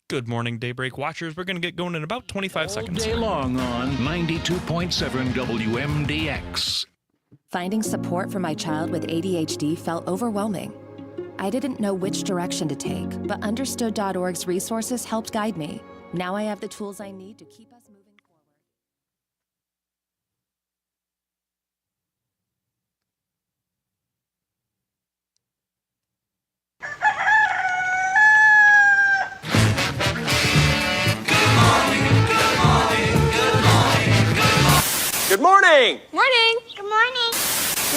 Good morning, Daybreak watchers. We're going to get going in about 25 seconds. All day long on 92.7 WMDX. Finding support for my child with ADHD felt overwhelming. I didn't know which direction to take, but Understood.org's resources helped guide me. Now I have the tools I need to keep us moving forward. Good morning! Morning! Good morning!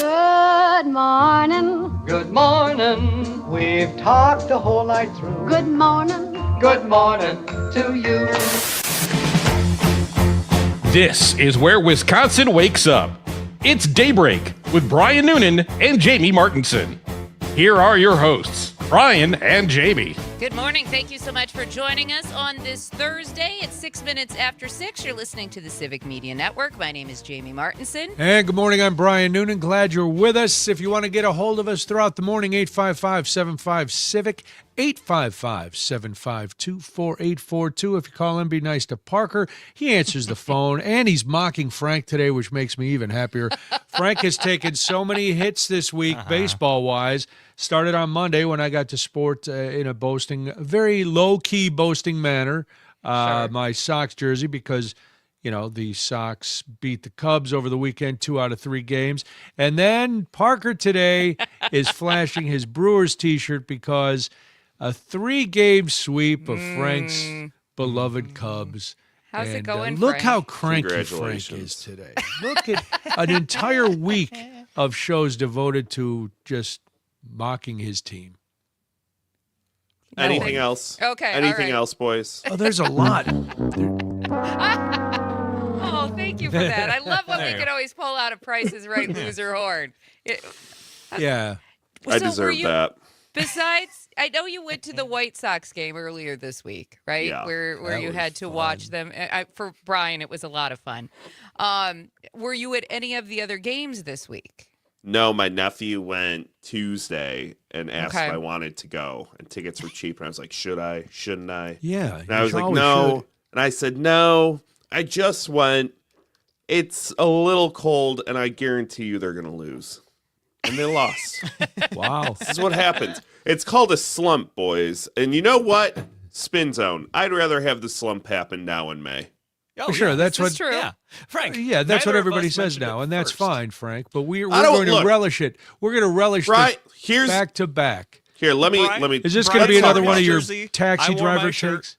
Good morning. Good morning. We've talked the whole night through. Good morning. Good morning to you. This is where Wisconsin wakes up. It's Daybreak with Brian Noonan and Jamie Martinson. Here are your hosts, Brian and Jamie. Good morning. Thank you so much for joining us on this Thursday. It's 6 minutes after 6. You're listening to the Civic Media Network. My name is Jamie Martinson. And good morning, I'm Brian Noonan. Glad you're with us. If you want to get a hold of us throughout the morning, 855-75-CIVIC, 855-752-4842. If you call in, be nice to Parker. He answers the phone, and he's mocking Frank today, which makes me even happier. Frank has taken so many hits this week, baseball-wise. Started on Monday when I got to sport in a very low-key boasting manner, my Sox jersey, because, you know, the Sox beat the Cubs over the weekend, 2 out of 3 games. And then Parker today is flashing his Brewers T-shirt because a 3-game sweep of Frank's beloved Cubs. How's it going, look Frank? how cranky Frank is today. Look at an entire week of shows devoted to just mocking his team. Anything else? Okay, Anything all right. else, boys? Oh, there's a lot. Oh, thank you for that. I love when we can always pull out a Price is Right loser horn. Yeah. I So deserve were you- that. Besides, I know you went to the White Sox game earlier this week, right? Yeah. Where That you was had to fun. watch them. For Brian, it was a lot of fun. Were you at any of the other games this week? No, my nephew went Tuesday and asked Okay. if I wanted to go, and tickets were cheap. And I was like, should I? Shouldn't I? Yeah. And I was like, always no. should. And I said, no, I just went. It's a little cold, and I guarantee you they're going to lose. And they lost. Wow. This is what happens. It's called a slump, boys. And you know what? Spin zone. I'd rather have the slump happen now in May. Oh, Sure, yeah, that's this what- is true. Yeah. Frank. Yeah, that's what neither of everybody us says mentioned now, it and that's first. fine, Frank. But we're I don't- going to look. relish it. We're going to relish Right. this Here's back to back. here. Let me. Is this Brian, going to be let's another talk one of about your Jersey. taxi I wore driver my shirt, takes?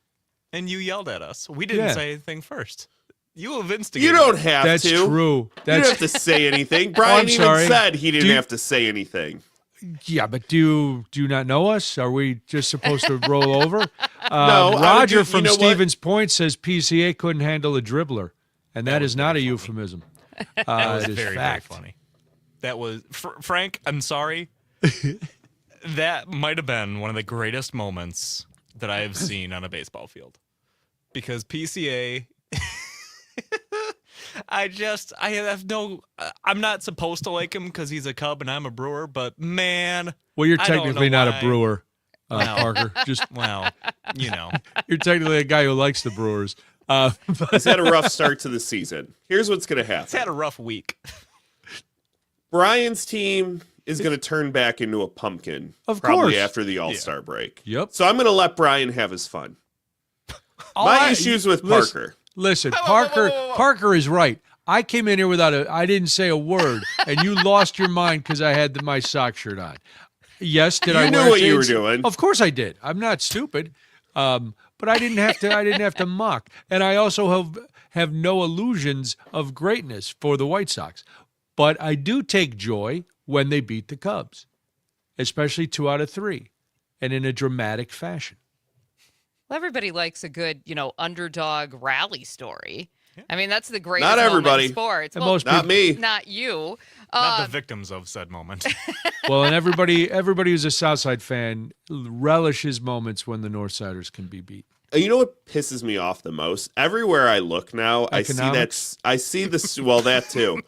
and you yelled at us. We didn't Yeah. say anything first. You have instigated. You don't have That's to. true. You That's don't have to say anything. Brian I'm even sorry. said he didn't Do you- have to say anything. yeah, but do you not know us? Are we just supposed to roll over? No, Roger you from know what? Stevens Point says PCA couldn't handle a dribbler, and that is not a euphemism. That was it is very, fact. very funny. That was Frank. I'm sorry. That might have been one of the greatest moments that I have seen on a baseball field, because PCA. I have no. I'm not supposed to like him because he's a Cub and I'm a Brewer, but man. Well, you're I don't technically know not why. a brewer, Well. Parker. Just Well, you know. you're technically a guy who likes the Brewers. He's had a rough start to the season. Here's what's going to It's had happen. a rough week. Brian's team is going to turn back into a pumpkin. Of probably course. after the All-Star break. Yep. So I'm going to let Brian have his fun. All My right, issues with listen- Parker. Listen, Whoa, whoa, Parker. whoa, whoa. Parker is right. I came in here I didn't say a word, and you lost your mind because I had my sock shirt on. Yes, did You I knew wear what you were shades? doing. Of course I did. I'm not stupid, but I didn't have to. I didn't have to mock, and I also have no illusions of greatness for the White Sox. But I do take joy when they beat the Cubs, especially 2 out of 3, and in a dramatic fashion. Well, everybody likes a good, underdog rally story. I mean, that's the greatest Not moment everybody. in sports. And Well, most Not me. not you. Not the victims of said moment. Well, and everybody who's a Southside fan relishes moments when the Northsiders can be beat. You know what pisses me off the most? Everywhere I look now, Economics? I see this. Well, that too.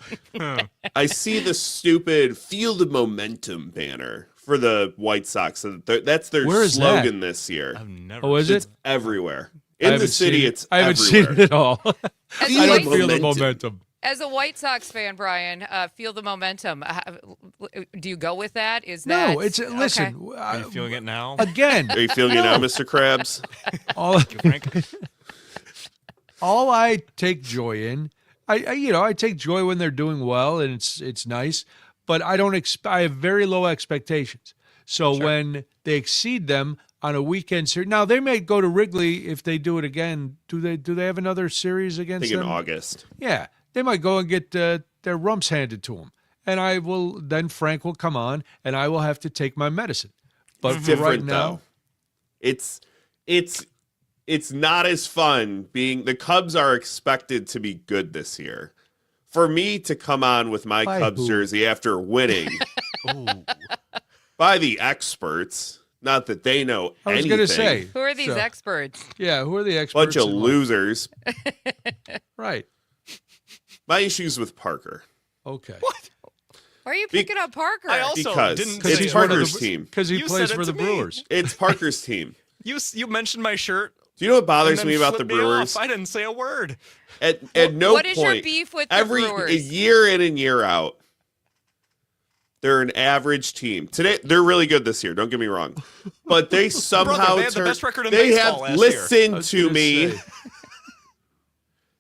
I see the stupid "Feel the Momentum" banner for the White Sox. So that's their Where is slogan this year. I've never. Oh, is seen it? It's everywhere. I In the haven't city, seen it. it's I haven't everywhere. seen it at all. As I a don't White- feel the momentum. momentum. As a White Sox fan, Brian, feel the momentum. Do you go with that? Is No, that it's listen. Are you feeling it now? Again, Are you feeling it now, Mr. Krabs? all Frank? all I take joy in, I take joy when they're doing well and it's nice, but I don't I have very low expectations. So when they exceed them on a weekend series, now they may go to Wrigley if they do it again. Do they have another series I against think in them? August. Yeah, they might go and get their rumps handed to them, and then Frank will come on, and I will have to take my medicine. But It's for different right now, though. It's not as fun being the Cubs are expected to be good this year. For me to come on with my By Cubs who? jersey after winning by the experts, not that they know I was anything. going to say, who are these so, experts? Yeah, who are the experts? Bunch of in what? losers. Right. My issues with Parker. Okay. Why are you picking up Parker? I also Because didn't it's say he's one of Parker's the- team. Because he You plays said it for the to me. Brewers. It's Parker's team. You mentioned my shirt. Do you know what and bothers then me about the flipped me Brewers? off. I didn't say a word. At no what point, is your beef with the every Brewers? year in and year out, they're an average team. Today, they're really good this year. Don't get me wrong, but they somehow they had the best record in they baseball have last year. I listened was to gonna me. say,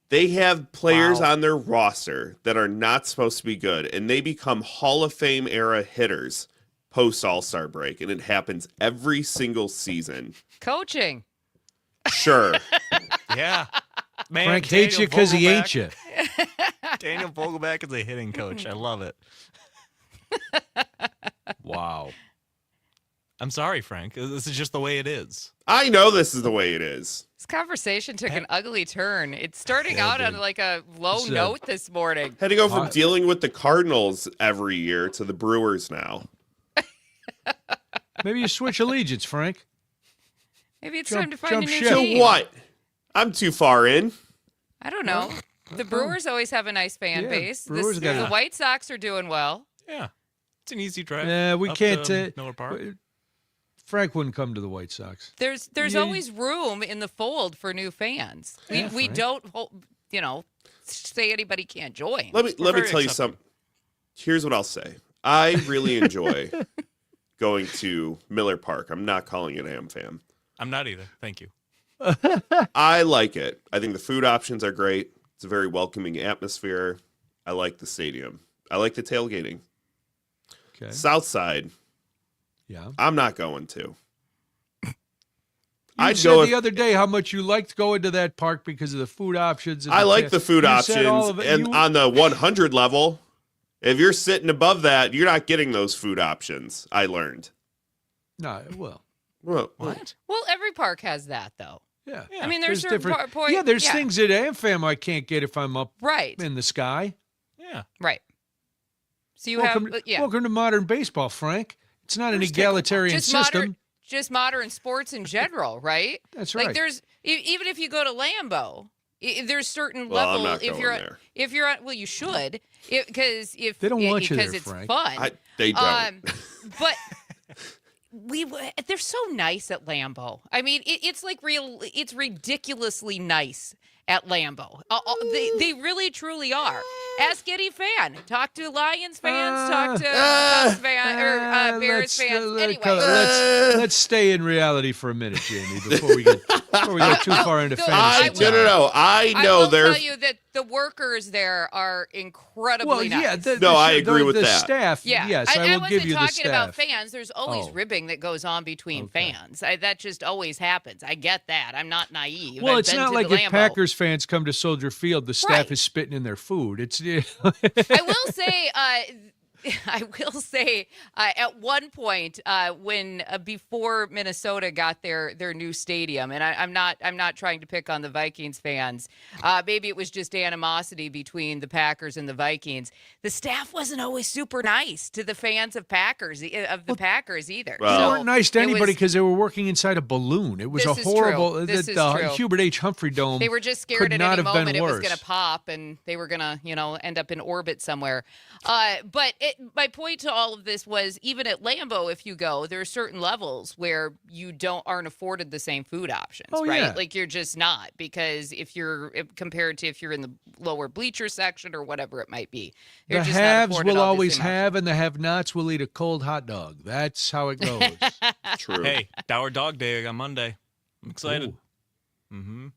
They have players Wow. on their roster that are not supposed to be good, and they become Hall of Fame era hitters post All-Star break, and it happens every single season. Coaching. Sure. Yeah. Man, Frank hates you because he ain't you. Daniel Vogelback is a hitting coach. I love it. Wow. I'm sorry, Frank. This is just the way it is. I know this is the way it is. This conversation took an ugly turn. It's starting out on like a low It's, note this morning. Had to go from dealing with the Cardinals every year to the Brewers now. Maybe you switch allegiance, Frank. Maybe it's Jump- time to find a jump new ship. So team. what? I'm too far in. I don't know. The Brewers always have a nice fan Yeah, base. Brewers got The a- White Sox are doing well. Yeah. It's an easy drive. Yeah, we up can't. to Miller Park. Frank wouldn't come to the White Sox. There's Yeah. always room in the fold for new fans. We Frank. don't, say anybody can't join. Let me very tell you accepting. something. Here's what I'll say. I really enjoy going to Miller Park. I'm not calling it AmFam. I'm not either. Thank you. I like it. I think the food options are great. It's a very welcoming atmosphere. I like the stadium. I like the tailgating. Okay. South Side, Yeah. I'm not going to. You I'd said go the other day how much you liked going to that park because of the food options. And I like the food you said all options, of it. and You- on the 100 level, if you're sitting above that, you're not getting those food options. I learned. No, well, Well, What? Well, every park has that, though. yeah. I mean, there's certain different. point. Yeah, there's things at AmFam I can't get if I'm up Right, in the sky. Yeah. right. So you welcome, have, yeah. welcome to modern baseball, Frank. It's not an egalitarian just system. modern sports in general, right? That's Like right. there's even if you go to Lambeau, there's certain Well, I'm level not if going you're there. if you're on, well you should because if They don't want you because there, it's Frank. fun. they don't. But they're so nice at Lambeau. I mean, it's like it's ridiculously nice at Lambeau. They really truly are. Ask any fan. Talk to Lions fans. Talk to Cubs fan or Bears fans. Anyway, let's stay in reality for a minute, Jamie, before we get too far into No, fantasy. No. I know will they're. tell you that the workers there are incredibly Well, nice. yeah, No, I agree with the that. staff. Yeah, Yes, I I will wasn't give you the talking staff. about fans. There's always Oh. ribbing that goes on between fans. That just always happens. I get that. I'm not naive. Well, I've it's been not to like the if Lambeau. Packers fans come to Soldier Field, the staff Right. is spitting in their food. It's I will say, at one point when before Minnesota got their new stadium, and I'm not trying to pick on the Vikings fans. Maybe it was just animosity between the Packers and the Vikings. The staff wasn't always super nice to the fans of Packers either. Well- They So weren't nice to it anybody was- because they were working inside a balloon. It was This a is true. horrible. This The is true. Hubert H. Humphrey Dome. They were just could scared at not any have been moment it was worse. going to pop and they were going to, end up in orbit somewhere. But my point to all of this was even at Lambeau, if you go, there are certain levels where you aren't afforded the same food options, right? Yeah. Like you're just not, because compared to if you're in the lower bleacher section or whatever it might be, you're The just not haves afforded will all the always same have, and the have-nots will eat a cold hot dog. That's how it goes. True. Hey, Dower Dog Day on Monday. I'm excited. Ooh. Mm-hmm.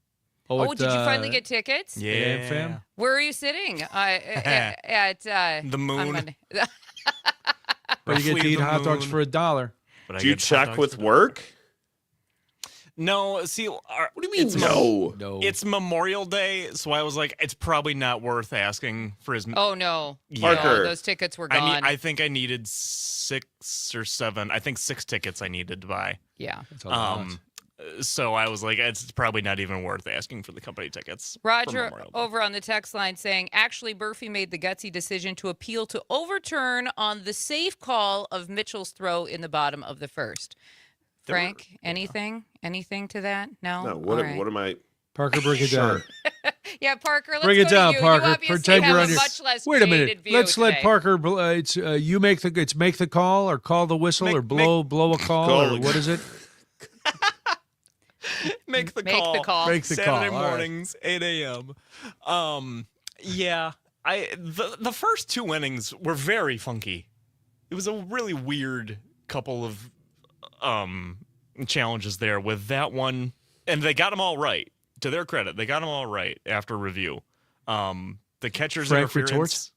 Oh, did you finally get tickets? Yeah. fam? Where are you sitting? At The moon. on Monday. But you get to Roughly eat the hot dogs moon. for $1. But I Do you get hot check dogs with for- work? No, see, What do you mean it's no? No. It's Memorial Day, so I was like, it's probably not worth asking for his. Oh no, Parker. no, those tickets were gone. I think I needed 6 or 7. I think 6 tickets I needed to buy. yeah. That's a lot. So I was like, it's probably not even worth asking for the company tickets. for Roger Memorial Day. over on the text line saying, actually, Murphy made the gutsy decision to appeal to overturn on the safe call of Mitchell's throw in the bottom of the first. There were- Frank, anything to that? No. No. All What right. am I? Parker, break it down. Yeah, Parker, let's Bring go it down, to you. Parker. You obviously Pretend have you're a on your. much less Wait a jaded minute. view Let's let today. Parker. It's you make the call or call the whistle Make- or blow a call Call. or what is it? Make the Make call. the call. Make the Saturday call. All right. mornings, 8 a.m. Yeah. The first 2 innings were very funky. It was a really weird couple of challenges there with that one, and they got them all right. To their credit, they got them all right after review. The catcher's Frank interference.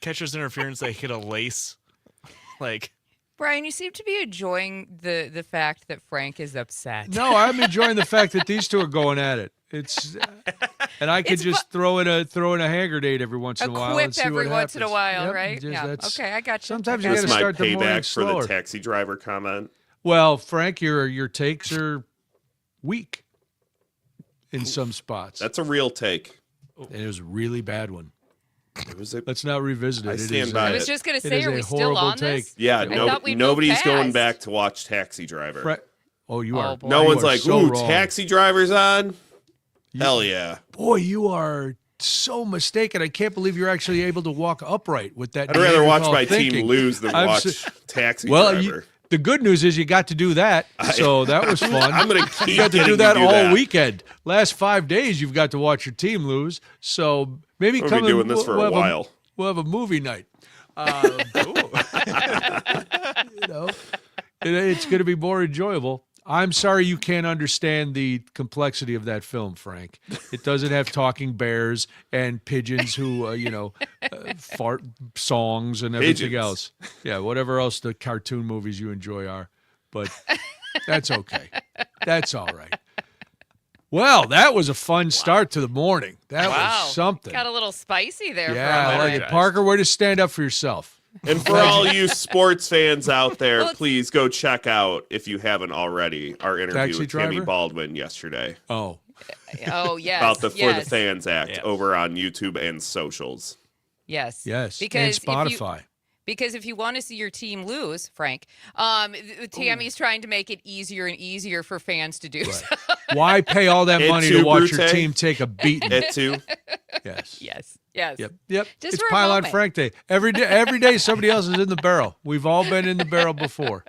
Catcher's interference. They hit a lace. Like, Brian, you seem to be enjoying the fact that Frank is upset. No, I'm enjoying the fact that these two are going at it. It's and I could It's just throw in a hand grenade every once in a while. quip and see every what once in a happens. while, Yep, right? just- Yeah. that's- Okay, I got you. Sometimes I you got gotta That's my start the morning payback for the slower. taxi driver comment. Well, Frank, your takes are weak in some spots. That's a real take. And it was a really bad one. It was a, Let's not revisit it. I It stand is by I a- was just going to It say, is are a we still horrible on take. this? yeah. I thought we'd Nobody's moved going fast. back to watch Taxi Driver. Oh, you Oh, are. boy. No you one's are like, so ooh, wrong. Taxi Driver's on. Hell yeah! Boy, you are so mistaken. I can't believe you're actually able to walk upright with that. I'd rather watch Neanderthal my thinking. team lose than I'm watch s- Taxi Well, Driver. the good news is you got to do that, so that was fun. I'm gonna keep You got to getting do that to all that. weekend. Last 5 days, you've got to watch your team lose. So maybe We'll come be doing this for a have while. We'll have a movie night. You know, it's going to be more enjoyable. I'm sorry you can't understand the complexity of that film, Frank. It doesn't have talking bears and pigeons who, fart songs and everything Pigeons. else. Yeah, whatever else the cartoon movies you enjoy are. But that's okay. That's all right. Well, that was a fun start to the morning. That Wow. was something. Got a little spicy there. Yeah, for I a like moment. it. Parker, way to stand up for yourself. And for all you sports fans out there, Well, it's- please go check out, if you haven't already, our interview Taxi with Tammy driver? Baldwin yesterday Oh, Oh, yes. about the For the yes. Fans Act Yes. over on YouTube and socials. Yes. yes. Because and if you- Spotify. Because if you want to see your team lose, Frank, Tammy's trying to make it easier and easier for fans to do so. Why pay all that Et money tu, to watch your Brute? team take a beating? It too. Yes. Yes. Yes. Yep. Just It's for a Pylon moment. Frank Day. Every day somebody else is in the barrel. We've all been in the barrel before.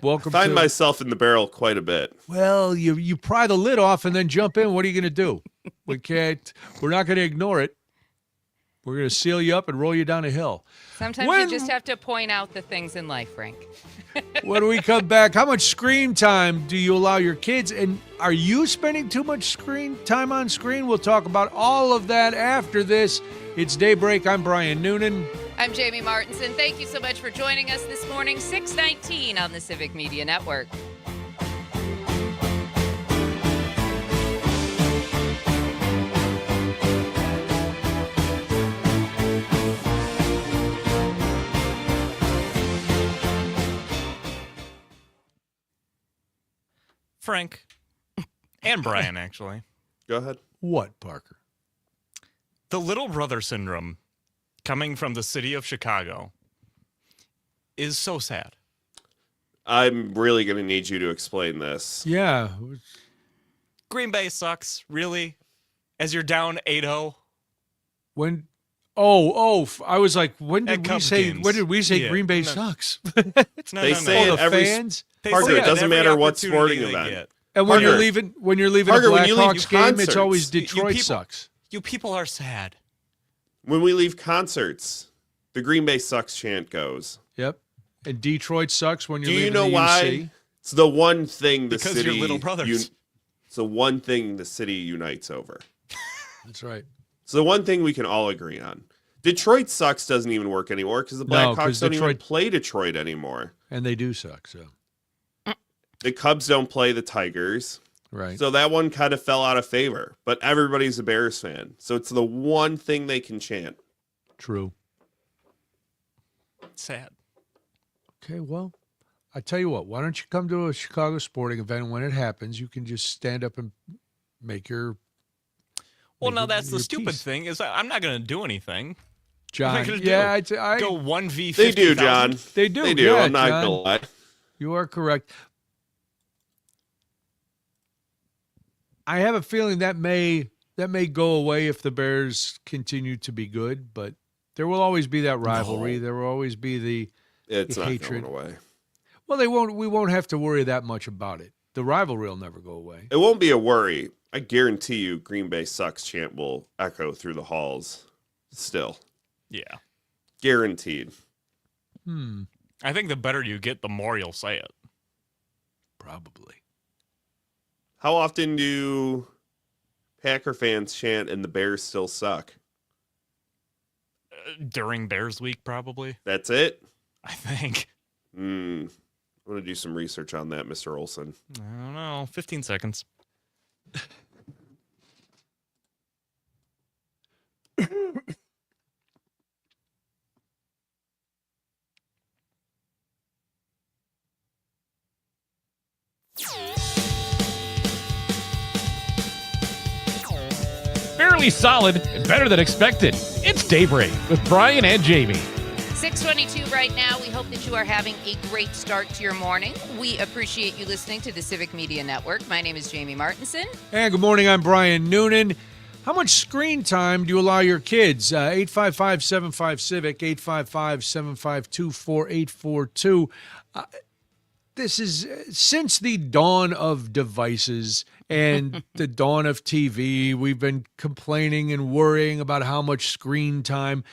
Welcome Find to myself in the barrel quite a bit. Well, you pry the lid off and then jump in. What are you going to do? We're not going to ignore it. We're going to seal you up and roll you down a hill. Sometimes When- you just have to point out the things in life, Frank. When we come back, how much screen time do you allow your kids? And are you spending too much screen time on screen? We'll talk about all of that after this. It's Daybreak. I'm Brian Noonan. I'm Jamie Martinson. Thank you so much for joining us this morning, 6:19 on the Civic Media Network. Frank and Brian, actually. Go ahead. What, Parker? The little brother syndrome coming from the city of Chicago is so sad. I'm really going to need you to explain this. Yeah. Green Bay sucks, really? As you're down 8-0? When I was like, when At did we Cubs say? games. When did we say Yeah, Green Bay no. sucks? They say Oh, it the every fans. They Parker, say it doesn't every matter what opportunity sporting they event. get. And when you're Parker. leaving Parker, a when you leave Blackhawks game, it's always concerts, Detroit people- sucks. You people are sad. When we leave concerts, the Green Bay sucks chant goes. Yep. And Detroit sucks when you're Do you leaving know the why? UC. It's the one thing the Because city you're little brothers. it's the one thing the city unites over. That's right. It's the one thing we can all agree on. Detroit sucks doesn't even work anymore because the No, Blackhawks 'cause don't even Detroit- play Detroit anymore. And they do suck. So The Cubs don't play the Tigers. right. So that one kind of fell out of favor. But everybody's a Bears fan. So it's the one thing they can chant. True. Sad. Okay. Well, I tell you what. Why don't you come to a Chicago sporting event when it happens? You can just stand up and make your. Well, make no, your- that's the your stupid piece. thing is I'm not going to do anything. John. What am I gonna Yeah. do? I Go 1v50. They do, John. They do. They do. Yeah, I'm not John. going to lie. You are correct. I have a feeling that may go away if the Bears continue to be good, but there will always be that rivalry. No. There will always be the It's not hatred. going away. well, we won't have to worry that much about it. The rivalry will never go away. It won't be a worry. I guarantee you Green Bay sucks chant will echo through the halls still. Yeah. Guaranteed. I think the better you get, the more you'll say it. Probably. How often do Packer fans chant and the Bears still suck? During Bears week, probably. That's it? I think. I'm going to do some research on that, Mr. Olson. I don't know. 15 seconds. Fairly solid and better than expected. It's Daybreak with Brian and Jamie. 6:22 right now. We hope that you are having a great start to your morning. We appreciate you listening to the Civic Media Network. My name is Jamie Martinson. And good morning. I'm Brian Noonan. How much screen time do you allow your kids? 855-75-CIVIC, 855-752-4842. This is since the dawn of devices and the dawn of TV, we've been complaining and worrying about how much screen time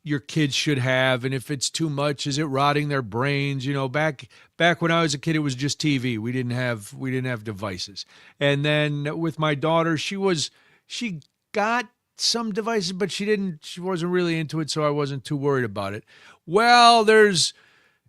your kids should have, and if it's too much, is it rotting their brains? You know, back when I was a kid, it was just TV. We didn't have devices. And then with my daughter, she got some devices, but she wasn't really into it, so I wasn't too worried about it. Well, there's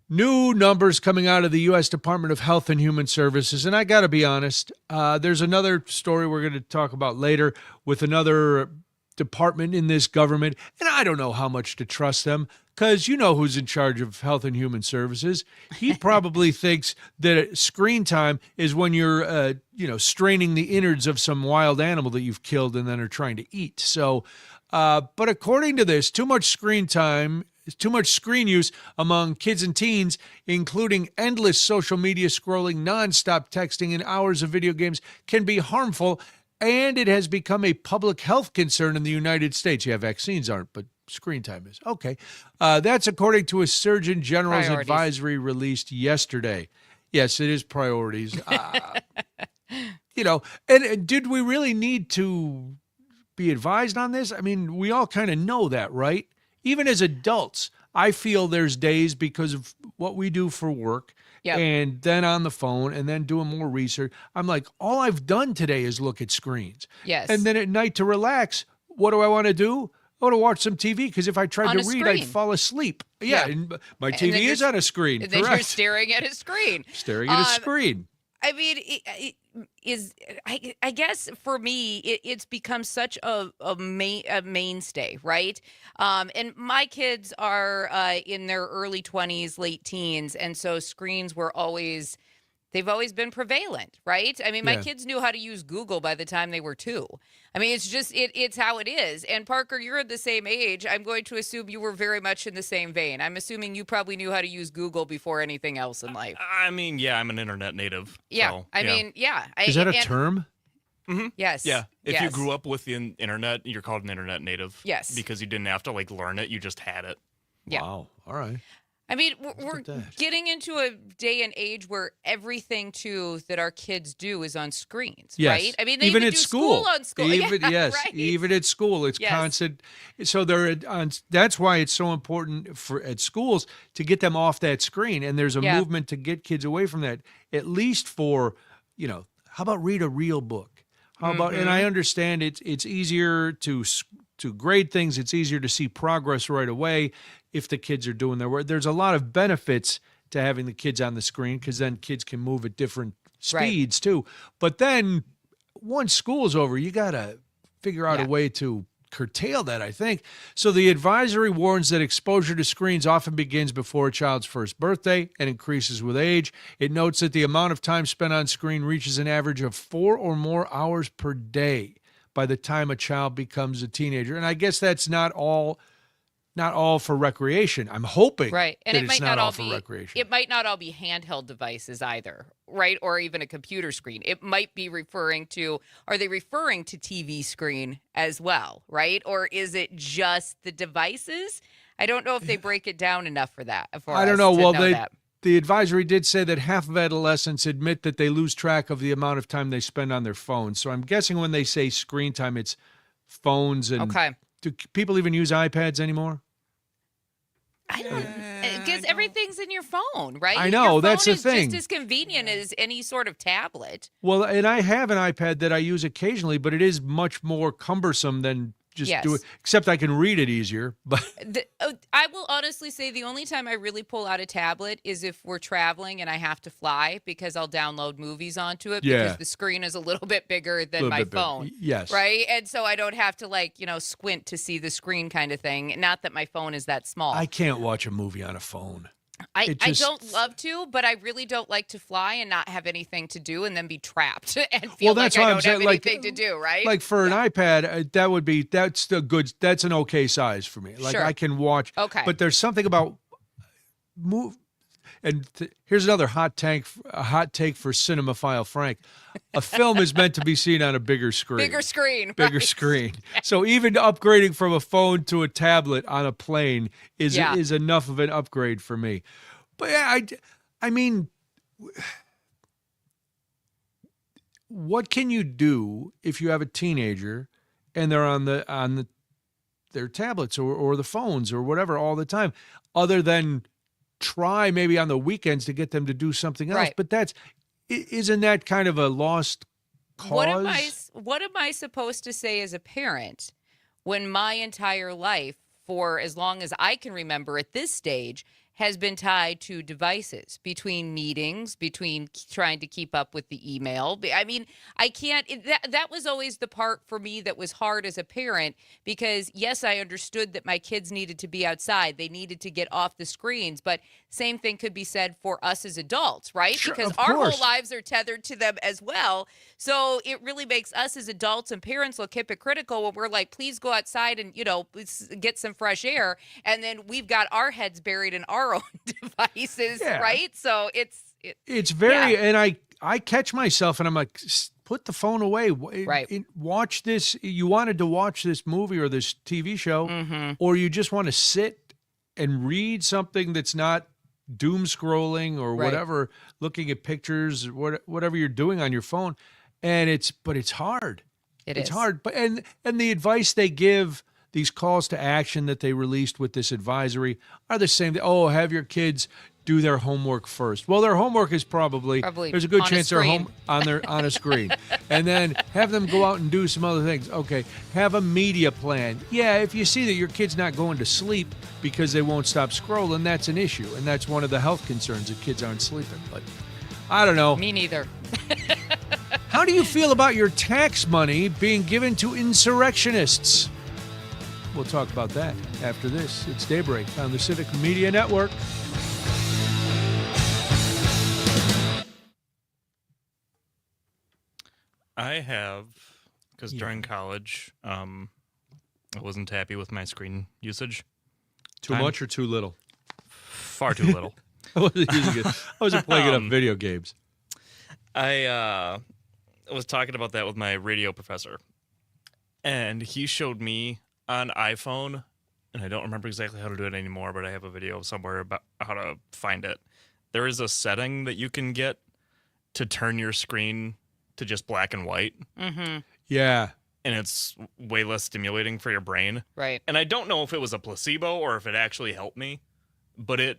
new numbers coming out of the U.S. Department of Health and Human Services, and I got to be honest, there's another story we're going to talk about later with another department in this government, and I don't know how much to trust them because you know who's in charge of Health and Human Services. He probably thinks that screen time is when you're, straining the innards of some wild animal that you've killed and then are trying to eat. So, but according to this, too much screen use among kids and teens, including endless social media scrolling, nonstop texting, and hours of video games, can be harmful, and it has become a public health concern in the United States. Yeah, vaccines aren't, but screen time is. Okay. That's according to a Surgeon General's Priorities. advisory released yesterday. Yes, it is priorities. And did we really need to be advised on this? I mean, we all kind of know that, right? Even as adults, I feel there's days because of what we do for work Yep. and then on the phone and then doing more research. I'm like, all I've done today is look at screens. Yes. And then at night to relax, what do I want to do? I want to watch some TV because if I tried On to a read, screen. I'd fall asleep. Yeah, Yeah. and my And then TV is you're- on a screen. And then you're Correct. staring at a screen. Staring at a screen. I mean, I guess for me, it's become such a mainstay, right? And my kids are in their early 20s, late teens, and so screens were they've always been prevalent, right? I mean, my Yeah. kids knew how to use Google by the time they were 2. I mean, it's just, it's how it is. And Parker, you're at the same age. I'm going to assume you were very much in the same vein. I'm assuming you probably knew how to use Google before anything else in life. I mean, yeah, I'm an internet native. Yeah. so, I mean, yeah. Is that a term? Yes. Yeah. If you Yes. grew up with the internet, you're called an internet native. Yes. Because you didn't have to like learn it, you just had it. Yeah. Wow. All right. I mean, we're at that. getting into a day and age where everything too that our kids do is on screens, Yes. right? I mean, they even even at do school. on school. Even Yeah, yes, right. even at school, it's Yes. constant. So they're on. That's why it's so important for at schools to get them off that screen. And there's a Yeah. movement to get kids away from that. At least for, how about read a real book? How about? And I understand it's easier to grade things. It's easier to see progress right away if the kids are doing their work. There's a lot of benefits to having the kids on the screen because then kids can move at different speeds too. But then once school's over, you got to figure out a way to curtail that, I think. So the advisory warns that exposure to screens often begins before a child's first birthday and increases with age. It notes that the amount of time spent on screen reaches an average of 4 or more hours per day by the time a child becomes a teenager. And I guess that's not all for recreation. I'm hoping Right. And that it it's might not not all all for be recreation. it might not all be handheld devices either, right? Or even a computer screen. It might be referring to TV screen as well, right? Or is it just the devices? I don't know if they break it down enough for that. I don't know. Well, that. the advisory did say that half of adolescents admit that they lose track of the amount of time they spend on their phones. So I'm guessing when they say screen time, it's phones and Okay. Do people even use iPads anymore? I don't because everything's in your phone, right? I know, Your phone that's the is thing. just as convenient as any sort of tablet. Well, and I have an iPad that I use occasionally, but it is much more cumbersome than just Yes. do it. Except I can read it easier. But I will honestly say the only time I really pull out a tablet is if we're traveling and I have to fly because I'll download movies onto it Yeah. because the screen is a little bit bigger than Little my bit bigger. phone. Yes. Right? And so I don't have to squint to see the screen kind of thing. Not that my phone is that small. I can't watch a movie on a phone. I it just- don't love to, but I really don't like to fly and not have anything to do and then be trapped and feel like I don't have anything to do, right? Like for an iPad, that's an okay size for me. Like Sure. I can watch. Okay. But there's something about here's another hot take for Cinemaphile Frank. A film is meant to be seen on a bigger screen. Bigger screen. Bigger right. screen. So even upgrading from a phone to a tablet on a plane is enough of an upgrade for me. But yeah, I mean, what can you do if you have a teenager and they're on their tablets or the phones or whatever all the time, other than try maybe on the weekends to get them to do something else? Right. But isn't that kind of a lost cause? What am I supposed to say as a parent when my entire life, for as long as I can remember at this stage, has been tied to devices, between meetings, between trying to keep up with the email. I mean, I can't, that was always the part for me that was hard as a parent, because yes, I understood that my kids needed to be outside. They needed to get off the screens, but same thing could be said for us as adults, right? Sure, because of our course. whole lives are tethered to them as well. So it really makes us as adults and parents look hypocritical when we're like, please go outside and, get some fresh air. And then we've got our heads buried in our own devices, Yeah. right? So It's very, and I catch myself and I'm like, put the phone away. Right. Watch this. You wanted to watch this movie or this TV show, Mm-hmm. or you just want to sit and read something that's not doom scrolling or Right. whatever, looking at pictures, whatever you're doing on your phone. And it's hard. It's is. hard. But and the advice they give, these calls to action that they released with this advisory, are the same. Oh, have your kids do their homework first. Well, their homework is probably there's a good on a chance they're screen. home on a screen. And then have them go out and do some other things. Okay, have a media plan. Yeah, if you see that your kid's not going to sleep because they won't stop scrolling, that's an issue, and that's one of the health concerns that kids aren't sleeping. But I don't know. Me neither. How do you feel about your tax money being given to insurrectionists? We'll talk about that after this. It's Daybreak on the Civic Media Network. I have, because during college, I wasn't happy with my screen usage. Too much or too little? Far too little. I wasn't using it. I wasn't playing enough video games. I was talking about that with my radio professor, and he showed me on iPhone, and I don't remember exactly how to do it anymore, but I have a video somewhere about how to find it. There is a setting that you can get to turn your screen to just black and white. Mm-hmm. Yeah. And it's way less stimulating for your brain. Right. And I don't know if it was a placebo or if it actually helped me, but I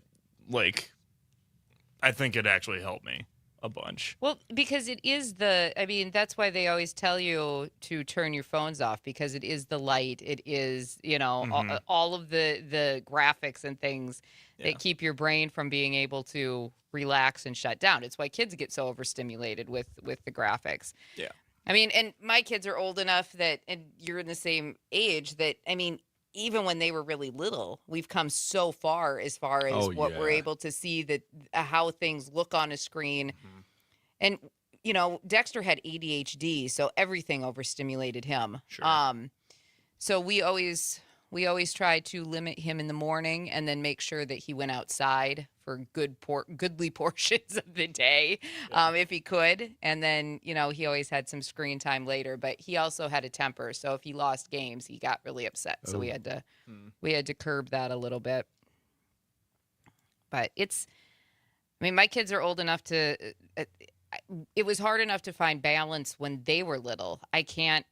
think it actually helped me a bunch. Well, because it is that's why they always tell you to turn your phones off, because it is the light. It is, all of the graphics and things that keep your brain from being able to relax and shut down. It's why kids get so overstimulated with the graphics. Yeah. I mean, and my kids are old enough that, and you're in the same age that, I mean, even when they were really little, we've come so far as what we're able to see, that how things look on a screen. And, Dexter had ADHD, so everything overstimulated him. Sure. So we always tried to limit him in the morning and then make sure that he went outside for goodly portions of the day, if he could. And then, he always had some screen time later, but he also had a temper. So if he lost games, he got really upset. So we had to curb that a little bit. But my kids are old enough to, it was hard enough to find balance when they were little. I can't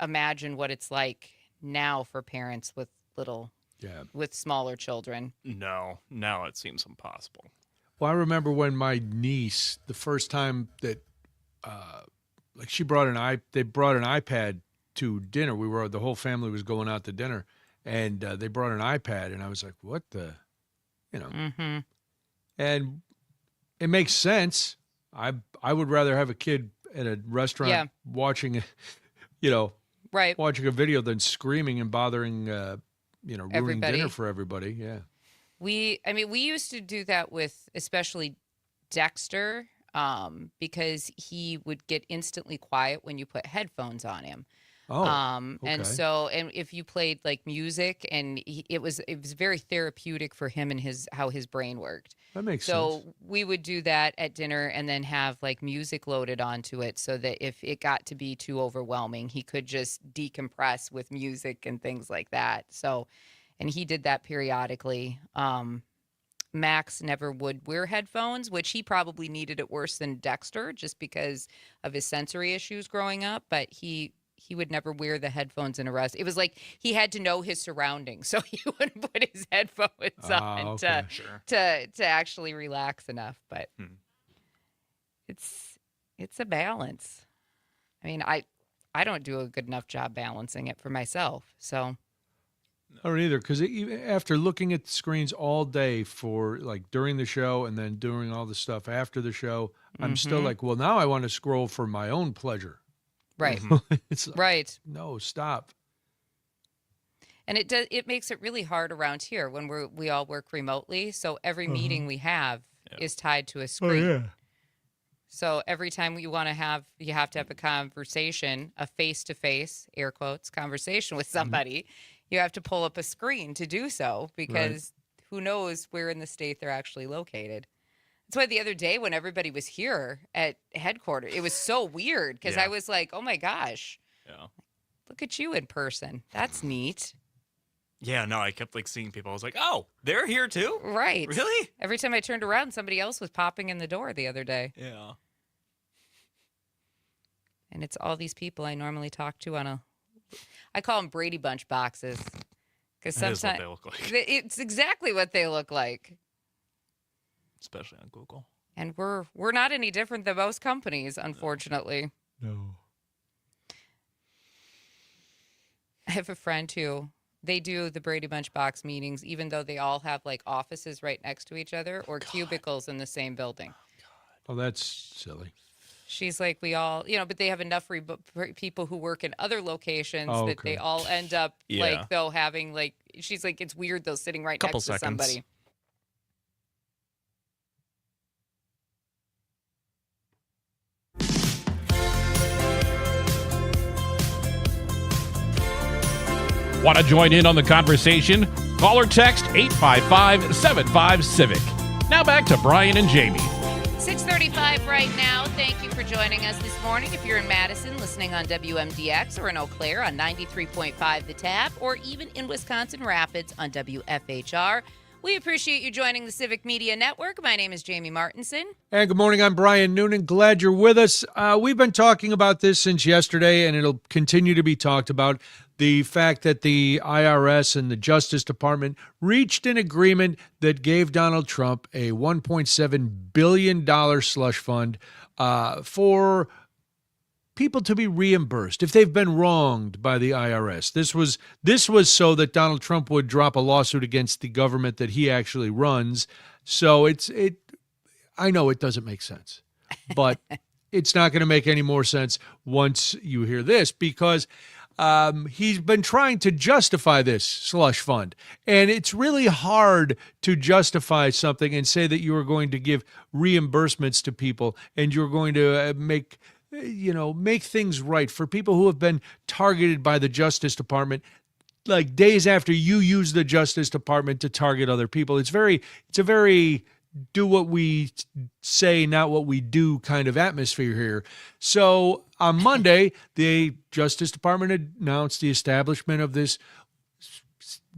imagine what it's like now for parents with smaller children. No, now it seems impossible. Well, I remember when my niece, the first time that, they brought an iPad to dinner. The whole family was going out to dinner, and they brought an iPad, and I was like, what the, Mm-hmm. And it makes sense. I would rather have a kid at a restaurant watching, right, watching a video than screaming and bothering, ruining everybody. Dinner for everybody. Yeah. We used to do that with especially Dexter, because he would get instantly quiet when you put headphones on him. Oh, okay. And if you played like music, and it was very therapeutic for him and how his brain worked. That makes sense. So we would do that at dinner and then have like music loaded onto it, so that if it got to be too overwhelming, he could just decompress with music and things like that. So, and he did that periodically. Max never would wear headphones, which he probably needed it worse than Dexter just because of his sensory issues growing up, but he would never wear the headphones in a rest. It was like he had to know his surroundings, so he wouldn't put his headphones on to actually relax enough. But it's a balance. I mean, I don't do a good enough job balancing it for myself. So I don't either, because after looking at the screens all day for like during the show and then doing all the stuff after the show, I'm still like, well, now I want to scroll for my own pleasure. Right. It's like, right. No, stop. And it makes it really hard around here when we all work remotely. So every meeting we have is tied to a screen. Oh, yeah. So every time you have to have a conversation, a face-to-face, air quotes, conversation with somebody, you have to pull up a screen to do so, because who knows where in the state they're actually located. That's why the other day when everybody was here at headquarters, it was so weird, because I was like, oh my gosh, look at you in person. That's neat. Yeah, no, I kept like seeing people. I was like, oh, they're here too? Right. Really? Every time I turned around, somebody else was popping in the door the other day. Yeah. And it's all these people I normally talk to I call them Brady Bunch boxes. Because sometimes what they look like. It's exactly what they look like. Especially on Google. And we're not any different than most companies, unfortunately. No. I have a friend who they do the Brady Bunch box meetings, even though they all have like offices right next to each other or cubicles in the same building. Oh, that's silly. She's like, we all, but they have enough people who work in other locations that they all end up like, though, having like, she's like, it's weird though, sitting right next to somebody. Want to join in on the conversation? Call or text 855-75-CIVIC. Now back to Brian and Jamie. 6:35 right now. Thank you for joining us this morning. If you're in Madison, listening on WMDX, or in Eau Claire on 93.5 The Tap, or even in Wisconsin Rapids on WFHR, we appreciate you joining the Civic Media Network. My name is Jamie Martinson. And good morning. I'm Brian Noonan. Glad you're with us. We've been talking about this since yesterday, and it'll continue to be talked about. The fact that the IRS and the Justice Department reached an agreement that gave Donald Trump a $1.7 billion slush fund for people to be reimbursed if they've been wronged by the IRS. This was so that Donald Trump would drop a lawsuit against the government that he actually runs. So I know it doesn't make sense, but it's not going to make any more sense once you hear this, because he's been trying to justify this slush fund. And it's really hard to justify something and say that you are going to give reimbursements to people and you're going to make things right for people who have been targeted by the Justice Department, like days after you use the Justice Department to target other people. It's a very do what we say, not what we do kind of atmosphere here. So on Monday, the Justice Department announced the establishment of this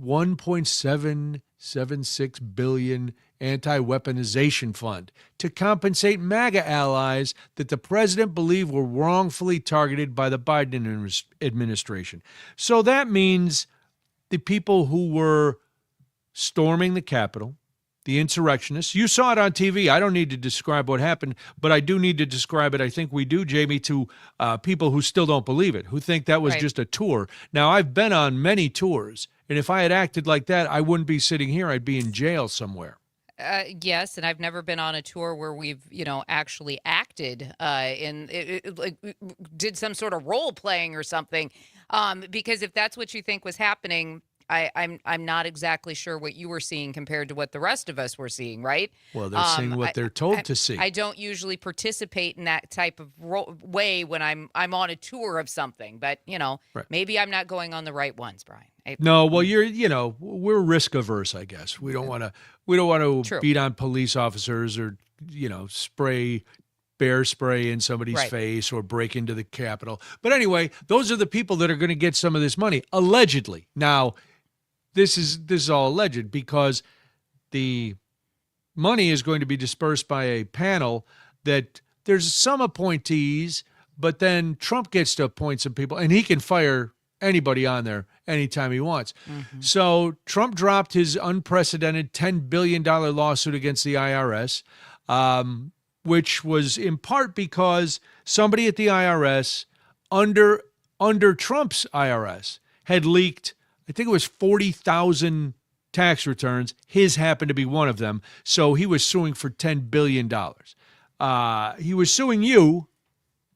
$1.776 billion anti-weaponization fund to compensate MAGA allies that the president believed were wrongfully targeted by the Biden administration. So that means the people who were storming the Capitol, the insurrectionists. You saw it on TV. I don't need to describe what happened, but I do need to describe it. I think we do, Jamie, to people who still don't believe it, who think that was just a tour. Now, I've been on many tours, and if I had acted like that, I wouldn't be sitting here. I'd be in jail somewhere. Yes, and I've never been on a tour where we've, actually acted did some sort of role playing or something. Because if that's what you think was happening, I'm not exactly sure what you were seeing compared to what the rest of us were seeing, right? Well, they're seeing what they're told to see. I don't usually participate in that type of way when I'm on a tour of something, but maybe I'm not going on the right ones, Brian. No, well, we're risk averse, I guess. We don't want to beat on police officers or spray bear spray in somebody's face or break into the Capitol. But anyway, those are the people that are going to get some of this money, allegedly. Now, this is all alleged because the money is going to be dispersed by a panel that there's some appointees, but then Trump gets to appoint some people, and he can fire anybody on there anytime he wants. Mm-hmm. So Trump dropped his unprecedented $10 billion lawsuit against the IRS, which was in part because somebody at the IRS under Trump's IRS had leaked, I think it was 40,000 tax returns. His happened to be one of them. So he was suing for $10 billion. He was suing you.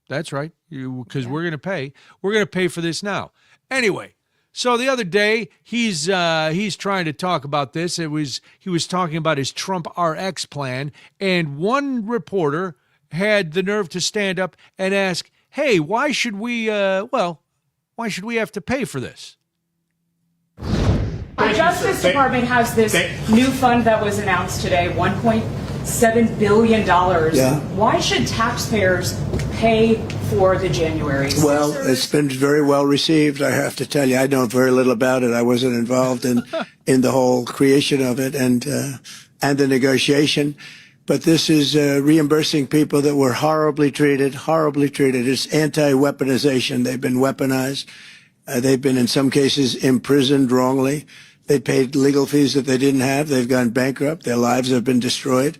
That's right. Because we're going to pay. We're going to pay for this now. Anyway, so the other day he's trying to talk about this. He was talking about his Trump RX plan, and one reporter had the nerve to stand up and ask, "Hey, why should we have to pay for this?" The Justice Department has this new fund that was announced today, $1.7 billion. Yeah. Why should taxpayers pay for the January? Well, it's been very well received, I have to tell you. I know very little about it. I wasn't involved in the whole creation of it and the negotiation. But this is reimbursing people that were horribly treated. It's anti-weaponization. They've been weaponized. They've been, in some cases, imprisoned wrongly. They paid legal fees that they didn't have. They've gone bankrupt. Their lives have been destroyed.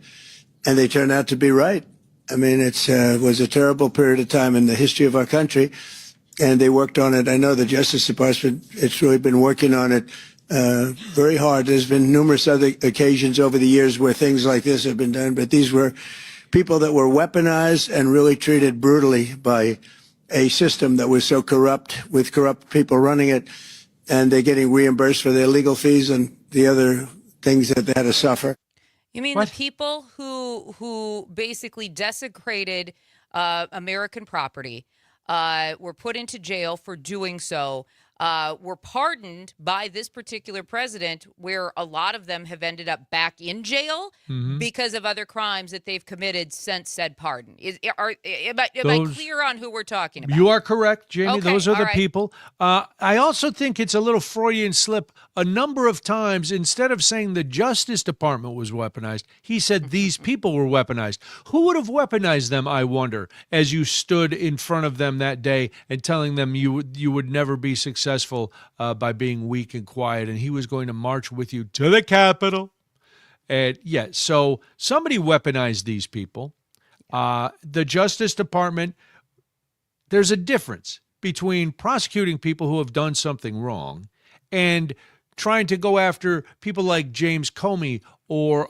And they turned out to be right. I mean, it was a terrible period of time in the history of our country. And they worked on it. I know the Justice Department, it's really been working on it very hard. There's been numerous other occasions over the years where things like this have been done. But these were people that were weaponized and really treated brutally by a system that was so corrupt, with corrupt people running it, and they're getting reimbursed for their legal fees and the other things that they had to suffer. You mean the people who basically desecrated American property were put into jail for doing so, were pardoned by this particular president, where a lot of them have ended up back in jail because of other crimes that they've committed since said pardon. Am I clear on who we're talking about? You are correct, Jamie. Okay, those are all the right. people. I also think it's a little Freudian slip. A number of times, instead of saying the Justice Department was weaponized, he said these people were weaponized. Who would have weaponized them, I wonder, as you stood in front of them that day and telling them you would never be successful by being weak and quiet, and he was going to march with you to the Capitol. And so somebody weaponized these people. The Justice Department, there's a difference between prosecuting people who have done something wrong and trying to go after people like James Comey or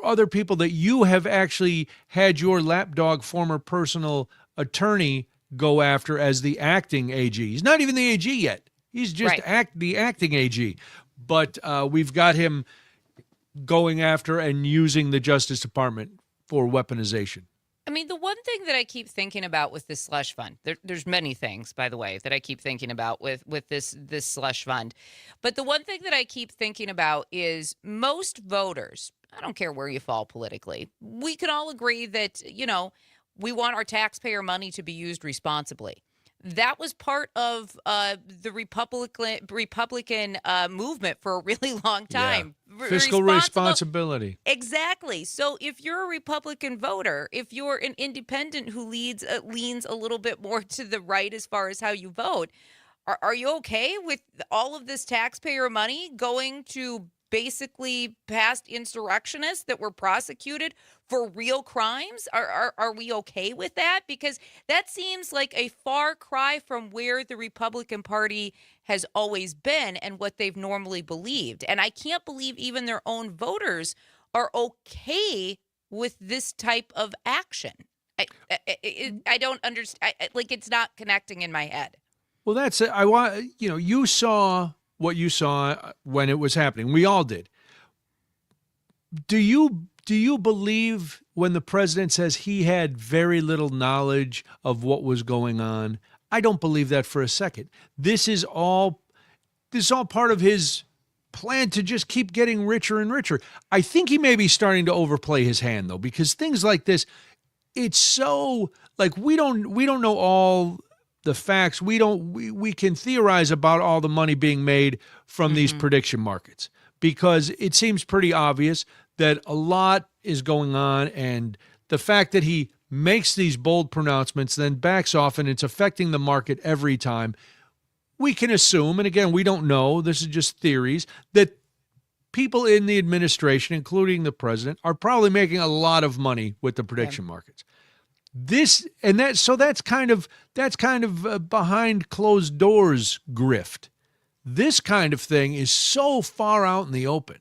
other people that you have actually had your lapdog former personal attorney go after as the acting AG. He's not even the AG yet. He's just the acting AG. But we've got him going after and using the Justice Department for weaponization. I mean, the one thing that I keep thinking about with this slush fund, there's many things, by the way, that I keep thinking about with this slush fund. But the one thing that I keep thinking about is most voters, I don't care where you fall politically, we can all agree that, we want our taxpayer money to be used responsibly. That was part of the Republican movement for a really long time. Yeah. Fiscal responsibility. Exactly. So if you're a Republican voter, if you're an independent who leans a little bit more to the right as far as how you vote, are you okay with all of this taxpayer money going to basically past insurrectionists that were prosecuted for real crimes? Are we okay with that? Because that seems like a far cry from where the Republican Party has always been and what they've normally believed. And I can't believe even their own voters are okay with this type of action. I don't understand. It's not connecting in my head. Well, that's it. You saw what you saw when it was happening. We all did. Do you believe when the president says he had very little knowledge of what was going on? I don't believe that for a second. This is all part of his plan to just keep getting richer and richer. I think he may be starting to overplay his hand, though, because things like this, it's so we don't know all the facts. We can theorize about all the money being made from these prediction markets, because it seems pretty obvious that a lot is going on, and the fact that he makes these bold pronouncements, then backs off, and it's affecting the market every time. We can assume, and again, we don't know, this is just theories, that people in the administration, including the president, are probably making a lot of money with the prediction markets. So that's kind of behind closed doors grift. This kind of thing is so far out in the open,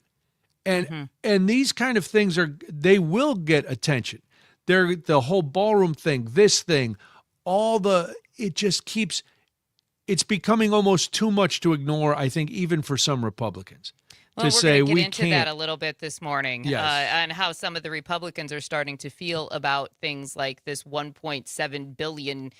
and these kind of things they will get attention. They're the whole ballroom thing, this thing, it's becoming almost too much to ignore, I think, even for some Republicans. Well, we're going to get into that a little bit this morning, yes. on how some of the Republicans are starting to feel about things like this $1.7 billion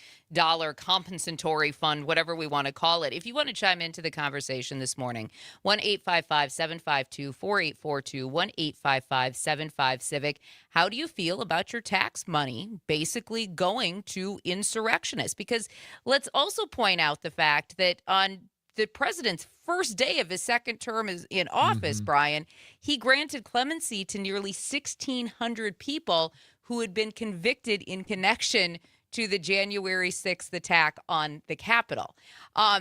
compensatory fund, whatever we want to call it. If you want to chime into the conversation this morning, 1-855-752-4842, 1-855-75-CIVIC. How do you feel about your tax money basically going to insurrectionists? Because let's also point out the fact that on the president's first day of his second term in office, Brian, he granted clemency to nearly 1,600 people who had been convicted in connection to the January 6th attack on the Capitol. How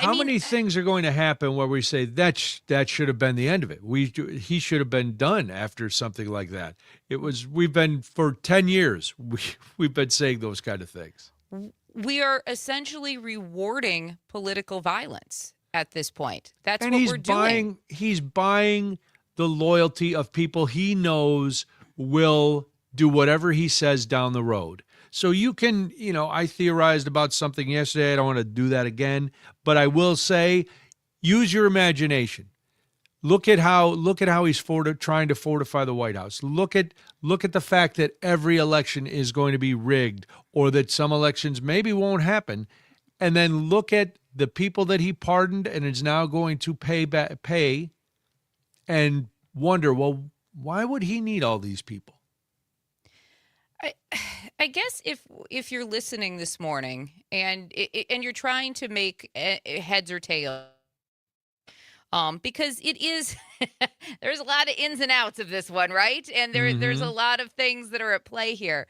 many things are going to happen where we say that should have been the end of it? He should have been done after something like that. We've been for 10 years. We've been saying those kind of things. We are essentially rewarding political violence at this point. That's what we're doing. He's buying the loyalty of people he knows will do whatever he says down the road. So you can, I theorized about something yesterday. I don't want to do that again, but I will say, use your imagination. Look at how he's trying to fortify the White House. Look at the fact that every election is going to be rigged, or that some elections maybe won't happen. and then look at the people that he pardoned and is now going to pay and wonder, well, why would he need all these people? I guess if you're listening this morning and you're trying to make heads or tails, because it is there's a lot of ins and outs of this one, right? And there's a lot of things that are at play here.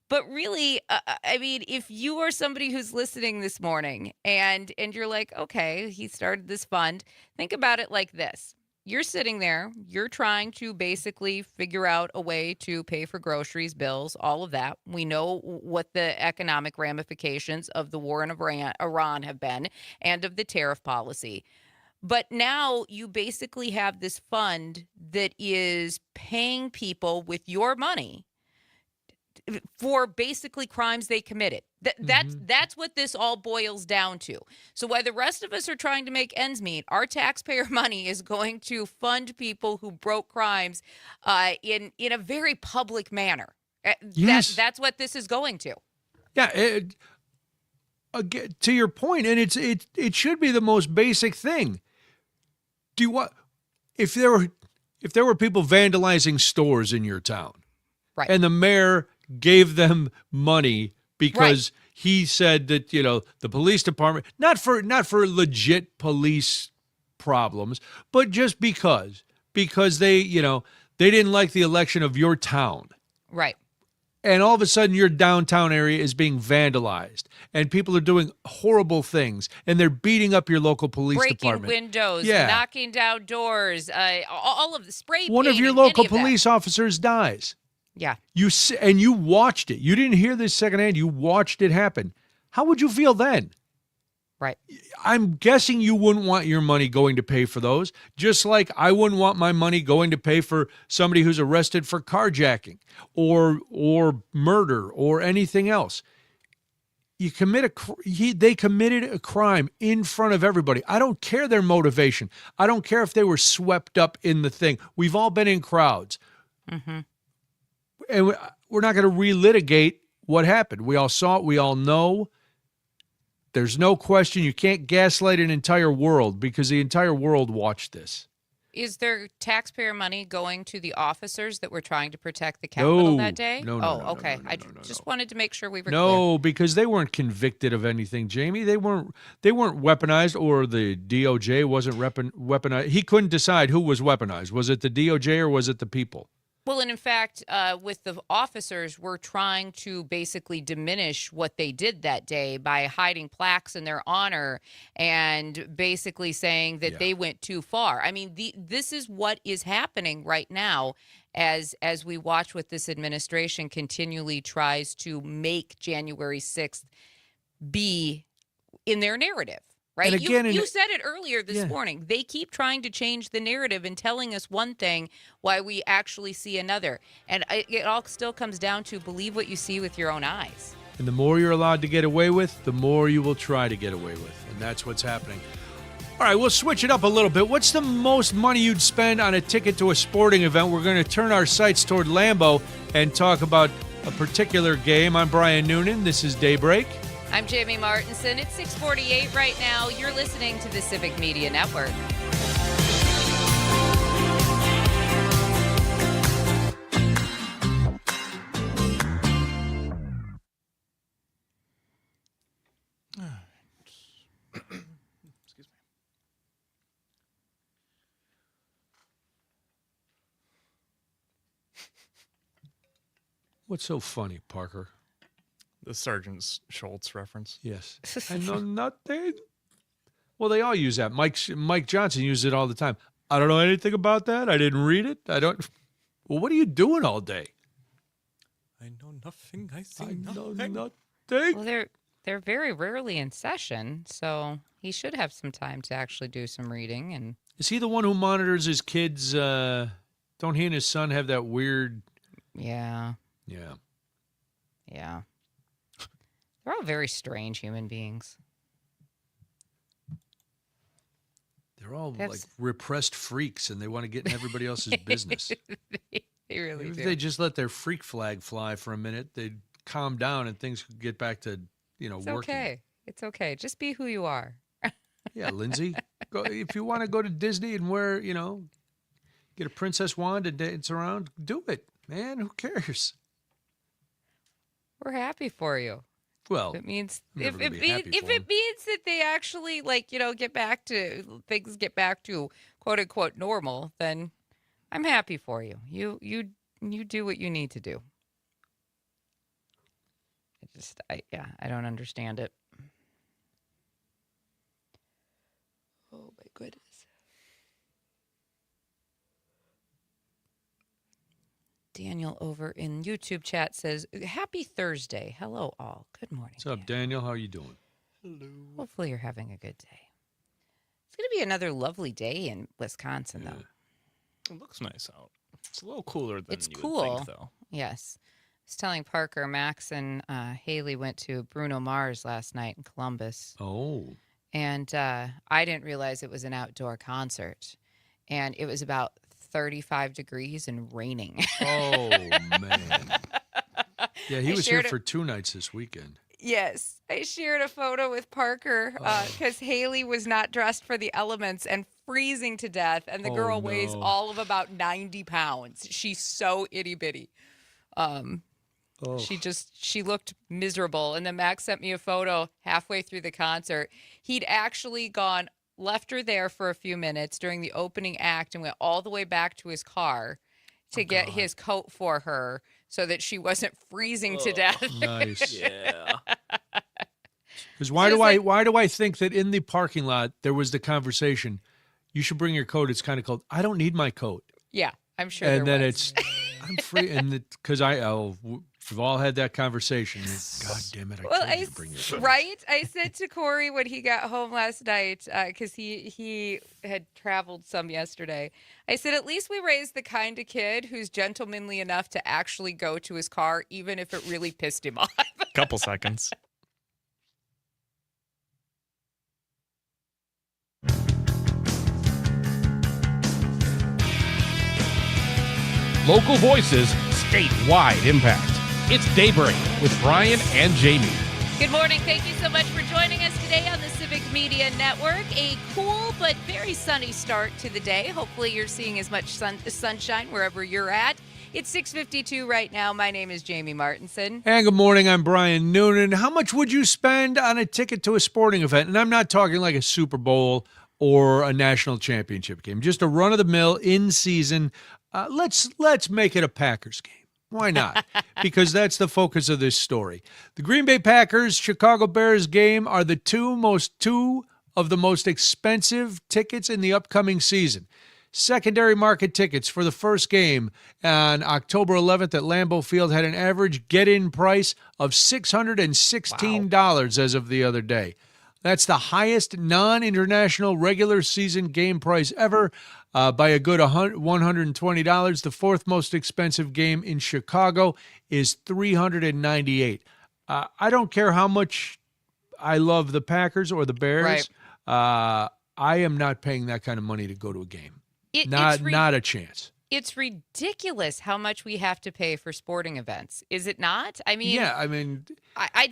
But really, I mean, if you are somebody who's listening this morning and you're like, okay, he started this fund, think about it like this. You're sitting there, you're trying to basically figure out a way to pay for groceries, bills, all of that. We know what the economic ramifications of the war in Iran have been and of the tariff policy. But now you basically have this fund that is paying people with your money for basically crimes they committed. That's what this all boils down to. So while the rest of us are trying to make ends meet, our taxpayer money is going to fund people who broke crimes in a very public manner. Yes. That's what this is going to. Yeah, again, to your point, and it should be the most basic thing. Do you want if there were people vandalizing stores in your town, right? And the mayor gave them money because he said that, the police department, not for legit police problems, but just because they, they didn't like the election of your town. Right. And all of a sudden your downtown area is being vandalized and people are doing horrible things and they're beating up your local police department. Breaking windows, knocking down doors, all of the spray painting. One of your local police officers dies. Yeah. You watched it. You didn't hear this secondhand. You watched it happen. How would you feel then? Right. I'm guessing you wouldn't want your money going to pay for those, just like I wouldn't want my money going to pay for somebody who's arrested for carjacking or murder or anything else. They committed a crime in front of everybody. I don't care their motivation. I don't care if they were swept up in the thing. We've all been in crowds. Mm-hmm. And we're not going to relitigate what happened. We all saw it. We all know. There's no question. You can't gaslight an entire world because the entire world watched this. Is there taxpayer money going to the officers that were trying to protect the Capitol that day? No. Okay. I just wanted to make sure we were clear. No, because they weren't convicted of anything, Jamie. They weren't weaponized, or the DOJ wasn't weaponized. He couldn't decide who was weaponized. Was it the DOJ or was it the people? Well, and in fact, with the officers, we're trying to basically diminish what they did that day by hiding plaques in their honor and basically saying that they went too far. I mean, this is what is happening right now as we watch what this administration continually tries to make January 6th be in their narrative. Right. And again, you said it earlier this morning. They keep trying to change the narrative and telling us one thing while we actually see another. And it all still comes down to believe what you see with your own eyes. And the more you're allowed to get away with, the more you will try to get away with. And that's what's happening. All right, we'll switch it up a little bit. What's the most money you'd spend on a ticket to a sporting event? We're going to turn our sights toward Lambeau and talk about a particular game. I'm Brian Noonan. This is Daybreak. I'm Jamie Martinson. It's 6:48 right now. You're listening to the Civic Media Network. Excuse me. What's so funny, Parker? The Sergeant Schultz reference. Yes. I know nothing. Well, they all use that. Mike Johnson uses it all the time. I don't know anything about that. I didn't read it. I don't. Well, what are you doing all day? I know nothing. I see know nothing. nothing. Well, they're very rarely in session, so he should have some time to actually do some reading. And is he the one who monitors his kids? Don't he and his son have that weird? Yeah. They're all very strange human beings. They're all like repressed freaks, and they want to get in everybody else's business. They really do. If they just let their freak flag fly for a minute, they'd calm down and things could get back to, It's working. okay. It's okay. Just be who you are. Yeah, Lindsay, go, if you want to go to Disney and wear, get a princess wand and dance around, do it, man. Who cares? We're happy for you. Well, It means I'm if never it gonna be happy means for 'em. that they actually get back to quote unquote normal, then I'm happy for you. You do what you need to do. I don't understand it. Oh my goodness. Daniel over in YouTube chat says, "Happy Thursday. Hello all. Good morning." What's up, Daniel? How you doing? Hopefully you're having a good day. It's going to be another lovely day in Wisconsin, though. It looks nice out. It's a little cooler than It's you cool. would think, though. Yes. I was telling Parker, Max and Haley went to Bruno Mars last night in Columbus. Oh. And I didn't realize it was an outdoor concert. And it was about 35 degrees and raining. Oh, man. Yeah, he I was here shared for 2 nights this weekend. Yes. I shared a photo with Parker because Haley was not dressed for the elements and freezing to death. And the girl weighs all of about 90 pounds. She's so itty bitty. She looked miserable. And then Max sent me a photo halfway through the concert. He'd actually left her there for a few minutes during the opening act and went all the way back to his car to get his coat for her so that she wasn't freezing to death. Nice. Yeah. Because why do I think that in the parking lot there was the conversation, you should bring your coat. It's kind of cold. I don't need my coat. Yeah, I'm sure. And there then was. I'm free. And because we've all had that conversation. God damn it! I told you to bring your coat. Right? I said to Corey when he got home last night, because he had traveled some yesterday, I said, at least we raised the kind of kid who's gentlemanly enough to actually go to his car, even if it really pissed him off. Couple seconds. Local voices, statewide impact. It's Daybreak with Brian and Jamie. Good morning. Thank you so much for joining us today on the Civic Media Network. A cool but very sunny start to the day. Hopefully you're seeing as much sunshine wherever you're at. It's 6:52 right now. My name is Jamie Martinson. And good morning. I'm Brian Noonan. How much would you spend on a ticket to a sporting event? And I'm not talking like a Super Bowl or a national championship game. Just a run-of-the-mill in-season. Let's make it a Packers game. Why not? Because that's the focus of this story. The Green Bay Packers, Chicago Bears game are the two of the most expensive tickets in the upcoming season. Secondary market tickets for the first game on October 11th at Lambeau Field had an average get-in price of $616 as of the other day. That's the highest non-international regular season game price ever by a good $120. The fourth most expensive game in Chicago is $398. I don't care how much I love the Packers or the Bears. Right. I am not paying that kind of money to go to a game. Not a chance. It's ridiculous how much we have to pay for sporting events. Is it not? I mean, yeah. I mean, I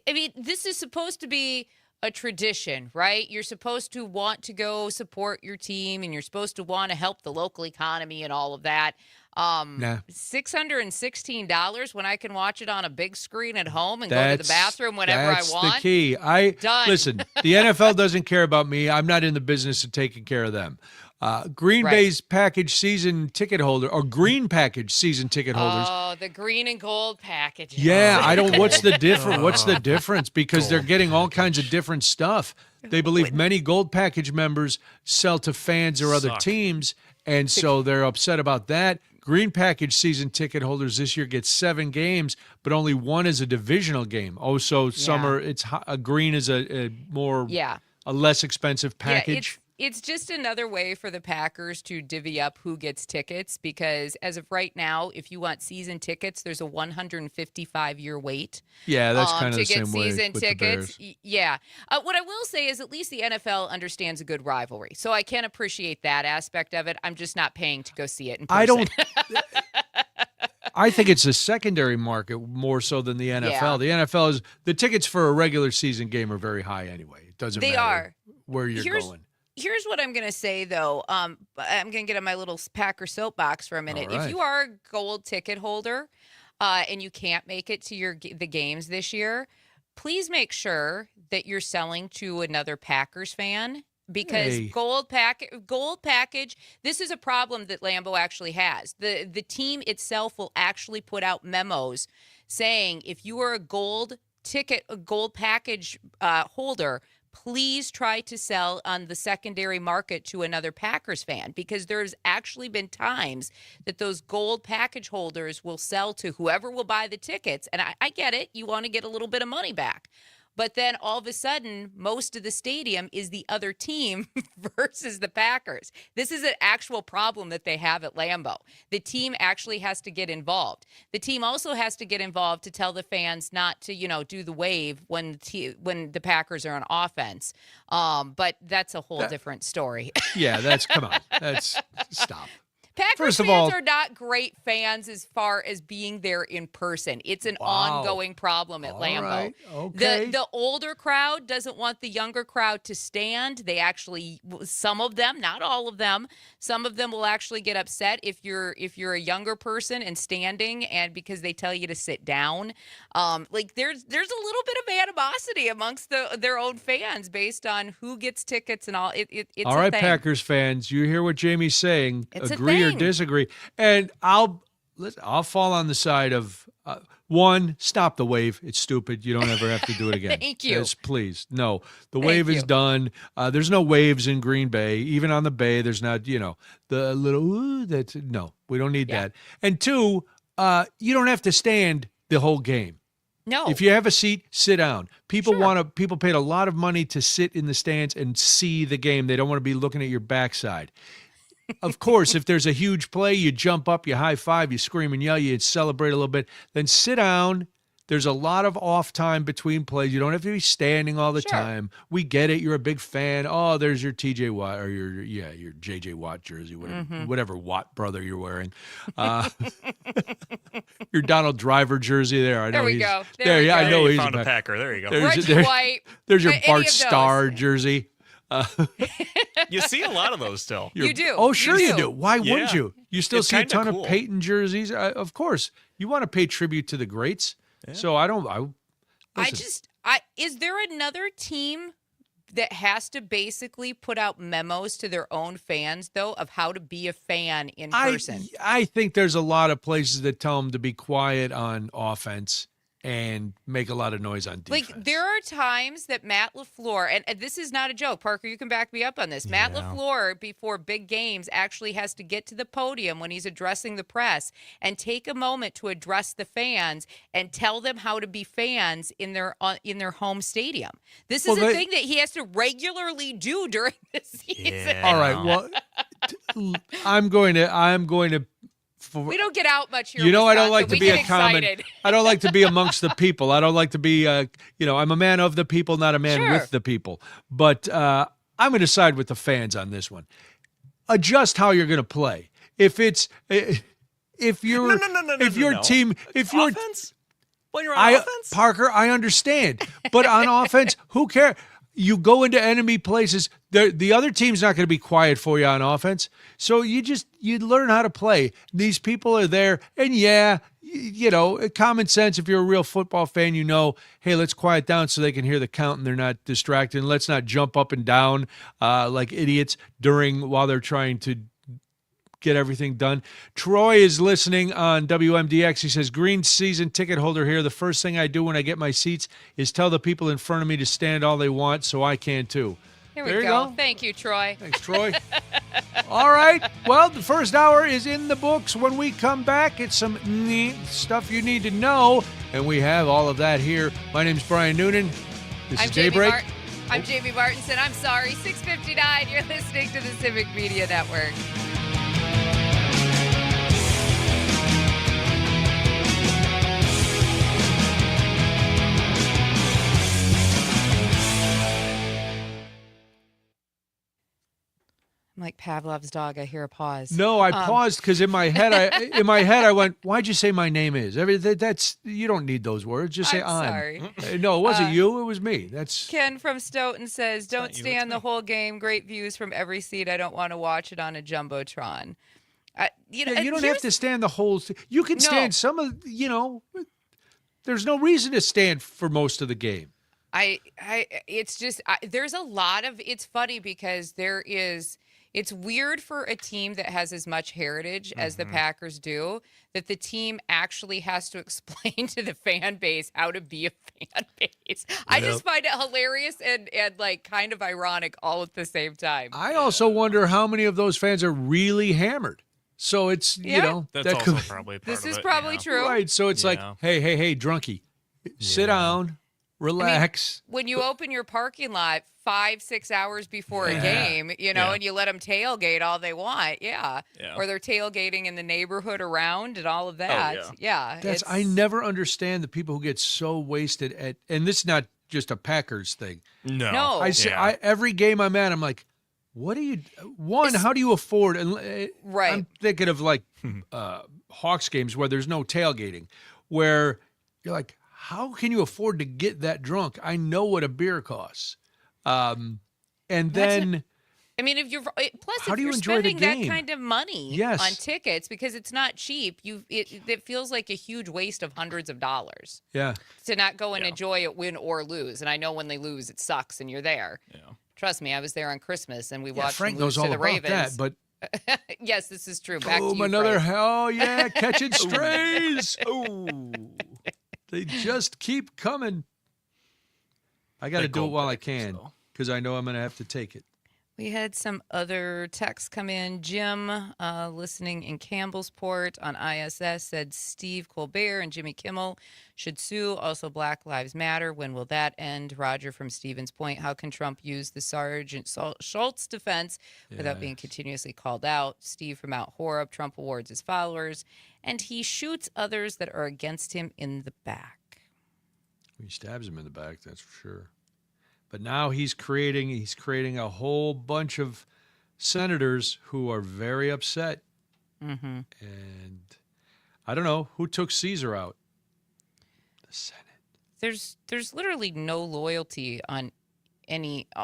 mean, this is supposed to be a tradition, right? You're supposed to want to go support your team, and you're supposed to want to help the local economy and all of that. $616 when I can watch it on a big screen at home and go to the bathroom whenever I want. That's the key. Listen, the NFL doesn't care about me. I'm not in the business of taking care of them. Green Bay's package season ticket holder or green package season ticket holders. Oh, the green and gold package. Yeah, I don't. What's the difference? What's the difference? Because they're getting all kinds of different stuff. They believe many gold package members sell to fans or other teams, and so they're upset about that. Green package season ticket holders this year get 7 games, but only 1 is a divisional game. Oh, so summer it's a green is a less expensive package. It's just another way for the Packers to divvy up who gets tickets because as of right now, if you want season tickets, there's a 155-year wait. Yeah, that's kind of the same way season with tickets. The Bears. Yeah. What I will say is at least the NFL understands a good rivalry. So I can appreciate that aspect of it. I'm just not paying to go see it in person. I think it's the secondary market more so than the NFL. Yeah. The NFL is the tickets for a regular season game are very high anyway. It doesn't They matter are. where you're going. Here's what I'm going to say, though. I'm going to get on my little Packer soapbox for a minute. All right. If you are a gold ticket holder and you can't make it to the games this year, please make sure that you're selling to another Packers fan. Because gold package, this is a problem that Lambeau actually has. The team itself will actually put out memos saying if you are a gold package holder, please try to sell on the secondary market to another Packers fan, because there's actually been times that those gold package holders will sell to whoever will buy the tickets. And I get it. You want to get a little bit of money back. But then all of a sudden, most of the stadium is the other team versus the Packers. This is an actual problem that they have at Lambeau. The team actually has to get involved. The team also has to get involved to tell the fans not to, do the wave when the Packers are on offense. But that's a whole different story. Yeah, come on. Stop. Packers fans are not great fans as far as being there in person. It's an ongoing problem at Lambeau. Right. Okay. The older crowd doesn't want the younger crowd to stand. They actually, some of them, not all of them, some of them will actually get upset if you're a younger person and standing, and because they tell you to sit down. There's a little bit of animosity amongst their own fans based on who gets tickets and all. It's all right, a thing. Packers fans, you hear what Jamie's saying. It's Agree or disagree, and I'll fall on the side of one. Stop the wave. It's stupid. You don't ever have to do it again. Thank you. Yes, please. No, the wave is done. There's no waves in Green Bay. Even on the Bay, there's not. The little no. We don't need that. And two, you don't have to stand the whole game. No. If you have a seat, sit down. People paid a lot of money to sit in the stands and see the game. They don't want to be looking at your backside. Of course, if there's a huge play, you jump up, you high five, you scream and yell, you celebrate a little bit, then sit down. There's a lot of off time between plays. You don't have to be standing all the time. We get it. You're a big fan. Oh, there's your TJ Watt or your JJ Watt jersey, whatever Watt brother you're wearing. Your Donald Driver jersey there. I know there we go. I know he's found a Packer. There you go. Reggie White. There's your Bart Starr jersey. You see a lot of those still. You do. Oh, sure you do. Why wouldn't you? You still It's see a kinda ton cool. of Peyton jerseys. Of course. You want to pay tribute to the greats. Yeah. So is there another team that has to basically put out memos to their own fans, though, of how to be a fan in person? I think there's a lot of places that tell them to be quiet on offense and make a lot of noise on defense. Like, there are times that Matt LaFleur, and this is not a joke, Parker, you can back me up on this. Matt LaFleur, before big games, actually has to get to the podium when he's addressing the press and take a moment to address the fans and tell them how to be fans in their home stadium. This is a thing that he has to regularly do during the season. Yeah. All right, well, I'm going to we don't get out much here. I don't like to be a common. I don't like to be amongst the people. I don't like to be, I'm a man of the people, not a man with the people. But I'm going to side with the fans on this one. Adjust how you're going to play. If your team, offense? When you're on offense? Parker, I understand. But on offense, who cares? You go into enemy places. The other team's not going to be quiet for you on offense. So you learn how to play. These people are there. And common sense, if you're a real football fan, hey, let's quiet down so they can hear the count and they're not distracted. And let's not jump up and down like idiots while they're trying to get everything done. Troy is listening on WMDX. He says, green season ticket holder here. The first thing I do when I get my seats is tell the people in front of me to stand all they want so I can too. There we go. Thank you, Troy. Thanks, Troy. All right. Well, the first hour is in the books. When we come back, it's some neat stuff you need to know. And we have all of that here. My name's Brian Noonan. This is Daybreak. I'm Jamie Martinson. I'm sorry. 6:59. You're listening to the Civic Media Network. I'm like Pavlov's dog. I hear a pause. No, I paused because in my head, I went, "Why'd you say my name is?" That's you don't need those words. Just say I'm sorry. No, it wasn't you. It was me. That's Ken from Stoughton says, "Don't not you, stand it's the whole game. Great views from every seat. I don't want to watch it on a jumbotron." You don't have to stand the whole. You can stand some of. There's no reason to stand for most of the game. It's just there's a lot of. It's funny because it's weird for a team that has as much heritage as the Packers do that the team actually has to explain to the fan base how to be a fan base. I just find it hilarious and like kind of ironic all at the same time. I also wonder how many of those fans are really hammered. So it's, That's also probably part this of is it, probably true. Right. So it's like, hey, drunkie, sit down, relax. When you open your parking lot 5-6 hours before a game, and you let them tailgate all they want, or they're tailgating in the neighborhood around and all of that, I never understand the people who get so wasted and this is not just a Packers thing. No. Every game I'm at, I'm like, what do you? How do you afford? And right, I'm thinking of like Hawks games where there's no tailgating, where you're like, how can you afford to get that drunk? I know what a beer costs. And then, if you're how do you enjoy spending the game? that kind of money on tickets because it's not cheap, it feels like a huge waste of hundreds of dollars. Yeah, to not go and enjoy it, win or lose. And I know when they lose, it sucks, and you're there. Yeah, trust me, I was there on Christmas, and we watched Frank them lose knows all to the about Ravens. that, but yes, this is true. Back to you, another Frank. catching strays. Oh, they just keep coming. I got to do it while I can because I know I'm going to have to take it. We had some other texts come in. Jim, listening in Campbellsport on ISS, said Steve Colbert and Jimmy Kimmel should sue. Also, Black Lives Matter. When will that end? Roger from Stevens Point. How can Trump use the Sergeant Schultz defense without being continuously called out? Steve from Mount Horeb. Trump awards his followers, and he shoots others that are against him in the back. He stabs him in the back, that's for sure. But now he's creating a whole bunch of senators who are very upset. Mm-hmm. And I don't know who took Caesar out. The Senate. There's literally no loyalty on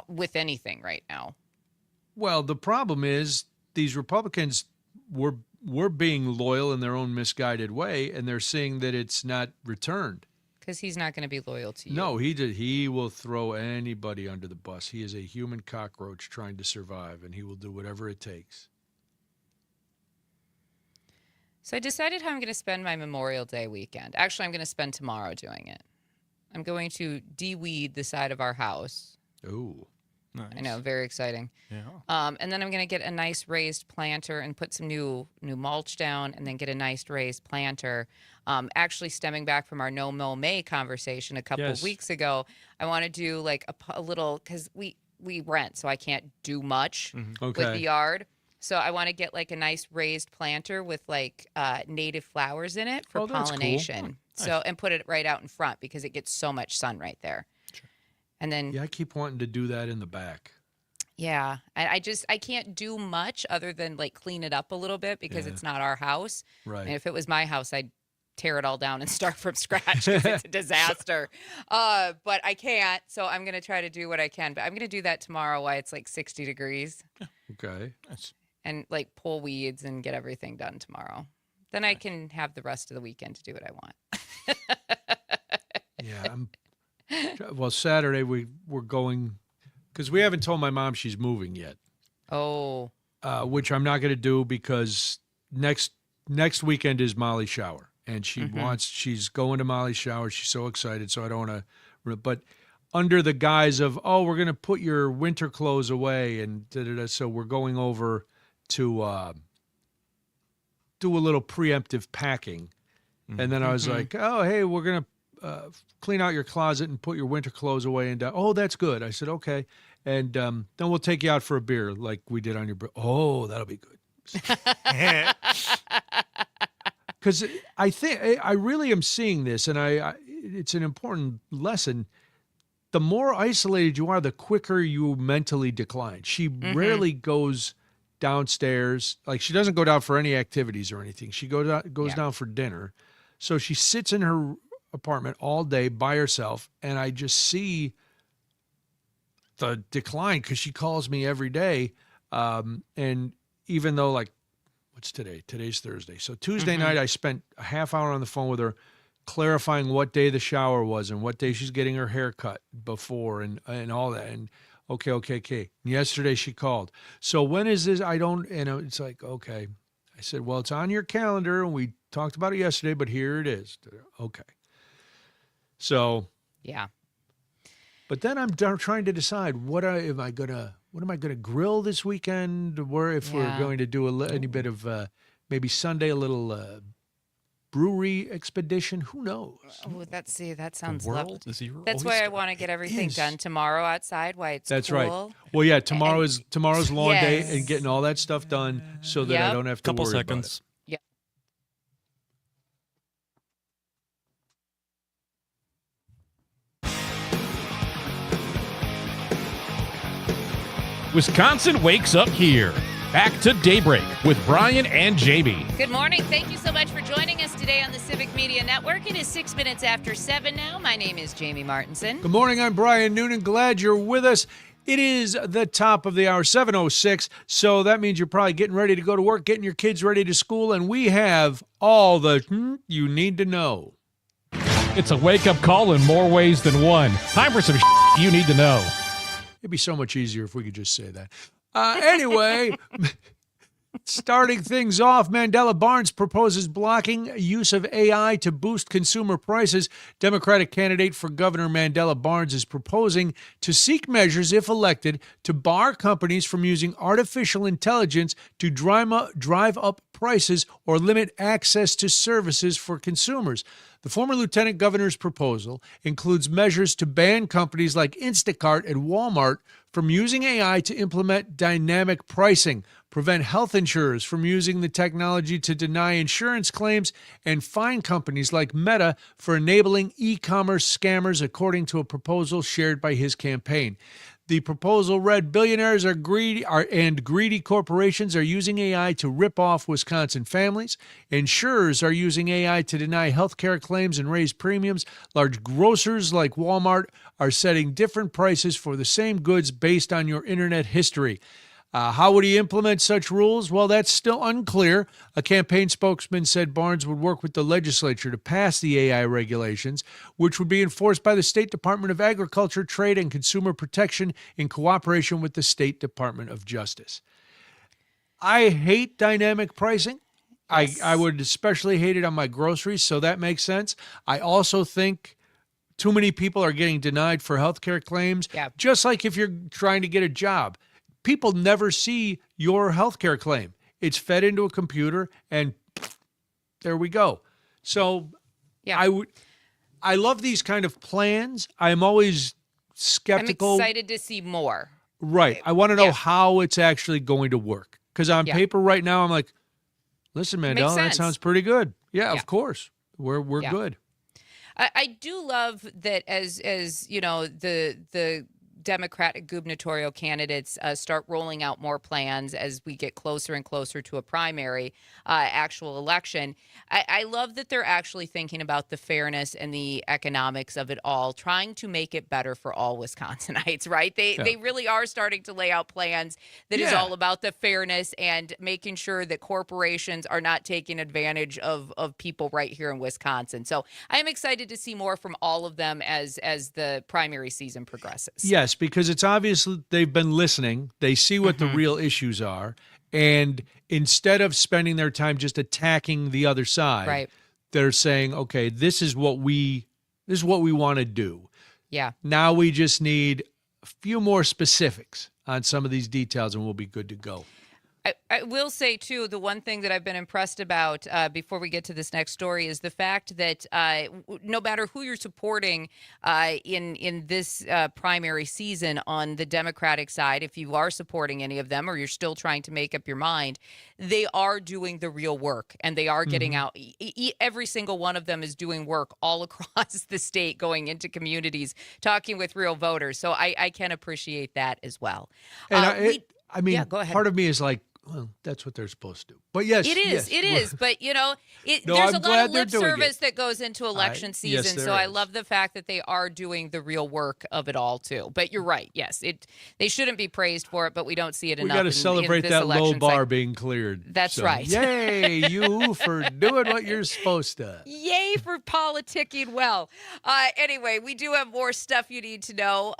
with anything right now. Well, the problem is these Republicans were being loyal in their own misguided way, and they're seeing that it's not returned. Because he's not going to be loyal to you. No, he will throw anybody under the bus. He is a human cockroach trying to survive, and he will do whatever it takes. So I decided how I'm going to spend my Memorial Day weekend. Actually, I'm going to spend tomorrow doing it. I'm going to de-weed the side of our house. Ooh. Nice. I know, very exciting. Yeah. And then I'm going to get a nice raised planter and put some new mulch down, and then get a nice raised planter. Actually, stemming back from our No Mow May conversation a couple of weeks ago, I want to do like a little, because we rent, so I can't do much with the yard. So I want to get like a nice raised planter with like native flowers in it for pollination. Cool. So and put it right out in front because it gets so much sun right there. And then I keep wanting to do that in the back. Yeah, I can't do much other than like clean it up a little bit because it's not our house. Right. And if it was my house, I'd tear it all down and start from scratch because it's a disaster. But I can't, so I'm gonna try to do what I can. But I'm gonna do that tomorrow while it's like 60 degrees. Okay. And like pull weeds and get everything done tomorrow. Then I can have the rest of the weekend to do what I want. Yeah. Well, Saturday we're going because we haven't told my mom she's moving yet. Oh. Which I'm not going to do because next weekend is Molly's shower, and she's going to Molly's shower. She's so excited, so I don't want to. But under the guise of we're going to put your winter clothes away, and so we're going over to do a little preemptive packing, and then I was like, hey, we're going to clean out your closet and put your winter clothes away. And, that's good. I said, okay. And then we'll take you out for a beer like we did on your that'll be good. Because I think I really am seeing this, and it's an important lesson. The more isolated you are, the quicker you mentally decline. She rarely goes downstairs. Like, she doesn't go down for any activities or anything. She goes down for dinner. So she sits in her apartment all day by herself, and I just see the decline because she calls me every day. And even though, like, what's today? Today's Thursday. So Tuesday night, I spent a half hour on the phone with her clarifying what day the shower was and what day she's getting her hair cut before and all that. And okay. Yesterday she called. So when is this? It's like, okay. I said, well, it's on your calendar, and we talked about it yesterday, but here it is. Okay. So. Yeah. But then I'm trying to decide what am I gonna grill this weekend, or if we're going to do any bit of maybe Sunday a little brewery expedition. Who knows? Oh, that sounds world lovely. is your That's why I want to get everything done tomorrow outside. Why it's That's cool. right. Well, yeah, tomorrow's long day and getting all that stuff done so that I don't have to Couple worry seconds. about it. Wisconsin wakes up here. Back to Daybreak with Brian and Jamie. Good morning. Thank you so much for joining us today on the Civic Media Network. It is 6 minutes after 7 now. My name is Jamie Martinson. Good morning. I'm Brian Noonan. Glad you're with us. It is the top of the hour, 7:06. So that means you're probably getting ready to go to work, getting your kids ready to school, and we have all the you need to know. It's a wake-up call in more ways than one. Time for some you need to know. It'd be so much easier if we could just say that. Anyway, starting things off, Mandela Barnes proposes blocking use of AI to boost consumer prices. Democratic candidate for governor Mandela Barnes is proposing to seek measures, if elected, to bar companies from using artificial intelligence to drive up prices or limit access to services for consumers. The former lieutenant governor's proposal includes measures to ban companies like Instacart and Walmart from using AI to implement dynamic pricing, prevent health insurers from using the technology to deny insurance claims, and fine companies like Meta for enabling e-commerce scammers, according to a proposal shared by his campaign. The proposal read, billionaires and greedy corporations are using AI to rip off Wisconsin families. Insurers are using AI to deny health care claims and raise premiums. Large grocers like Walmart are setting different prices for the same goods based on your internet history. How would he implement such rules? Well, that's still unclear. A campaign spokesman said Barnes would work with the legislature to pass the AI regulations, which would be enforced by the State Department of Agriculture, Trade, and Consumer Protection in cooperation with the State Department of Justice. I hate dynamic pricing. Yes. I would especially hate it on my groceries, so that makes sense. I also think too many people are getting denied for health care claims, just like if you're trying to get a job. People never see your healthcare claim. It's fed into a computer, and there we go. So I love these kind of plans. I'm always skeptical. I'm excited to see more. Right. I want to know how it's actually going to work. Because on paper right now, I'm like, listen, Mandela, that sounds pretty good. Yeah, of course. We're good. I do love that as you know, the Democratic gubernatorial candidates start rolling out more plans as we get closer and closer to a primary actual election. I love that they're actually thinking about the fairness and the economics of it all, trying to make it better for all Wisconsinites, right? They really are starting to lay out plans that is all about the fairness and making sure that corporations are not taking advantage of people right here in Wisconsin. So I am excited to see more from all of them as the primary season progresses. Yes, because it's obvious they've been listening. They see what the real issues are. And instead of spending their time just attacking the other side, they're saying, okay, this is what we want to do. Yeah. Now we just need a few more specifics on some of these details and we'll be good to go. I will say, too, the one thing that I've been impressed about before we get to this next story is the fact that no matter who you're supporting in this primary season on the Democratic side, if you are supporting any of them or you're still trying to make up your mind, they are doing the real work and they are getting out. Every single one of them is doing work all across the state, going into communities, talking with real voters. So I can appreciate that as well. And I mean, go ahead. part of me is like, Well, that's what they're supposed to do. But yes, It is. yes. It is. But, No, there's I'm a lot glad of they're lip doing service it. that goes into election yes, season. there So I is. love the fact that they are doing the real work of it all, too. But you're right. Yes, they shouldn't be praised for it, but we don't see it We enough. got to in celebrate this that low election bar cycle. being cleared. That's right. Yay, you for doing what you're supposed to. Yay for politicking well. Anyway, we do have more stuff you need to know.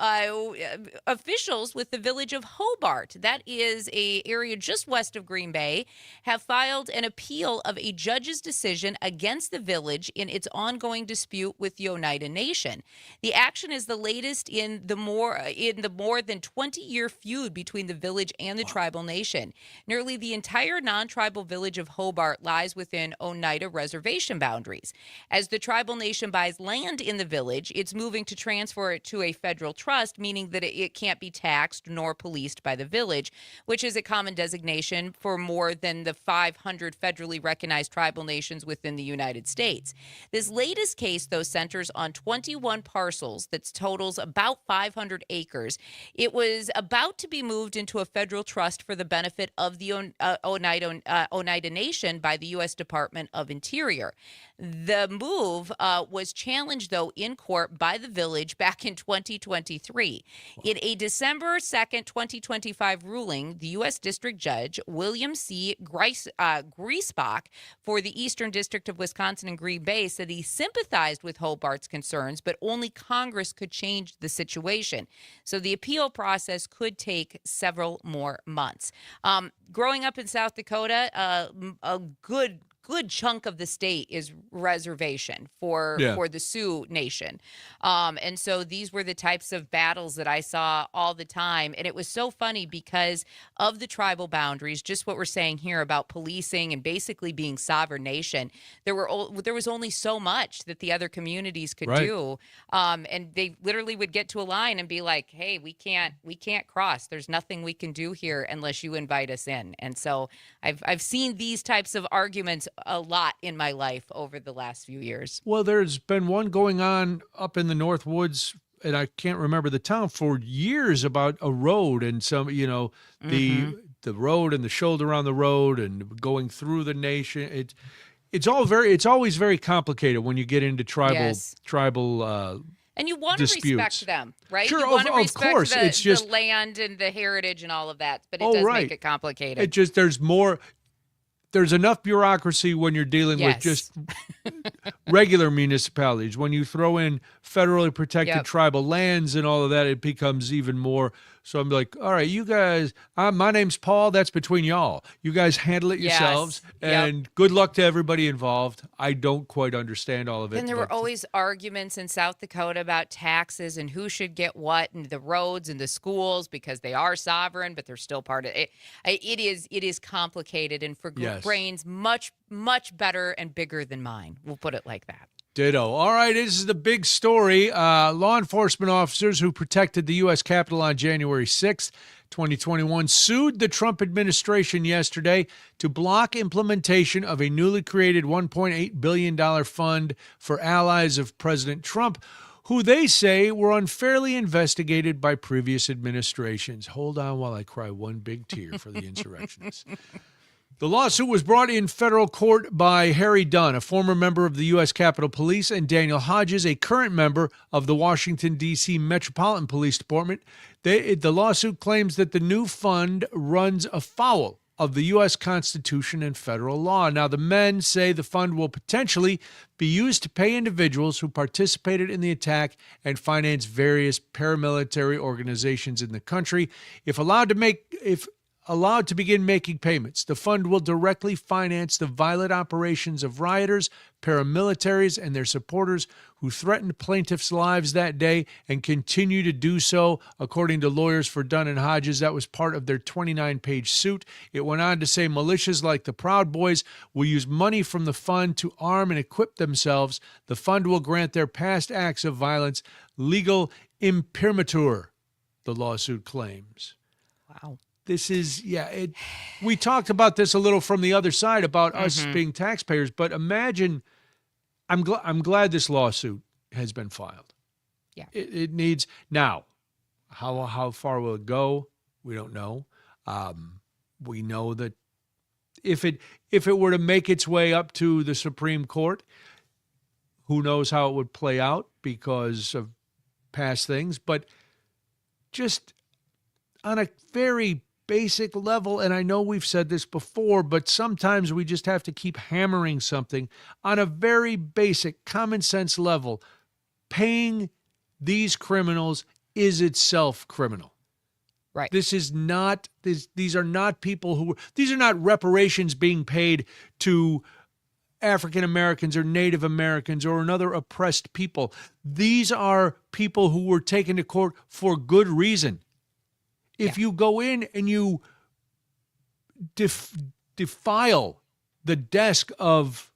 Officials with the village of Hobart, that is a area just west of Green Bay, have filed an appeal of a judge's decision against the village in its ongoing dispute with the Oneida Nation. The action is the latest in the more than 20-year feud between the village and the tribal nation. Nearly the entire non-tribal village of Hobart lies within Oneida reservation boundaries. As the tribal nation buys land in the village, it's moving to transfer it to a federal trust, meaning that it can't be taxed nor policed by the village, which is a common designation for more than the 500 federally recognized tribal nations within the United States. This latest case, though, centers on 21 parcels that totals about 500 acres. It was about to be moved into a federal trust for the benefit of the Oneida Nation by the U.S. Department of Interior. The move was challenged, though, in court by the village back in 2023. In a December 2nd, 2025 ruling, the U.S. District Judge William C. Griesbach for the Eastern District of Wisconsin and Green Bay said he sympathized with Hobart's concerns, but only Congress could change the situation. So the appeal process could take several more months. Growing up in South Dakota, a good chunk of the state is reservation for the Sioux Nation. And so these were the types of battles that I saw all the time. And it was so funny because of the tribal boundaries, just what we're saying here about policing and basically being sovereign nation. There was only so much that the other communities could do. And they literally would get to a line and be like, hey, we can't cross. There's nothing we can do here unless you invite us in. And so I've seen these types of arguments a lot in my life over the last few years. Well, there's been one going on up in the North Woods, and I can't remember the town, for years about a road and some, the road and the shoulder on the road and going through the nation. It's always very complicated when you get into tribal and you want to disputes. Respect them, right? Sure, you want to of respect course. The, it's just the land and the heritage and all of that, but it does make it complicated. There's enough bureaucracy when you're dealing with just regular municipalities. When you throw in federally protected tribal lands and all of that, it becomes even more. So I'm like, all right, you guys, my name's Paul. That's between y'all. You guys handle it yourselves. And good luck to everybody involved. I don't quite understand all of it. And there were always arguments in South Dakota about taxes and who should get what and the roads and the schools because they are sovereign, but they're still part of it. It is complicated and for brains much, much better and bigger than mine. We'll put it like that. Ditto. All right, this is the big story. Law enforcement officers who protected the U.S. Capitol on January 6th, 2021, sued the Trump administration yesterday to block implementation of a newly created $1.8 billion fund for allies of President Trump, who they say were unfairly investigated by previous administrations. Hold on while I cry one big tear for the insurrectionists. The lawsuit was brought in federal court by Harry Dunn, a former member of the U.S. Capitol Police, and Daniel Hodges, a current member of the Washington, D.C. Metropolitan Police Department. The lawsuit claims that the new fund runs afoul of the U.S. Constitution and federal law. Now, the men say the fund will potentially be used to pay individuals who participated in the attack and finance various paramilitary organizations in the country. If allowed to begin making payments, the fund will directly finance the violent operations of rioters, paramilitaries, and their supporters who threatened plaintiffs' lives that day and continue to do so, according to lawyers for Dunn and Hodges. That was part of their 29-page suit. It went on to say militias like the Proud Boys will use money from the fund to arm and equip themselves. The fund will grant their past acts of violence legal imprimatur, the lawsuit claims. Wow. This is, we talked about this a little from the other side about us being taxpayers, but imagine, I'm glad this lawsuit has been filed. Yeah. It needs, now, how far will it go? We don't know. we know that if it were to make its way up to the Supreme Court, who knows how it would play out because of past things. But just on a very basic level, and I know we've said this before, but sometimes we just have to keep hammering something on a very basic common sense level. Paying these criminals is itself criminal. Right. This is not, these are not people these are not reparations being paid to African Americans or Native Americans or another oppressed people. These are people who were taken to court for good reason. If you go in and you defile the desk of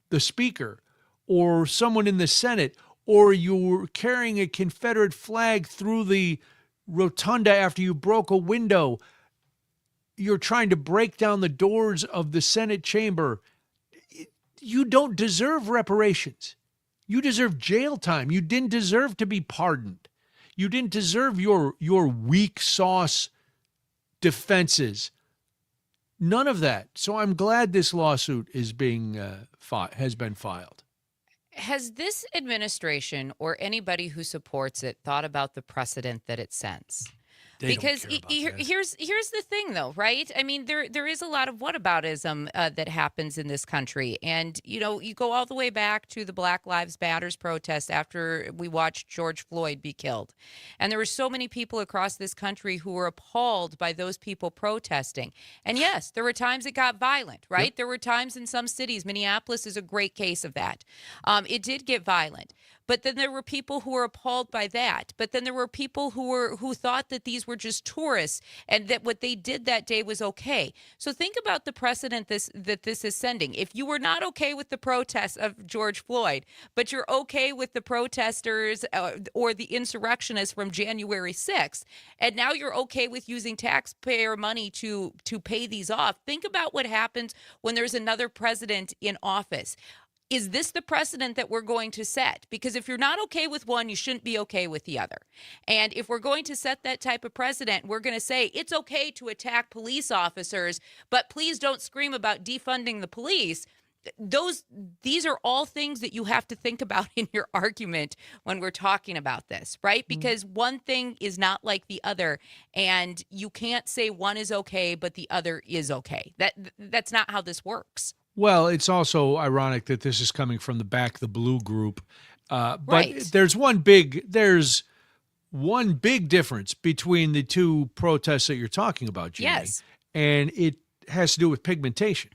the speaker or someone in the Senate, or you're carrying a Confederate flag through the rotunda after you broke a window, you're trying to break down the doors of the Senate chamber, you don't deserve reparations. You deserve jail time. You didn't deserve to be pardoned. You didn't deserve your weak sauce defenses. None of that. So I'm glad this lawsuit is has been filed. Has this administration or anybody who supports it thought about the precedent that it sends? Because here's the thing, though, right? I mean, there is a lot of whataboutism that happens in this country. And, you know, you go all the way back to the Black Lives Matters protest after we watched George Floyd be killed. And there were so many people across this country who were appalled by those people protesting. And yes, there were times it got violent, right? Yep. There were times in some cities, Minneapolis is a great case of that. It did get violent. But then there were people who were appalled by that. But then there were people who thought that these were just tourists and that what they did that day was okay. So think about the precedent that this is sending. If you were not okay with the protests of George Floyd, but you're okay with the protesters or the insurrectionists from January 6th, and now you're okay with using taxpayer money to pay these off, think about what happens when there's another president in office. Is this the precedent that we're going to set? Because if you're not okay with one, you shouldn't be okay with the other. And if we're going to set that type of precedent, we're going to say it's okay to attack police officers, but please don't scream about defunding the police. These are all things that you have to think about in your argument when we're talking about this, right? Because one thing is not like the other, and you can't say one is okay, but the other is okay. That's not how this works. Well, it's also ironic that this is coming from the Back the Blue group. But Right. there's one big difference between the two protests that you're talking about, Jamie. Yes. And it has to do with pigmentation.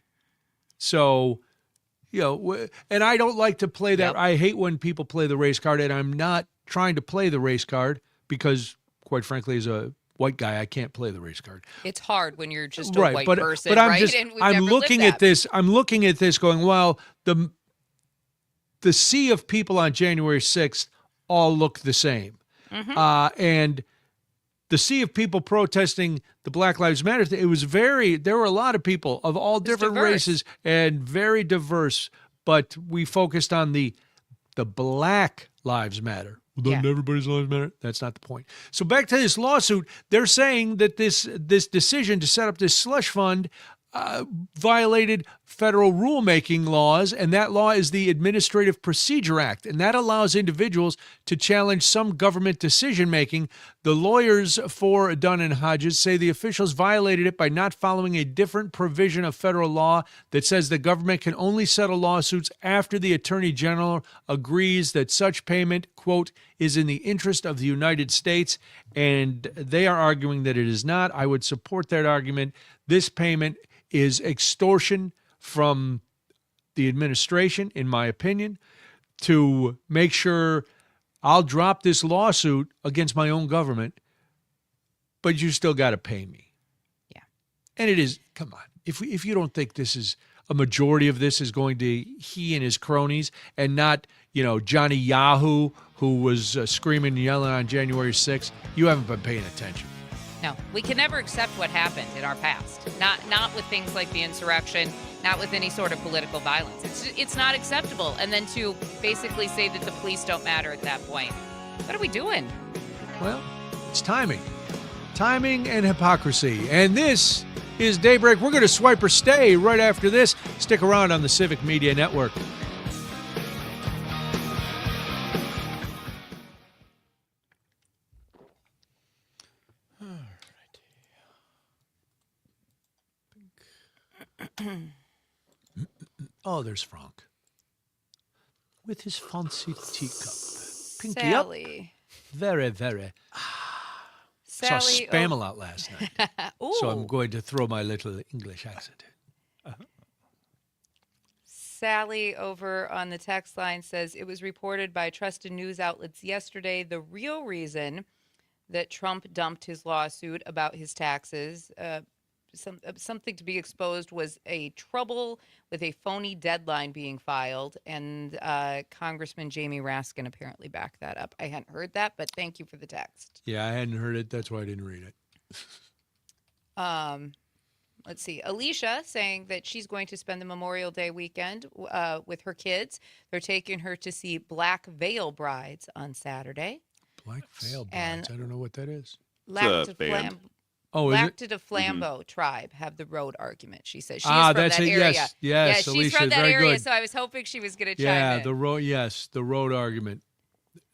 So, you know, and I don't like to play that. Yep. I hate when people play the race card, and I'm not trying to play the race card because, quite frankly, as a white guy, I can't play the race card. It's hard when you're just a Right, white but person, I'm right? just And we've I'm never looking lived at that. this. I'm looking at this, going, well, the sea of people on January 6th all look the same, and the sea of people protesting the Black Lives Matter. There were a lot of people of all different races and very diverse, but we focused on the Black Lives Matter. Well, doesn't everybody's lives matter? That's not the point. So back to this lawsuit, they're saying that this decision to set up this slush fund violated federal rulemaking laws, and that law is the Administrative Procedure Act, and that allows individuals to challenge some government decision-making. The lawyers for Dunn and Hodges say the officials violated it by not following a different provision of federal law that says the government can only settle lawsuits after the Attorney General agrees that such payment, quote, is in the interest of the United States, and they are arguing that it is not. I would support that argument. This payment is extortion from the administration, in my opinion, to make sure I'll drop this lawsuit against my own government, but you still got to pay me. Yeah. And it is, come on, if you don't think this is, a majority of this is going to he and his cronies and not, you know, Johnny Yahoo, who was screaming and yelling on January 6th, you haven't been paying attention. No, we can never accept what happened in our past. Not with things like the insurrection, not with any sort of political violence. It's not acceptable. And then to basically say that the police don't matter at that point. What are we doing? Well, it's timing. Timing and hypocrisy. And this is Daybreak. We're going to swipe or stay right after this. Stick around on the Civic Media Network. Oh, there's Frank with his fancy teacup. Pinky Sally. up. Very, very. Sally. Saw Spam a lot last night. So I'm going to throw my little English accent in. Sally over on the text line says it was reported by trusted news outlets yesterday the real reason that Trump dumped his lawsuit about his taxes. Something to be exposed was a trouble with a phony deadline being filed, and Congressman Jamie Raskin apparently backed that up. I hadn't heard that, but thank you for the text. Yeah, I hadn't heard it. That's why I didn't read it. Let's see. Alicia saying that she's going to spend the Memorial Day weekend with her kids. They're taking her to see Black Veil Brides on Saturday. Black Veil Brides. I don't know what that is. It's a band. Oh, is it? Lacta de Flambeau tribe have the road argument, she says. She's Ah, from that's that it. area. Yes, Yeah, yes, she's Alicia, from that very area, good. so I was hoping she was going to chime Yeah, in. the road. Yes, the road argument.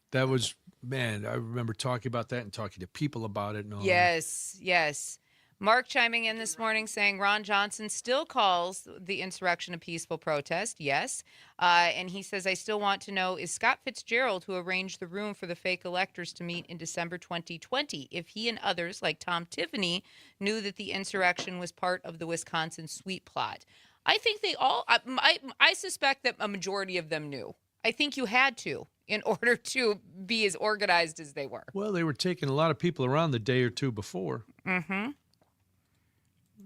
That was, man, I remember talking about that and talking to people about it and all that. Yes, yes. Mark chiming in this morning saying Ron Johnson still calls the insurrection a peaceful protest. Yes. And he says, I still want to know, is Scott Fitzgerald, who arranged the room for the fake electors to meet in December 2020, if he and others like Tom Tiffany knew that the insurrection was part of the Wisconsin sweep plot? I think they all, I suspect that a majority of them knew. I think you had to in order to be as organized as they were. Well, they were taking a lot of people around the day or two before. Mm-hmm.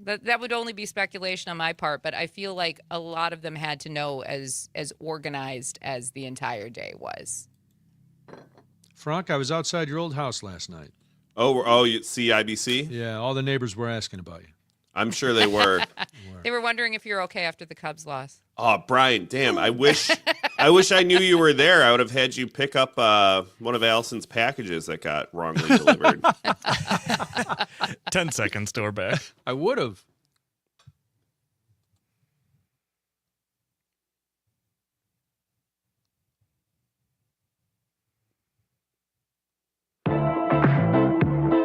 That would only be speculation on my part, but I feel like a lot of them had to know as organized as the entire day was. Frank, I was outside your old house last night. Oh, you see IBC? Yeah, all the neighbors were asking about you. I'm sure they were. They were wondering if you're okay after the Cubs loss. Oh, Brian, damn! I wish I knew you were there. I would have had you pick up one of Allison's packages that got wrongly delivered. 10 seconds to her back. I would have.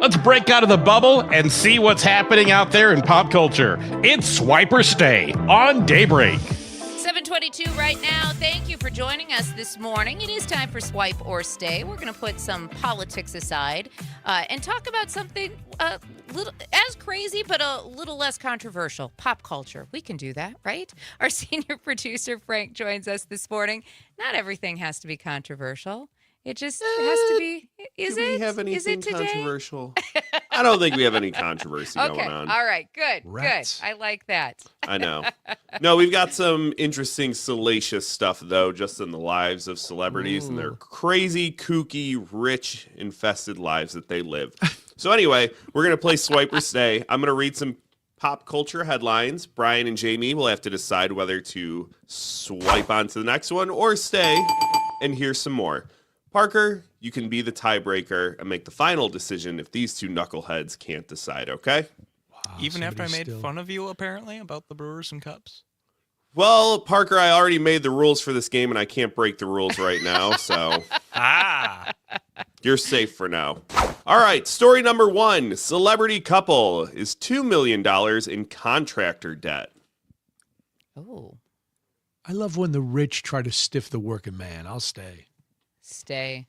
Let's break out of the bubble and see what's happening out there in pop culture. It's Swipe or Stay on Daybreak. 7:22 right now. Thank you for joining us this morning. It is time for Swipe or Stay. We're going to put some politics aside and talk about something little as crazy but a little less controversial. Pop culture. We can do that, right? Our senior producer, Frank, joins us this morning. Not everything has to be controversial. It just has to be. Is Do it? we have anything is it today? controversial? I don't think we have any controversy Okay. going on. All right. Good. Rats. Good. I like that. I know. No, we've got some interesting, salacious stuff, though, just in the lives of celebrities and their crazy, kooky, rich, infested lives that they live. So anyway, we're going to play Swipe or Stay. I'm going to read some pop culture headlines. Brian and Jamie will have to decide whether to swipe on to the next one or stay and hear some more. Parker, you can be the tiebreaker and make the final decision if these two knuckleheads can't decide, okay? Wow, Even after I made somebody's still- fun of you, apparently, about the Brewers and Cubs. Well, Parker, I already made the rules for this game, and I can't break the rules right now, so you're safe for now. All right, story number 1. Celebrity couple is $2 million in contractor debt. Oh, I love when the rich try to stiff the working man. I'll stay. stay.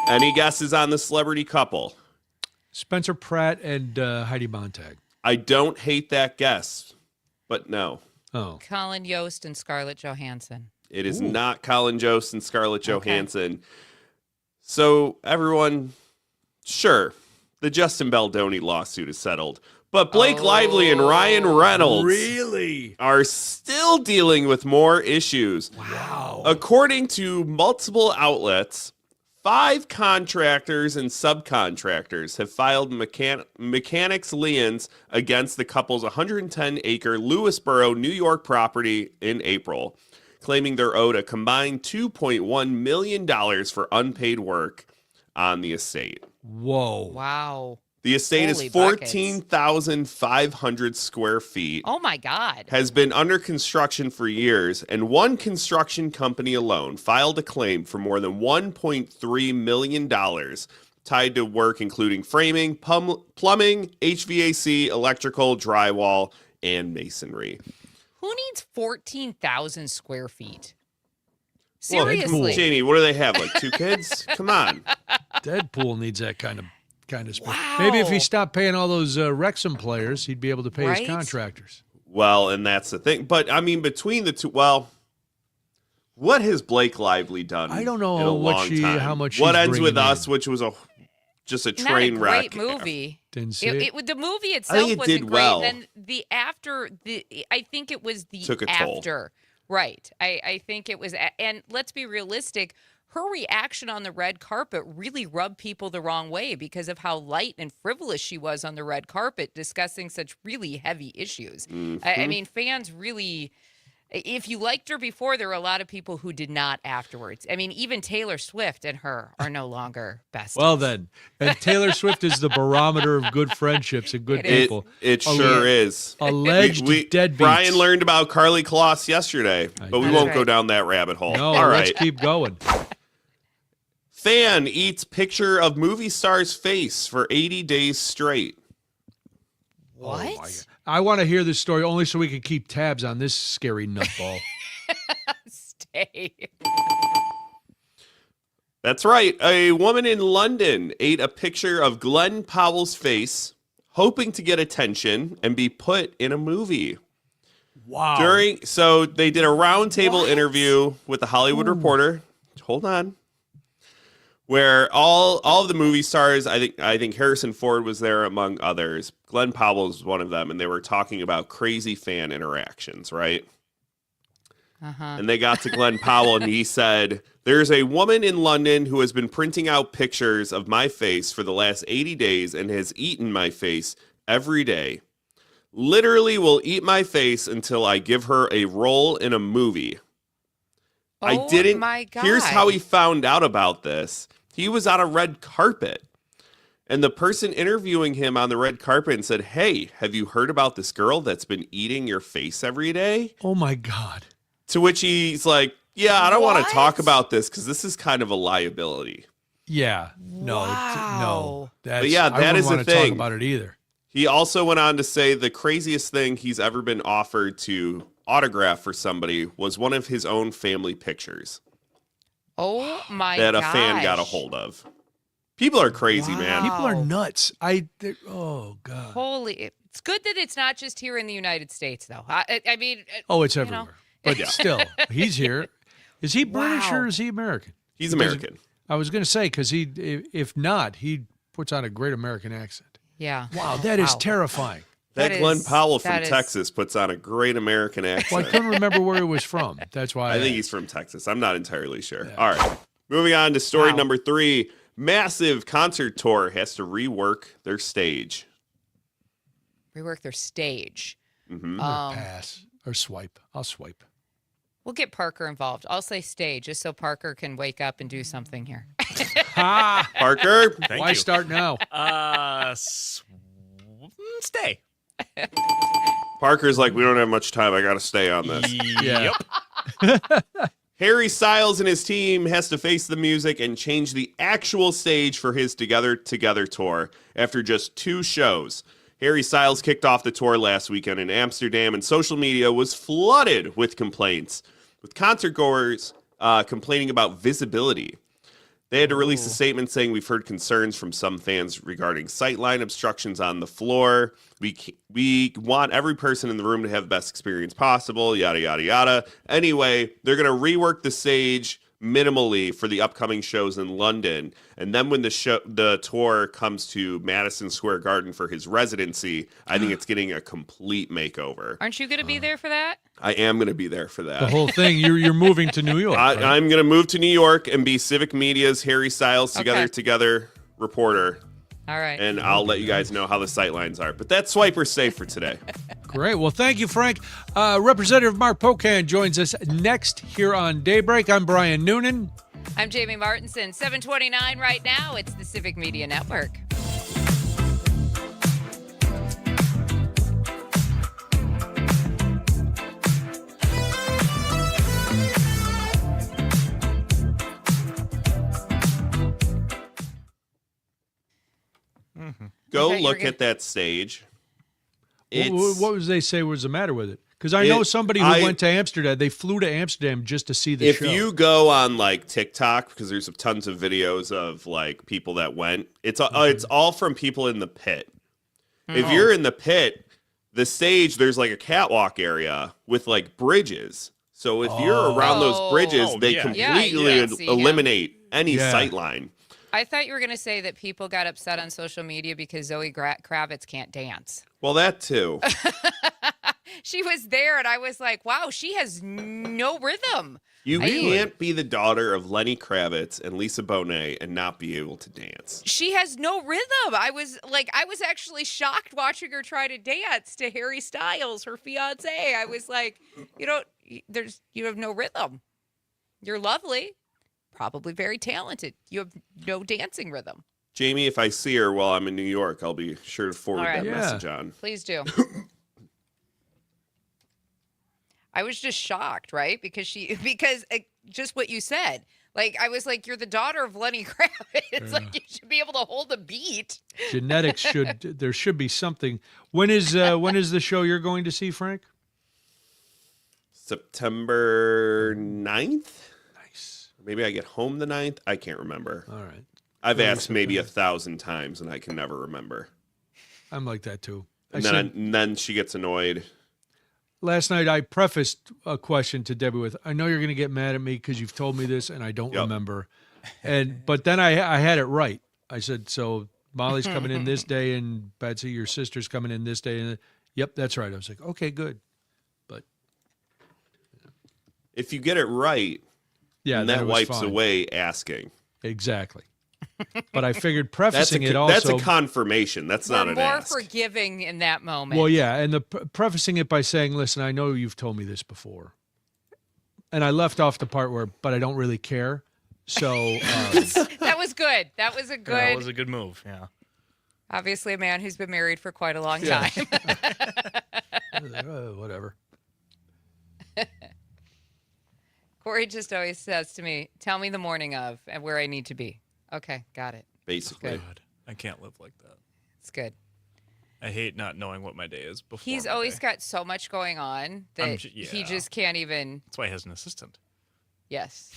Any guesses on the celebrity couple? Spencer Pratt and Heidi Montag. I don't hate that guess, but no. Oh, Colin Yost and Scarlett Johansson. It is not Colin Jost and Scarlett Johansson. So, everyone, sure, the Justin Baldoni lawsuit is settled. But Blake Lively and Ryan Reynolds really? are still dealing with more issues. Wow. According to multiple outlets, 5 contractors and subcontractors have filed mechanics liens against the couple's 110-acre Lewisboro, New York property in April, claiming they're owed a combined $2.1 million for unpaid work on the estate. Whoa. Wow. The estate Holy is buckets. 14,500 square feet. Oh my God. Has been under construction for years, and one construction company alone filed a claim for more than $1.3 million tied to work including framing, plumbing, HVAC, electrical, drywall, and masonry. Who needs 14,000 square feet? Well, Seriously. Jamie, what do they have? Like 2 kids? Come on. Deadpool needs that kind of space. Wow. Maybe if he stopped paying all those Wrexham players, he'd be able to pay Right? his contractors. Well, and that's the thing. But I mean, between the two, well, what has Blake Lively done? I don't know in a what long she- time? how much What she's ends with bringing us, in. which was just a Not a train wreck. great movie. Didn't see it. The movie I itself think it wasn't did great. well. Then I think it was the Took a toll. after. Right. I think it was, and let's be realistic. Her reaction on the red carpet really rubbed people the wrong way because of how light and frivolous she was on the red carpet discussing such really heavy issues. I mean, fans really, if you liked her before, there were a lot of people who did not afterwards. I mean, even Taylor Swift and her are no longer besties. Well, then. And Taylor Swift is the barometer of good friendships and good people. It sure is. Alleged deadbeats. Brian learned about Carly Kloss yesterday, but we did. won't That's go right. down that rabbit hole. No, All let's right. keep going. Fan eats picture of movie star's face for 80 days straight. What? I want to hear this story only so we can keep tabs on this scary nutball. Stay. That's right. A woman in London ate a picture of Glenn Powell's face, hoping to get attention and be put in a movie. Wow. So they did a roundtable interview with the Hollywood Reporter. Hold on. Where all of the movie stars, I think Harrison Ford was there among others. Glenn Powell was one of them, and they were talking about crazy fan interactions, right? And they got to Glenn Powell, and he said, "There's a woman in London who has been printing out pictures of my face for the last 80 days and has eaten my face every day. Literally will eat my face until I give her a role in a movie." Oh, my God. Here's how he found out about this. He was on a red carpet. And the person interviewing him on the red carpet said, "Hey, have you heard about this girl that's been eating your face every day?" Oh, my God. To which he's like, "Yeah, I don't want What? to talk about this because this is kind of a liability." Yeah. No. Wow. No. That's, yeah, I that wouldn't is the want to talk thing. about it either. He also went on to say the craziest thing he's ever been offered to autograph for somebody was one of his own family pictures Oh my that gosh. a fan got a hold of. People are crazy, man. People are nuts. Oh, God. Holy! It's good that it's not just here in the United States, though. I mean, Oh, it's you everywhere. know. But still, he's here. Is he British Wow. or is he American? He's American. I was going to say, because if not, he puts on a great American accent. Yeah. Wow, that is terrifying. That That Glenn is- Powell from that is- Texas puts on a great American Well, I accent. couldn't remember where he was from. That's why I think he's from Texas. I'm not entirely sure. All right. Moving on to story Wow. number 3. Massive concert tour has to rework their stage. Rework their stage. pass or swipe. I'll swipe. We'll get Parker involved. I'll say stage just so Parker can wake up and do something here. Parker, Why you. start now? Stay. Parker's like, we don't have much time. I got to stay on this. Yeah. Harry Styles and his team has to face the music and change the actual stage for his Together Together tour after just 2 shows. Harry Styles kicked off the tour last weekend in Amsterdam, and social media was flooded with complaints, with concertgoers complaining about visibility. They had to release a statement saying, "We've heard concerns from some fans regarding sightline obstructions on the floor. We want every person in the room to have the best experience possible, yada, yada, yada." Anyway, they're going to rework the stage minimally for the upcoming shows in London. And then when the tour comes to Madison Square Garden for his residency, I think it's getting a complete makeover. Aren't you going to be there for that? I am going to be there for that. The whole thing. You're moving to New York. right? I'm going to move to New York and be Civic Media's Harry Styles Okay. Together reporter. All right. And I'll let you guys know how the sightlines are. But that's Swiper Safe for today. Great. Well, thank you, Frank. Representative Mark Pocan joins us next here on Daybreak. I'm Brian Noonan. I'm Jamie Martinson. 7:29 right now. It's the Civic Media Network. Go Okay, look at that stage. What was they say was the matter with it? Because I know somebody who went to Amsterdam. They flew to Amsterdam just to see the show. If you go on like TikTok, because there's tons of videos of like people that went, it's all from people in the pit. If you're in the pit, the stage, there's like a catwalk area with like bridges. So if you're around those bridges, they completely eliminate any sight line. I thought you were going to say that people got upset on social media because Zoe Kravitz can't dance. Well, that too. She was there, and I was like, wow, she has no rhythm. You can't be the daughter of Lenny Kravitz and Lisa Bonet and not be able to dance. She has no rhythm. I was actually shocked watching her try to dance to Harry Styles, her fiance. I was like, you have no rhythm. You're lovely, probably very talented. You have no dancing rhythm. Jamie, if I see her while I'm in New York, I'll be sure to forward that message on. Please do. I was just shocked, right? Because just what you said. Like, I was like, you're the daughter of Lenny Kravitz. It's like, you should be able to hold a beat. Genetics there should be something. When is the show you're going to see, Frank? September 9th? Nice. Maybe I get home the 9th. I can't remember. All right. I've asked maybe 1,000 times, and I can never remember. I'm like that, too. And then she gets annoyed. Last night, I prefaced a question to Debbie with, I know you're going to get mad at me because you've told me this, and I don't remember. But then I had it right. I said, so Molly's coming in this day, and Betsy, your sister's coming in this day. And yep, that's right. I was like, okay, good. But if you get it right, that wipes away asking. Exactly. But I figured prefacing it also. That's a confirmation. That's not an ask. More forgiving in that moment. Well, yeah, and the prefacing it by saying, "Listen, I know you've told me this before," and I left off the part where, "But I don't really care." So that was good. That was a good. That was a good move. Yeah. Obviously, a man who's been married for quite a long time. Whatever. Corey just always says to me, "Tell me the morning of and where I need to be." Okay, got it. Basically. God, I can't live like that. It's good. I hate not knowing what my day is before. He's always got so much going on that he just can't even. That's why he has an assistant. Yes.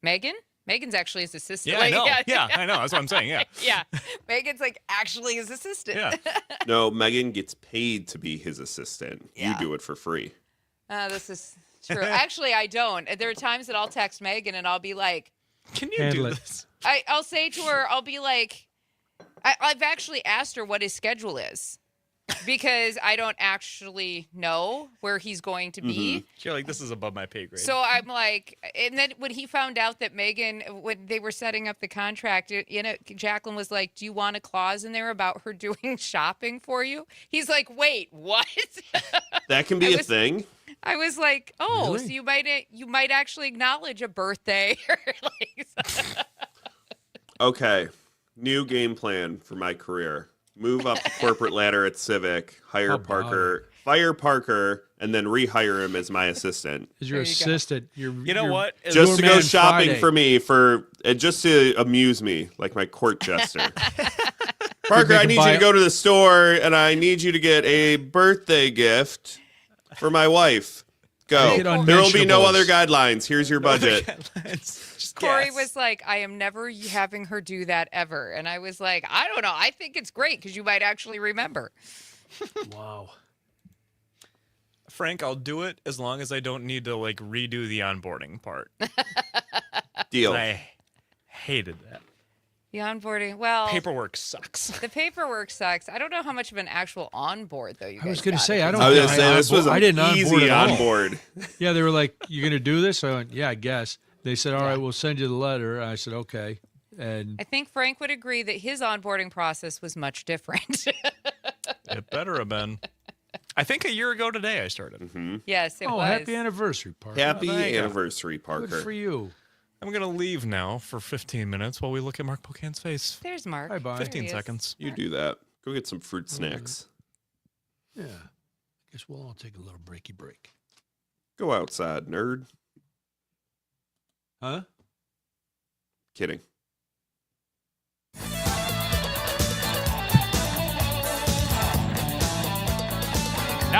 Megan? Megan's actually his assistant. Yeah, I know. Yeah, I know. That's what I'm saying. Yeah. Yeah. Megan's like actually his assistant. Yeah. No, Megan gets paid to be his assistant. Yeah. You do it for free. This is true. Actually, I don't. There are times that I'll text Megan and I'll be like, can you do this? I'll say to her, I'll be like, I've actually asked her what his schedule is because I don't actually know where he's going to be. You're like, this is above my pay grade. So I'm like, and then when he found out that Megan, when they were setting up the contract, Jacqueline was like, do you want a clause in there about her doing shopping for you? He's like, wait, what? That can be a thing? I was like, oh, really? So you might actually acknowledge a birthday. Okay. New game plan for my career. Move up the corporate ladder at Civic, hire Parker, fire Parker, and then rehire him as my assistant. As your assistant. You know what? Just to go shopping for me, just to amuse me, like my court jester. Parker, I need you to go to the store, and I need you to get a birthday gift for my wife. Go. There will be no other guidelines. Here's your budget. Corey was like, I am never having her do that ever. And I was like, I don't know. I think it's great because you might actually remember. Wow. Frank, I'll do it as long as I don't need to like redo the onboarding part. Deal. I hated that. The onboarding, well, paperwork sucks. The paperwork sucks. I don't know how much of an actual onboard though. I was going to say, I was going to say this was an easy onboard. Yeah, they were like, "You're going to do this?" I went, "Yeah, I guess." They said, "All right, we'll send you the letter." I said, "Okay." And I think Frank would agree that his onboarding process was much different. It better have been. I think a year ago today I started. Mm-hmm. Yes, it was. Happy anniversary, Parker. Happy anniversary, Parker. Good for you. I'm going to leave now for 15 minutes while we look at Mark Pocan's face. There's Mark. Bye-bye. 15 seconds. You do that. Go get some fruit snacks. Yeah. I guess we'll all take a little breaky break. Go outside, nerd. Huh? Kidding.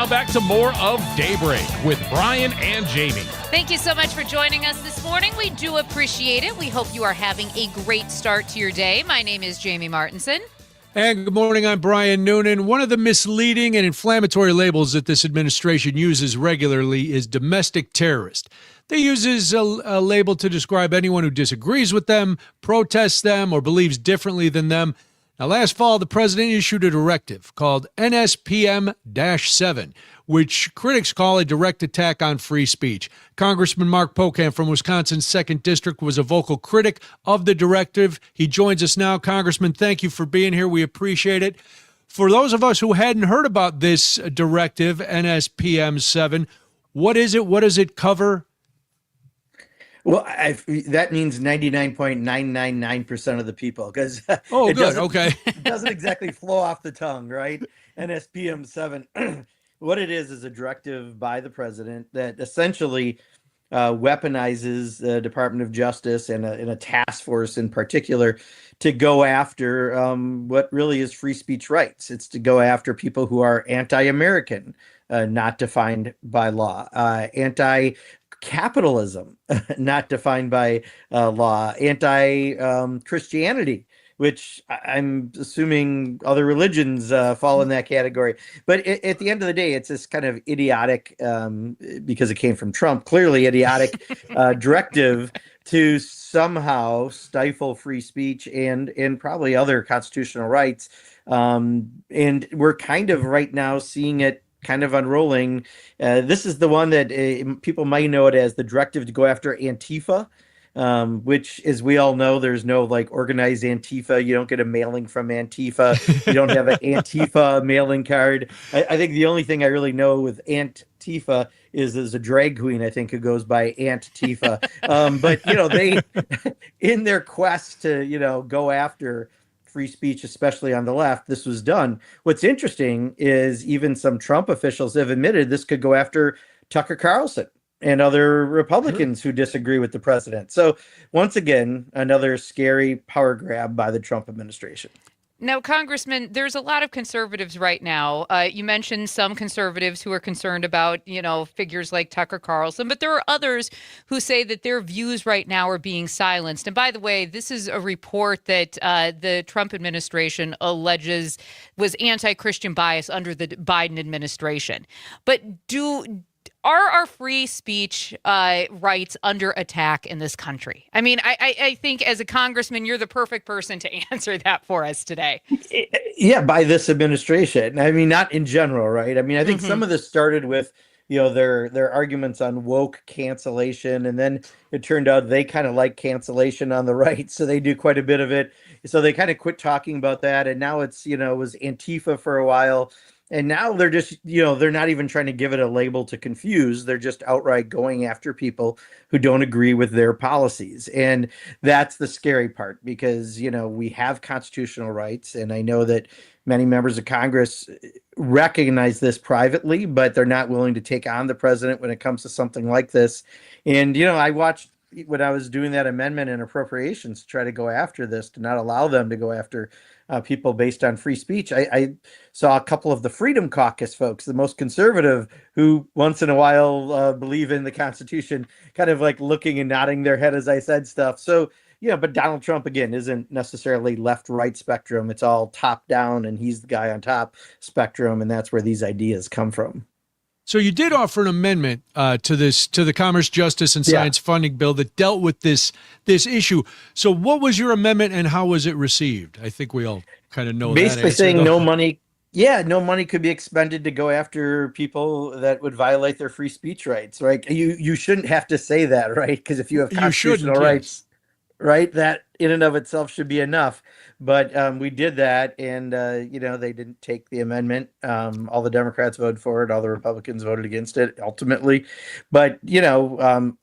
Now back to more of Daybreak with Brian and Jamie. Thank you so much for joining us this morning. We do appreciate it. We hope you are having a great start to your day. My name is Jamie Martinson. And good morning, I'm Brian Noonan. One of the misleading and inflammatory labels that this administration uses regularly is domestic terrorist. They uses a label to describe anyone who disagrees with them, protests them, or believes differently than them. Now, last fall, the president issued a directive called NSPM-7, which critics call a direct attack on free speech. Congressman Mark Pocan from Wisconsin's 2nd District was a vocal critic of the directive. He joins us now. Congressman, thank you for being here. We appreciate it. For those of us who hadn't heard about this directive, NSPM-7, what is it? What does it cover? Well, that means 99.999% of the people, because oh, good. Okay. It doesn't exactly flow off the tongue, right? NSPM-7, what it is a directive by the president that essentially weaponizes the Department of Justice and a task force in particular to go after what really is free speech rights. It's to go after people who are anti-American, not defined by law, anti-capitalism, not defined by law, anti-Christianity, which I'm assuming other religions fall in that category. But at the end of the day, it's this kind of idiotic, because it came from Trump, clearly idiotic directive to somehow stifle free speech and probably other constitutional rights. And we're kind of right now seeing it kind of unrolling. This is the one that people might know it as the directive to go after Antifa, which, as we all know, there's no like organized Antifa. You don't get a mailing from Antifa. You don't have an Antifa mailing card. I think the only thing I really know with Antifa is there's a drag queen, I think, who goes by Aunt Tifa. But, they, in their quest to, go after free speech, especially on the left, this was done. What's interesting is even some Trump officials have admitted this could go after Tucker Carlson and other Republicans who disagree with the president. So once again, another scary power grab by the Trump administration. Now, Congressman, there's a lot of conservatives right now. You mentioned some conservatives who are concerned about, figures like Tucker Carlson, but there are others who say that their views right now are being silenced. And by the way, this is a report that the Trump administration alleges was anti-Christian bias under the Biden administration. But are our free speech rights under attack in this country? I mean, I think as a congressman, you're the perfect person to answer that for us today. Yeah, by this administration. I mean, not in general, right? I mean, I think some of this started with, their arguments on woke cancellation, and then it turned out they kind of like cancellation on the right, so they do quite a bit of it. So they kind of quit talking about that, and now it's, it was Antifa for a while. And now they're just, they're not even trying to give it a label to confuse. They're just outright going after people who don't agree with their policies. And that's the scary part because, we have constitutional rights. And I know that many members of Congress recognize this privately, but they're not willing to take on the president when it comes to something like this. And, I watched when I was doing that amendment in appropriations to try to go after this, to not allow them to go after people based on free speech. I saw a couple of the Freedom Caucus folks, the most conservative, who once in a while believe in the Constitution, kind of like looking and nodding their head as I said stuff. So, but Donald Trump, again, isn't necessarily left-right spectrum. It's all top-down, and he's the guy on top spectrum, and that's where these ideas come from. So you did offer an amendment to the Commerce, Justice, and Science funding bill that dealt with this issue. So what was your amendment, and how was it received? I think we all kind of know basically that saying no money. Yeah, no money could be expended to go after people that would violate their free speech rights. Right? You shouldn't have to say that, right? Because if you have constitutional rights, right, that in and of itself should be enough. But we did that, and they didn't take the amendment. All the Democrats voted for it, all the Republicans voted against it ultimately. But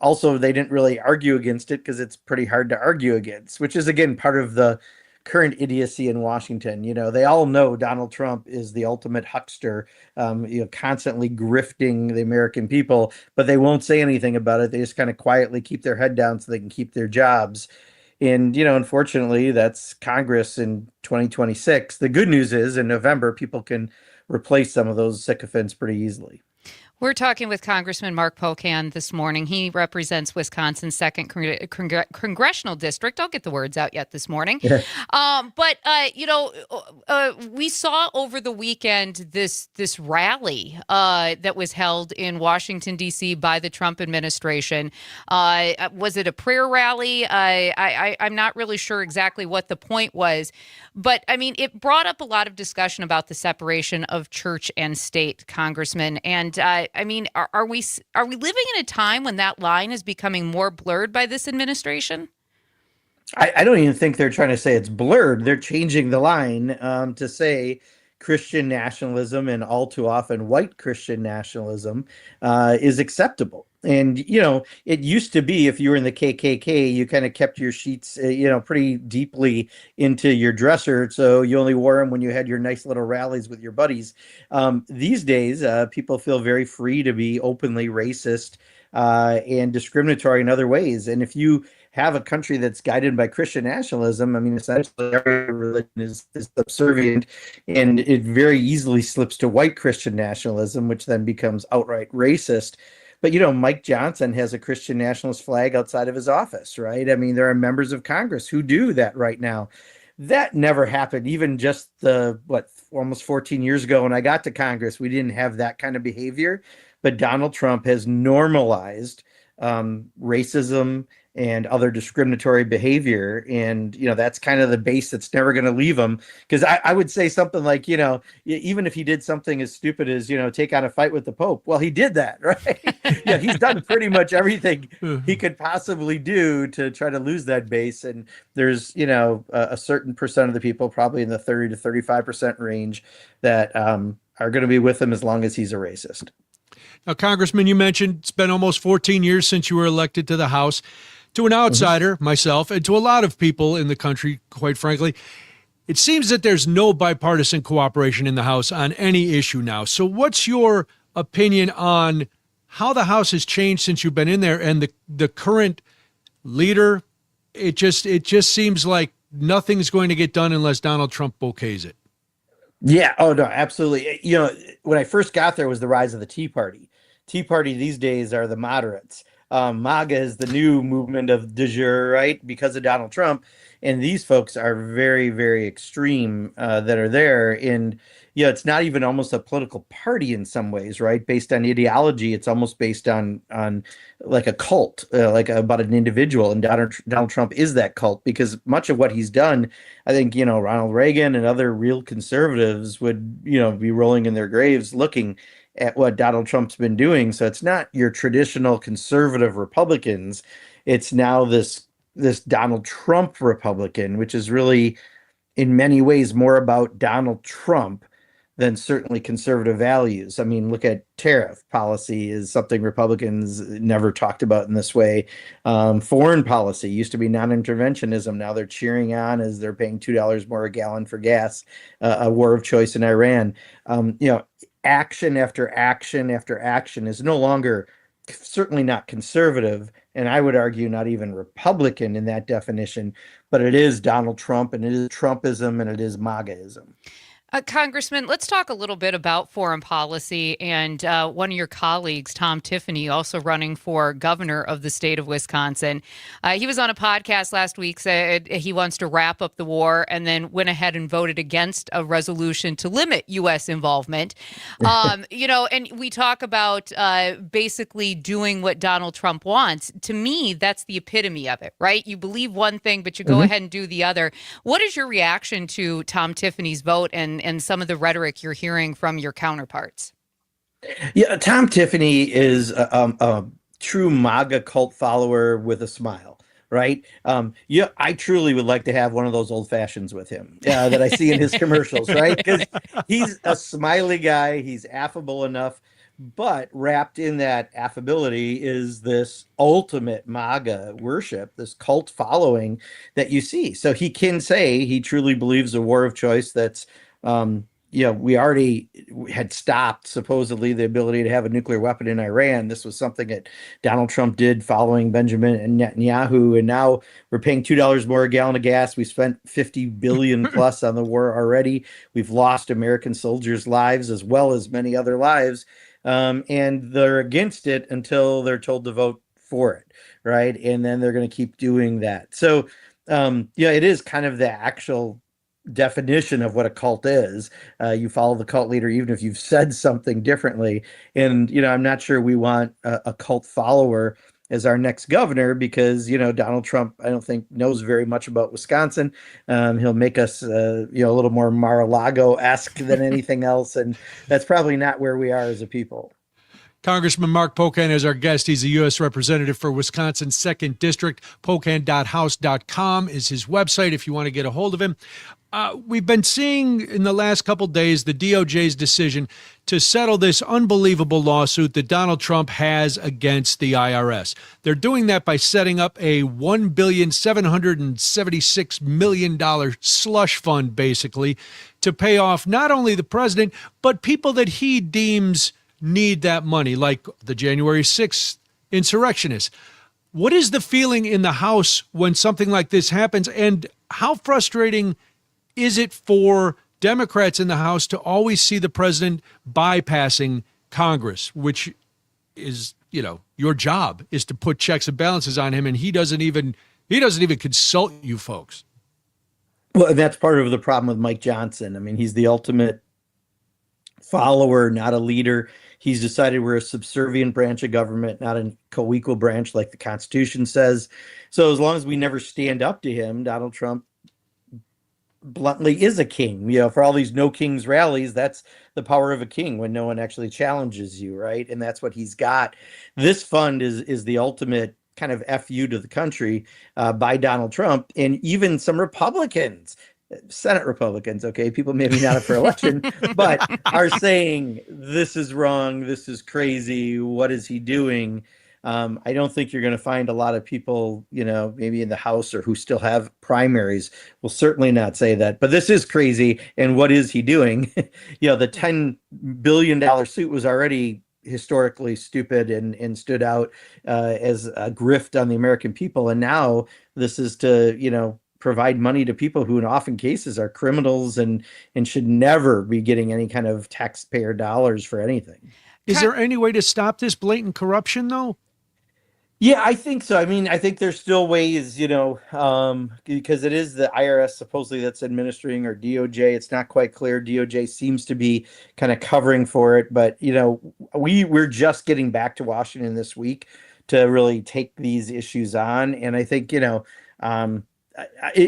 also they didn't really argue against it because it's pretty hard to argue against, which is again part of the current idiocy in Washington. They all know Donald Trump is the ultimate huckster, constantly grifting the American people, but they won't say anything about it. They just kind of quietly keep their head down so they can keep their jobs. And, unfortunately, that's Congress in 2026. The good news is in November, people can replace some of those sycophants pretty easily. We're talking with Congressman Mark Pocan this morning. He represents Wisconsin's 2nd Congressional District. I'll get the words out yet this morning. We saw over the weekend this rally that was held in Washington, D.C. by the Trump administration. Was it a prayer rally? I'm not really sure exactly what the point was. But, I mean, it brought up a lot of discussion about the separation of church and state, Congressman. And I mean, are we living in a time when that line is becoming more blurred by this administration? I don't even think they're trying to say it's blurred. They're changing the line to say Christian nationalism, and all too often white Christian nationalism, is acceptable. And, it used to be if you were in the KKK, you kind of kept your sheets, pretty deeply into your dresser. So you only wore them when you had your nice little rallies with your buddies. These days, people feel very free to be openly racist and discriminatory in other ways. And if you have a country that's guided by Christian nationalism, I mean, essentially every religion is subservient, and it very easily slips to white Christian nationalism, which then becomes outright racist. But, Mike Johnson has a Christian nationalist flag outside of his office, right? I mean, there are members of Congress who do that right now. That never happened. Even just almost 14 years ago when I got to Congress, we didn't have that kind of behavior. But Donald Trump has normalized racism and other discriminatory behavior. And, that's kind of the base that's never going to leave him. Because I would say something like, even if he did something as stupid as, take on a fight with the Pope. Well, he did that, right? He's done pretty much everything he could possibly do to try to lose that base. And there's, a certain percent of the people, probably in the 30 to 35% range, that are going to be with him as long as he's a racist. Now, Congressman, you mentioned it's been almost 14 years since you were elected to the House. To an outsider, myself, and to a lot of people in the country, quite frankly, it seems that there's no bipartisan cooperation in the House on any issue now. So what's your opinion on how the House has changed since you've been in there, and the current leader? It just seems like nothing's going to get done unless Donald Trump bouquets it. Yeah. Oh, no, absolutely. When I first got there was the rise of the Tea Party. Tea Party these days are the moderates. MAGA is the new movement of de jure, right? Because of Donald Trump. And these folks are very, very extreme that are there. And, it's not even almost a political party in some ways, right? Based on ideology, it's almost based on like a cult, about an individual. And Donald Trump is that cult, because much of what he's done, I think, Ronald Reagan and other real conservatives would, be rolling in their graves looking at what Donald Trump's been doing. So it's not your traditional conservative Republicans. It's now this Donald Trump Republican, which is really in many ways more about Donald Trump than certainly conservative values. I mean, look at tariff policy is something Republicans never talked about in this way. Foreign policy used to be non-interventionism. Now they're cheering on as they're paying $2 more a gallon for gas, a war of choice in Iran. Action after action after action is no longer, certainly not conservative, and I would argue not even Republican in that definition, but it is Donald Trump, and it is Trumpism, and it is MAGAism. Congressman, let's talk a little bit about foreign policy. And one of your colleagues, Tom Tiffany, also running for governor of the state of Wisconsin. He was on a podcast last week, said he wants to wrap up the war, and then went ahead and voted against a resolution to limit U.S. involvement. And we talk about basically doing what Donald Trump wants. To me, that's the epitome of it, right? You believe one thing, but you go ahead and do the other. What is your reaction to Tom Tiffany's vote and some of the rhetoric you're hearing from your counterparts? Yeah, Tom Tiffany is a true MAGA cult follower with a smile, right? I truly would like to have one of those old fashions with him that I see in his commercials, right? Because he's a smiley guy, he's affable enough, but wrapped in that affability is this ultimate MAGA worship, this cult following that you see. So he can say he truly believes a war of choice that's we already had stopped supposedly the ability to have a nuclear weapon in Iran. This was something that Donald Trump did following Benjamin Netanyahu, and now we're paying $2 more a gallon of gas. We spent $50 billion plus on the war already. We've lost American soldiers' lives as well as many other lives, and they're against it until they're told to vote for it, right? And then they're going to keep doing that. So, it is kind of the actual definition of what a cult is. You follow the cult leader even if you've said something differently. And I'm not sure we want a cult follower as our next governor, because Donald Trump, I don't think, knows very much about Wisconsin. He'll make us a little more Mar-a-Lago-esque than anything else, and that's probably not where we are as a people. Congressman Mark Pocan is our guest. He's a U.S. Representative for Wisconsin's 2nd District. Pocan.house.com is his website if you want to get a hold of him. We've been seeing in the last couple days the DOJ's decision to settle this unbelievable lawsuit that Donald Trump has against the IRS. They're doing that by setting up a $1,776 million slush fund, basically, to pay off not only the president, but people that he deems need that money, like the January 6th insurrectionists. What is the feeling in the House when something like this happens, and how frustrating is it for Democrats in the House to always see the president bypassing Congress, which is, your job is to put checks and balances on him, and he doesn't even consult you folks? Well, and that's part of the problem with Mike Johnson. I mean, he's the ultimate follower, not a leader. He's decided we're a subservient branch of government, not a co-equal branch like the Constitution says. So as long as we never stand up to him, Donald Trump bluntly is a king. For all these no kings rallies, that's the power of a king, when no one actually challenges you, right? And that's what he's got. This fund is the ultimate kind of FU to the country by Donald Trump, and even some Republicans, Senate Republicans, okay, people maybe not up for election, but are saying this is wrong, this is crazy, what is he doing? I don't think you're going to find a lot of people, maybe in the House or who still have primaries will certainly not say that, but this is crazy. And what is he doing? The $10 billion suit was already historically stupid and stood out as a grift on the American people. And now this is to, provide money to people who in often cases are criminals and should never be getting any kind of taxpayer dollars for anything. Is there any way to stop this blatant corruption, though? Yeah, I think so. I mean, I think there's still ways, because it is the IRS supposedly that's administering, or DOJ. It's not quite clear. DOJ seems to be kind of covering for it. But, we're just getting back to Washington this week to really take these issues on. And I think,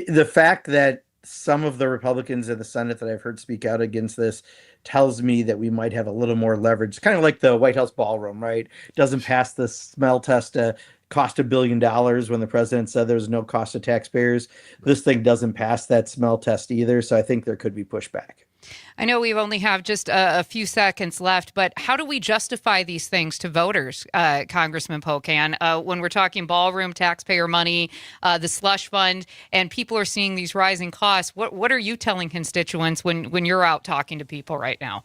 the fact that some of the Republicans in the Senate that I've heard speak out against this tells me that we might have a little more leverage, kind of like the White House ballroom, right? Doesn't pass the smell test to cost $1 billion when the president said there was no cost to taxpayers. This thing doesn't pass that smell test either. So I think there could be pushback. I know we only have just a few seconds left, but how do we justify these things to voters, Congressman Pocan, when we're talking ballroom, taxpayer money, the slush fund, and people are seeing these rising costs? What are you telling constituents when you're out talking to people right now?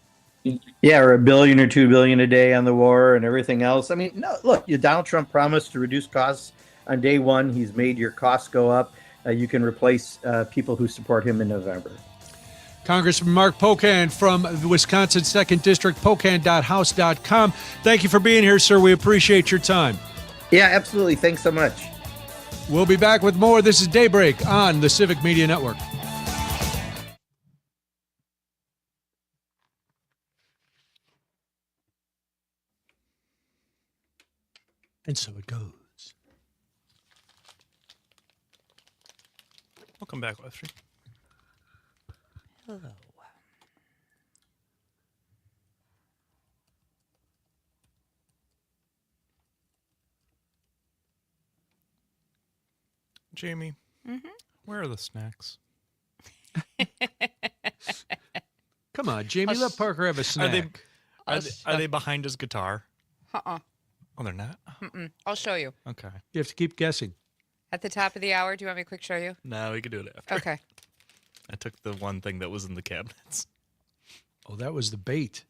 Yeah, or $1 billion or $2 billion a day on the war and everything else. I mean, no, look, Donald Trump promised to reduce costs on day one. He's made your costs go up. You can replace people who support him in November. Congressman Mark Pocan from Wisconsin's 2nd District, pocan.house.com. Thank you for being here, sir. We appreciate your time. Yeah, absolutely. Thanks so much. We'll be back with more. This is Daybreak on the Civic Media Network. And so it goes. Welcome back, Wesley. Hello. Jamie, where are the snacks? Come on, Jamie, let Parker have a snack. Are they behind his guitar? Uh-uh. Oh, they're not? Mm-mm. I'll show you. Okay. You have to keep guessing. At the top of the hour, do you want me to quick show you? No, we can do it after. Okay. I took the one thing that was in the cabinets. Oh, that was the bait.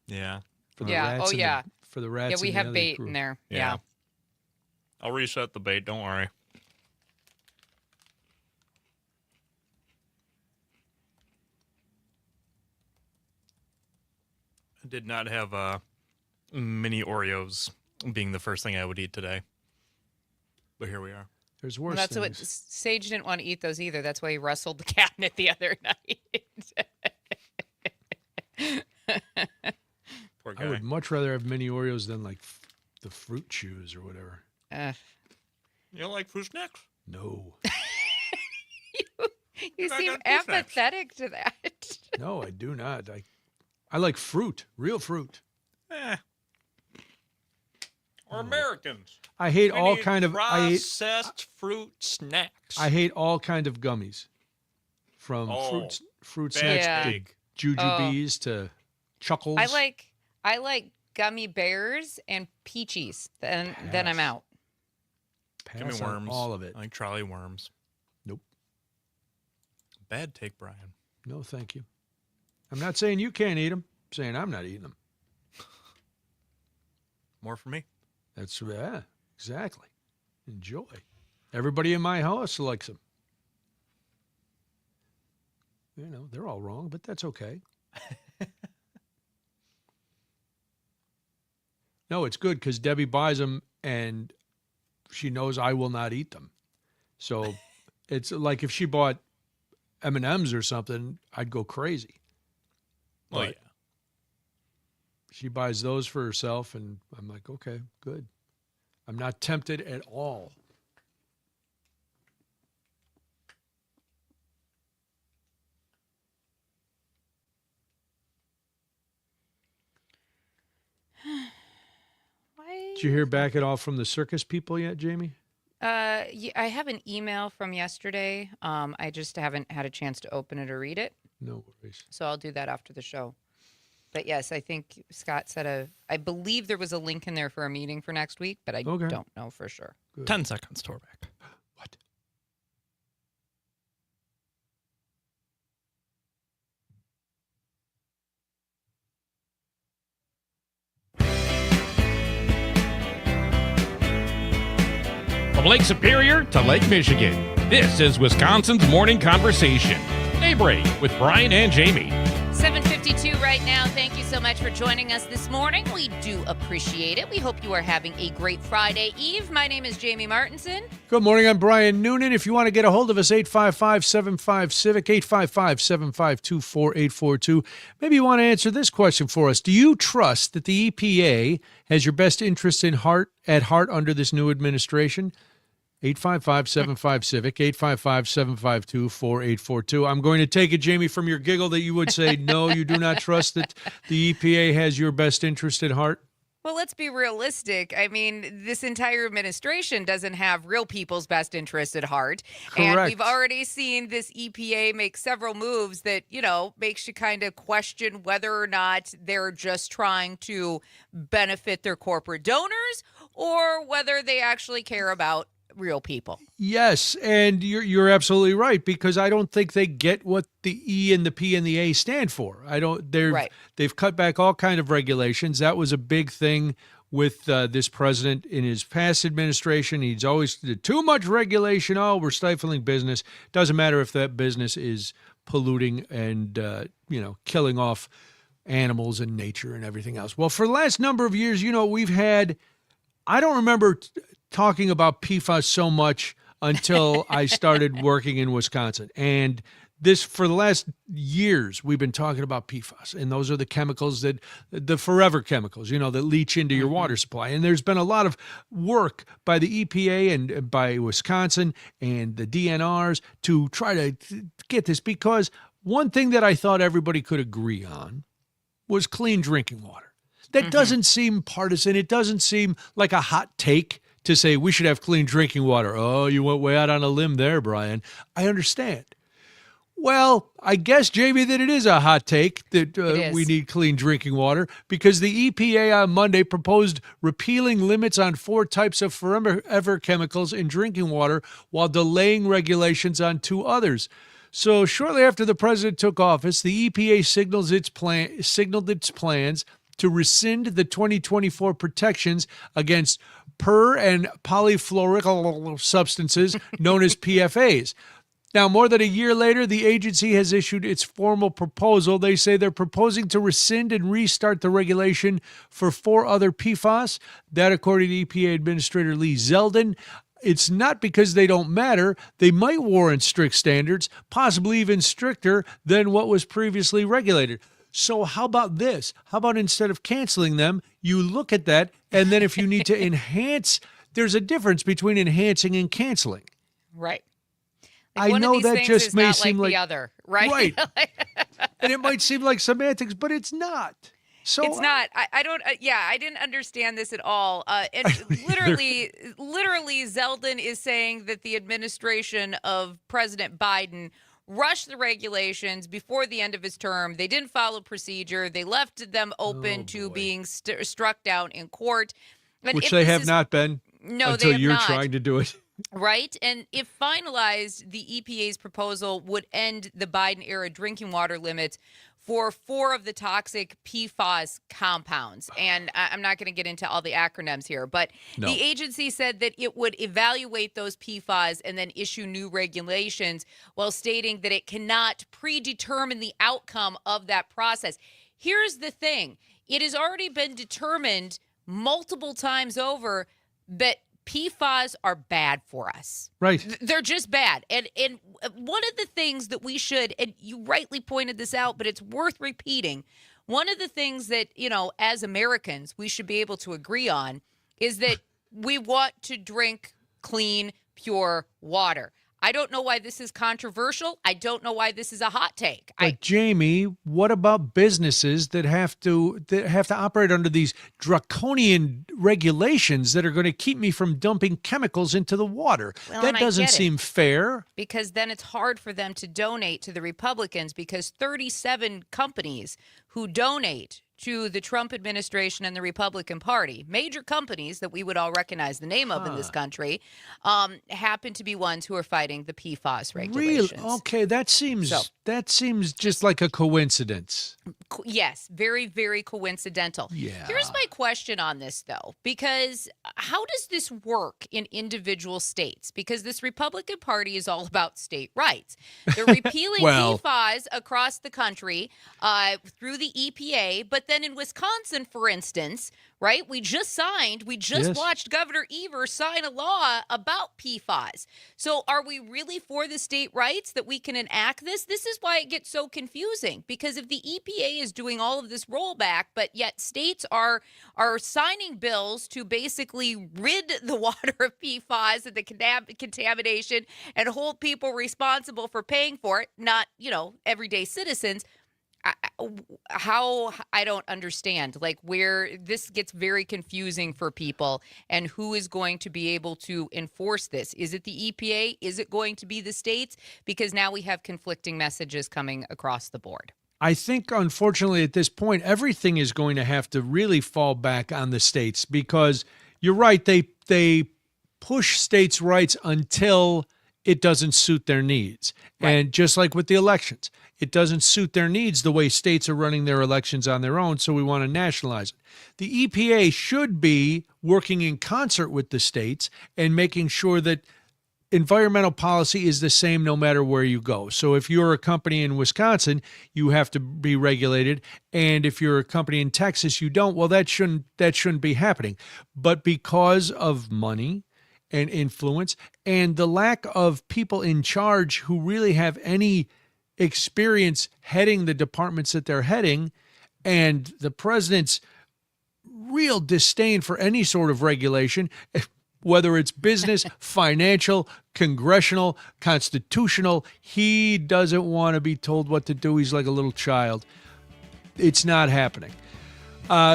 Yeah. For the Yeah. rats Oh, and yeah. for the rats. Yeah, we and the have other bait crew. in there. Yeah. Yeah. I'll reset the bait. Don't worry. I did not have mini Oreos being the first thing I would eat today. But here we are. There's Well, worse that's what things. Sage didn't want to eat those either. That's why he wrestled the cabinet the other night. Poor guy. I would much rather have mini Oreos than like the fruit chews or whatever. You don't like fruit snacks? No. You I seem got fruit snacks. apathetic to that. No, I do not. I like fruit, real fruit. Or Americans. I hate We all need kind of processed fruit snacks. I hate all kind of gummies. From fruit bad snacks to steak. jujubes to chuckles. I like gummy bears and peaches. Then I'm out. Pass Give me on worms. all of it. I like trolley worms. Nope. Bad take, Brian. No, thank you. I'm not saying you can't eat them. I'm saying I'm not eating them. More for me. That's exactly. Enjoy. Everybody in my house likes them. You know, they're all wrong, but that's okay. No, it's good because Debbie buys them and she knows I will not eat them. So it's like if she bought M&Ms or something, I'd go crazy. Oh, But yeah. she buys those for herself, and I'm like, okay, good. I'm not tempted at all. Did you hear back at all from the circus people yet, Jamie? Yeah, I have an email from yesterday. I just haven't had a chance to open it or read it. No worries. So I'll do that after the show. But yes, I think Scott said I believe there was a link in there for a meeting for next week, but I Okay. don't know for sure. Good. 10 seconds, Torbeck. What? From Lake Superior to Lake Michigan, this is Wisconsin's Morning Conversation. Daybreak with Brian and Jamie. 7:52 right now. Thank you so much for joining us this morning. We do appreciate it. We hope you are having a great Friday Eve. My name is Jamie Martinson. Good morning. I'm Brian Noonan. If you want to get a hold of us, 855-75-CIVIC, 855-752-4842. Maybe you want to answer this question for us. Do you trust that the EPA has your best interest at heart under this new administration? 855-75-CIVIC, 855-752-4842. I'm going to take it, Jamie, from your giggle that you would say, no, you do not trust that the EPA has your best interest at heart. Well, let's be realistic. I mean, this entire administration doesn't have real people's best interests at heart. And Correct. we've already seen this EPA make several moves that, makes you kind of question whether or not they're just trying to benefit their corporate donors or whether they actually care about real people. Yes, and you're absolutely right, because I don't think they get what the E and the P and the A stand for. They've cut back all kind of regulations. That was a big thing with this president in his past administration. He's always did too much regulation. Oh, we're stifling business. Doesn't matter if that business is polluting and killing off animals and nature and everything else. Well, for the last number of years, we've had. I don't remember talking about PFAS so much until I started working in Wisconsin. And this, for the last years, we've been talking about PFAS. And those are the chemicals the forever chemicals, that leach into your water supply. And there's been a lot of work by the EPA and by Wisconsin and the DNRs to try to get this, because one thing that I thought everybody could agree on was clean drinking water. That doesn't seem partisan. It doesn't seem like a hot take to say we should have clean drinking water. Oh, you went way out on a limb there, Brian. I understand. Well, I guess, Jamie, that it is a hot take that we need clean drinking water, because the EPA on Monday proposed repealing limits on 4 types of forever chemicals in drinking water while delaying regulations on 2 others. So shortly after the president took office, the EPA signaled its plans to rescind the 2024 protections against per and polyfluoroalkyl substances known as PFAs. Now, more than a year later, the agency has issued its formal proposal. They say they're proposing to rescind and restart the regulation for 4 other PFAS. That, according to EPA Administrator Lee Zeldin, it's not because they don't matter. They might warrant strict standards, possibly even stricter than what was previously regulated. So how about this? How about instead of canceling them, you look at that, and then if you need to enhance, there's a difference between enhancing and canceling. Right. I one know of these that things just is may not seem like the other, right? Right. And it might seem like semantics, but it's not. So it's not. I don't. I didn't understand this at all. And literally, Zeldin is saying that the administration of President Biden rushed the regulations before the end of his term. They didn't follow procedure. They left them open to being struck down in court. And which they have not been. No, until they have you're not. trying to do it. Right. And if finalized, the EPA's proposal would end the Biden-era drinking water limits for 4 of the toxic PFAS compounds. And I'm not going to get into all the acronyms here, but No. the agency said that it would evaluate those PFAS and then issue new regulations while stating that it cannot predetermine the outcome of that process. Here's the thing. It has already been determined multiple times over that PFAS are bad for us. Right. They're just bad. And one of the things that we should, and you rightly pointed this out, but it's worth repeating. One of the things that, as Americans, we should be able to agree on is that we want to drink clean, pure water. I don't know why this is controversial. I don't know why this is a hot take. But Jamie, what about businesses that have to operate under these draconian regulations that are going to keep me from dumping chemicals into the water? Well, that and I doesn't get it. seem fair. Because then it's hard for them to donate to the Republicans because 37 companies who donate to the Trump administration and the Republican Party, major companies that we would all recognize the name of in this country, happen to be ones who are fighting the PFAS regulations. Really? Okay, that seems just like a coincidence. Yes, very, very coincidental. Yeah. Here's my question on this, though, because how does this work in individual states? Because this Republican Party is all about state rights. They're repealing Well. PFAS across the country through the EPA, but then in Wisconsin, for instance, right, we just Yes. watched Governor Evers sign a law about PFAS. So are we really for the state rights that we can enact this? This is why it gets so confusing, because if the EPA is doing all of this rollback, but yet states are signing bills to basically rid the water of PFAS and the contamination and hold people responsible for paying for it, not, everyday citizens. How I don't understand, like, where this gets very confusing for people and who is going to be able to enforce this. Is it the EPA? Is it going to be the states? Because now we have conflicting messages coming across the board. I think, unfortunately, at this point, everything is going to have to really fall back on the states because you're right. They push states' rights until it doesn't suit their needs. Right. And just like with the elections, it doesn't suit their needs the way states are running their elections on their own, so we want to nationalize it. The EPA should be working in concert with the states and making sure that environmental policy is the same no matter where you go. So if you're a company in Wisconsin, you have to be regulated, and if you're a company in Texas, you don't. Well, that shouldn't be happening. But because of money and influence and the lack of people in charge who really have any experience heading the departments that they're heading, and the president's real disdain for any sort of regulation, whether it's business, financial, congressional, constitutional, he doesn't want to be told what to do. He's like a little child. It's not happening.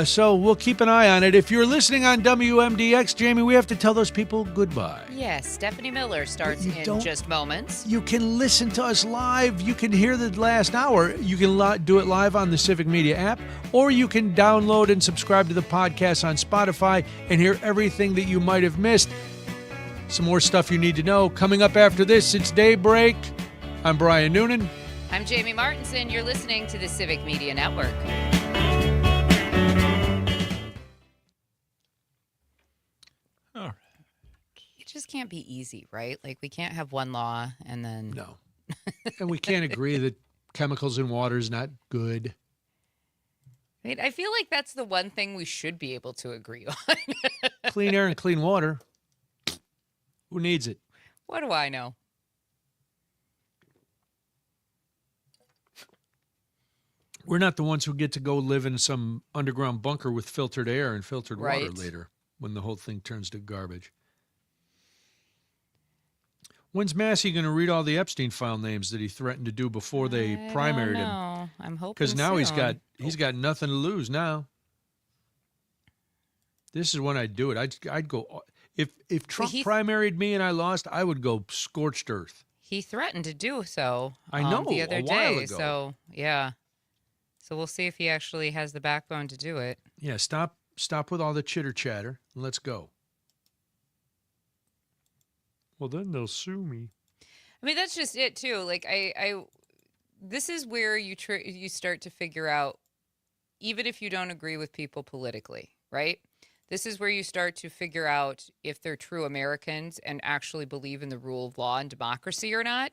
So we'll keep an eye on it. If you're listening on WMDX, Jamie, we have to tell those people goodbye. Yes, Stephanie Miller starts in just moments. You can listen to us live. You can hear the last hour. You can do it live on the Civic Media app, or you can download and subscribe to the podcast on Spotify and hear everything that you might have missed. Some more stuff you need to know. Coming up after this, it's Daybreak. I'm Brian Noonan. I'm Jamie Martinson. You're listening to the Civic Media Network. All right. It just can't be easy, right? Like, we can't have one law and then... No. And we can't agree that chemicals in water is not good. I mean, I feel like that's the one thing we should be able to agree on. Clean air and clean water. Who needs it? What do I know? We're not the ones who get to go live in some underground bunker with filtered air and filtered water Right. later when the whole thing turns to garbage. When's Massey going to read all the Epstein file names that he threatened to do before they primaried him? I'm hoping Because now he's soon. got nothing to lose now. This is when I'd do it. I'd go if Trump primaried me and I lost, I would go scorched earth. He threatened to do so. I know, the other a while day. ago. So yeah. So we'll see if he actually has the backbone to do it. Yeah, stop with all the chitter chatter and let's go. Well, then they'll sue me. I mean, that's just it too. Like I this is where you start to figure out, even if you don't agree with people politically, right? This is where you start to figure out if they're true Americans and actually believe in the rule of law and democracy or not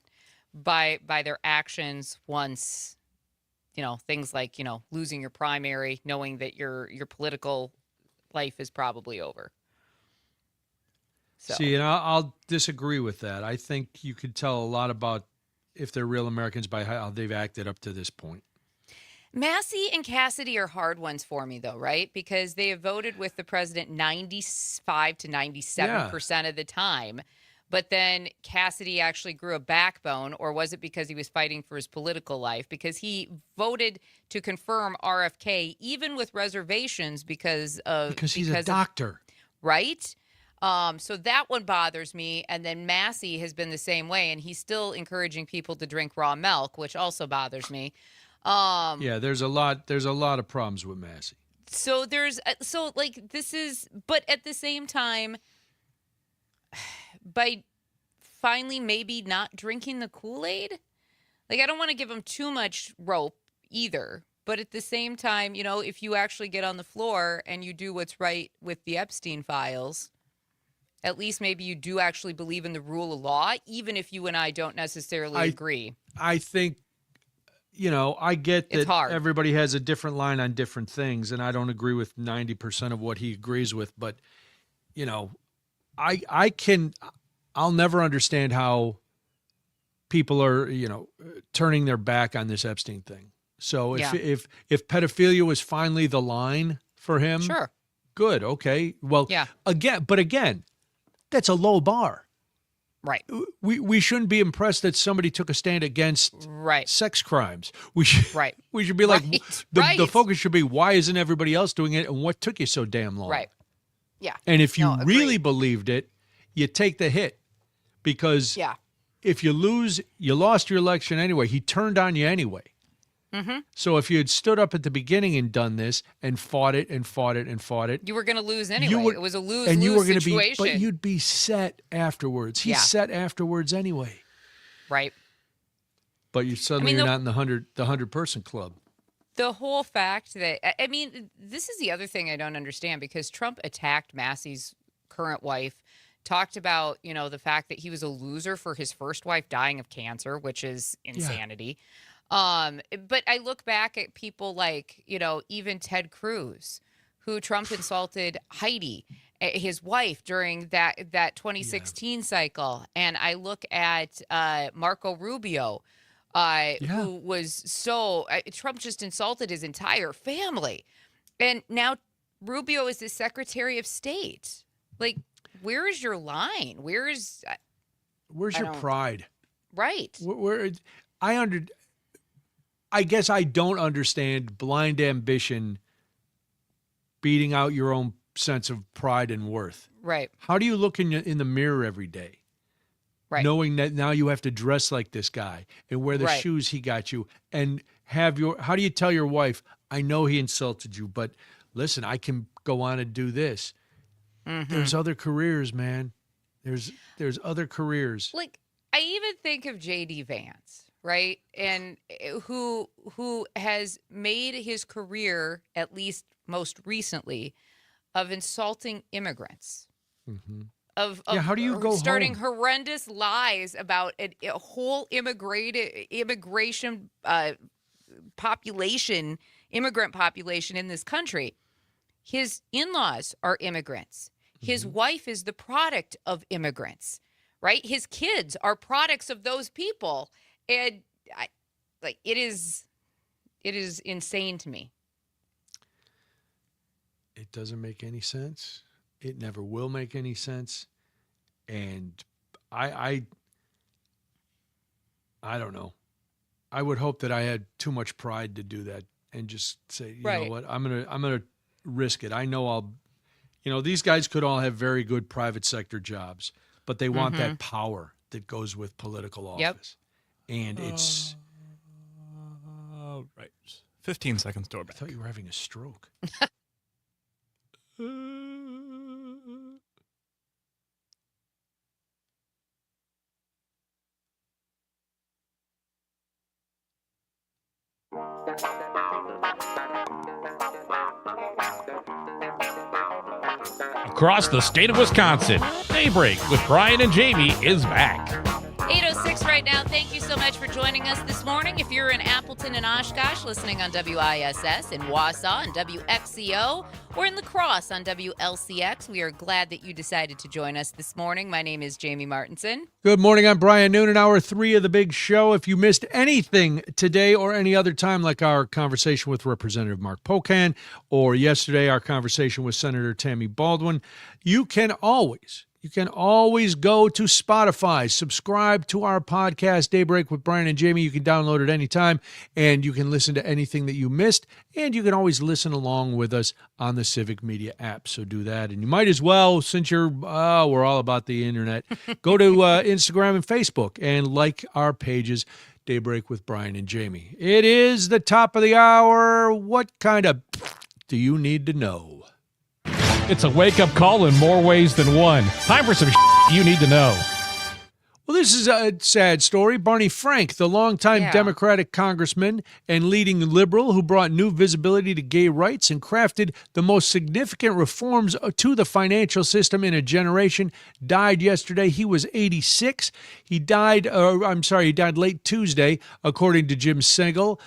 by their actions once, things like, losing your primary, knowing that your political life is probably over. So. See, and I'll disagree with that. I think you could tell a lot about if they're real Americans by how they've acted up to this point. Massey and Cassidy are hard ones for me, though, right? Because they have voted with the president 95 to 97% of the time. But then Cassidy actually grew a backbone, or was it because he was fighting for his political life? Because he voted to confirm RFK, even with reservations because he's a doctor. Right? So that one bothers me. And then Massey has been the same way, and he's still encouraging people to drink raw milk, which also bothers me. Yeah, there's a lot of problems with Massey. So but at the same time, by finally maybe not drinking the Kool-Aid, like, I don't want to give him too much rope either. But at the same time, if you actually get on the floor and you do what's right with the Epstein files, at least maybe you do actually believe in the rule of law, even if you and I don't necessarily agree. I think, I get that everybody has a different line on different things, and I don't agree with 90% of what he agrees with. But, I'll never understand how people are, turning their back on this Epstein thing. So if pedophilia was finally the line for him, sure, good, okay. Well, again, that's a low bar. Right. We shouldn't be impressed that somebody took a stand against sex crimes. We should be like, the focus should be, why isn't everybody else doing it, and what took you so damn long? Right. Yeah. And if you really believed it, you take the hit, because if you lose, you lost your election anyway. He turned on you anyway. Mm-hmm. So if you had stood up at the beginning and done this and fought it and fought it and fought it, you were going to lose anyway. It was a lose-lose and you were gonna situation. but you'd be set afterwards. He's set afterwards anyway. Right. But you're not in the 100-person club. The whole fact that, this is the other thing I don't understand, because Trump attacked Massey's current wife, talked about, the fact that he was a loser for his first wife dying of cancer, which is insanity. Yeah. But I look back at people like, even Ted Cruz, who Trump insulted Heidi, his wife, during that 2016 cycle. And I look at Marco Rubio, who was Trump just insulted his entire family. And now Rubio is the Secretary of State. Like, where is your line? Where's your pride? Right. I guess I don't understand blind ambition beating out your own sense of pride and worth. Right. How do you look in the mirror every day? Right. Knowing that now you have to dress like this guy and wear the shoes he got you, and how do you tell your wife, I know he insulted you, but listen, I can go on and do this. Mm-hmm. There's other careers, man. There's other careers. Like, I even think of J.D. Vance, right? And who has made his career, at least most recently, of insulting immigrants. Mm-hmm. Of how do you go starting home? horrendous lies about a whole immigration population, immigrant population in this country. His in-laws are immigrants. His wife is the product of immigrants, right? His kids are products of those people, and it is insane to me. It doesn't make any sense. It never will make any sense. And I don't know. I would hope that I had too much pride to do that and just say, you know what, I'm gonna risk it. I know these guys could all have very good private sector jobs, but they want that power that goes with political office. And it's right. 15 seconds to our back. I thought you were having a stroke. Across the state of Wisconsin, Daybreak with Brian and Jamie is back. 8:06 right now. Thank you so much for joining us this morning. If you're in Appleton and Oshkosh, listening on WISS, in Wausau on WXCO, or in La Crosse on WLCX, we are glad that you decided to join us this morning. My name is Jamie Martinson. Good morning. I'm Brian Noonan, hour 3 of the big show. If you missed anything today or any other time, like our conversation with Representative Mark Pocan or yesterday our conversation with Senator Tammy Baldwin, you can always go to Spotify, subscribe to our podcast, Daybreak with Brian and Jamie. You can download it anytime, and you can listen to anything that you missed, and you can always listen along with us on the Civic Media app. So do that, and you might as well, since we're all about the internet, go to Instagram and Facebook and like our pages, Daybreak with Brian and Jamie. It is the top of the hour. What kind of do you need to know? It's a wake-up call in more ways than one. Time for some you need to know. Well, this is a sad story. Barney Frank, the longtime Democratic congressman and leading liberal who brought new visibility to gay rights and crafted the most significant reforms to the financial system in a generation, died yesterday. He was 86. He died late Tuesday, according to Jim Sengel,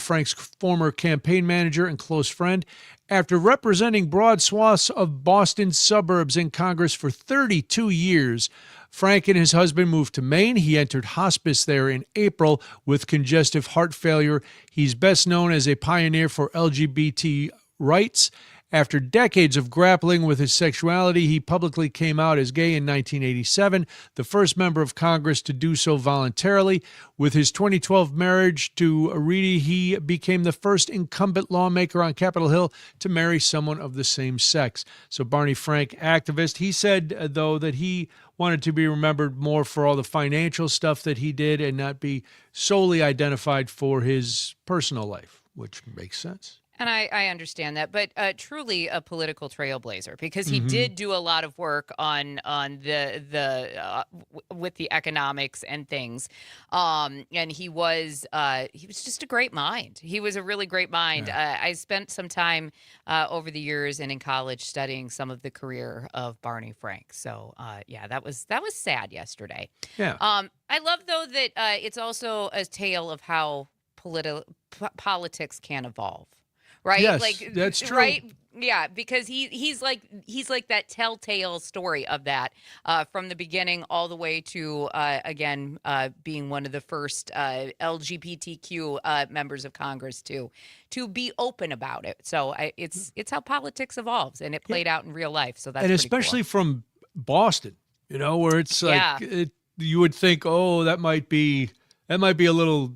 Frank's former campaign manager and close friend. After representing broad swaths of Boston suburbs in Congress for 32 years, Frank and his husband moved to Maine. He entered hospice there in April with congestive heart failure. He's best known as a pioneer for LGBT rights. After decades of grappling with his sexuality, he publicly came out as gay in 1987, the first member of Congress to do so voluntarily. With his 2012 marriage to Reedy, he became the first incumbent lawmaker on Capitol Hill to marry someone of the same sex. So Barney Frank, activist, he said, though, that he wanted to be remembered more for all the financial stuff that he did and not be solely identified for his personal life, which makes sense. And I understand that, but truly a political trailblazer, because he did do a lot of work on the with the economics and things, and he was just a great mind. He was a really great mind. Yeah. I spent some time over the years and in college studying some of the career of Barney Frank. So that was sad yesterday. Yeah. I love though that it's also a tale of how politics can evolve. Right? Yes, like, that's true. Right? Yeah, because he's like that telltale story of that from the beginning all the way to being one of the first LGBTQ members of Congress to be open about it. So it's how politics evolves, and it played out in real life. So that's especially cool. from Boston, where it's like you would think, that might be a little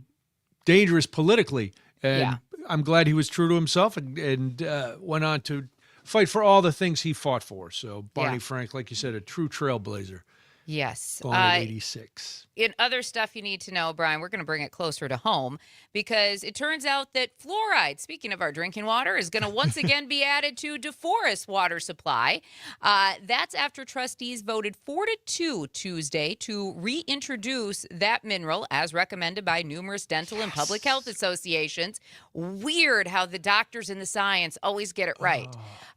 dangerous politically, and I'm glad he was true to himself and went on to fight for all the things he fought for. So Barney Frank, like you said, a true trailblazer. Yes. Going at 86. In other stuff you need to know, Brian, we're going to bring it closer to home because it turns out that fluoride, speaking of our drinking water, is going to once again be added to DeForest water supply. That's after trustees voted 4-2 Tuesday to reintroduce that mineral as recommended by numerous dental and public health associations. Weird how the doctors and the science always get it right.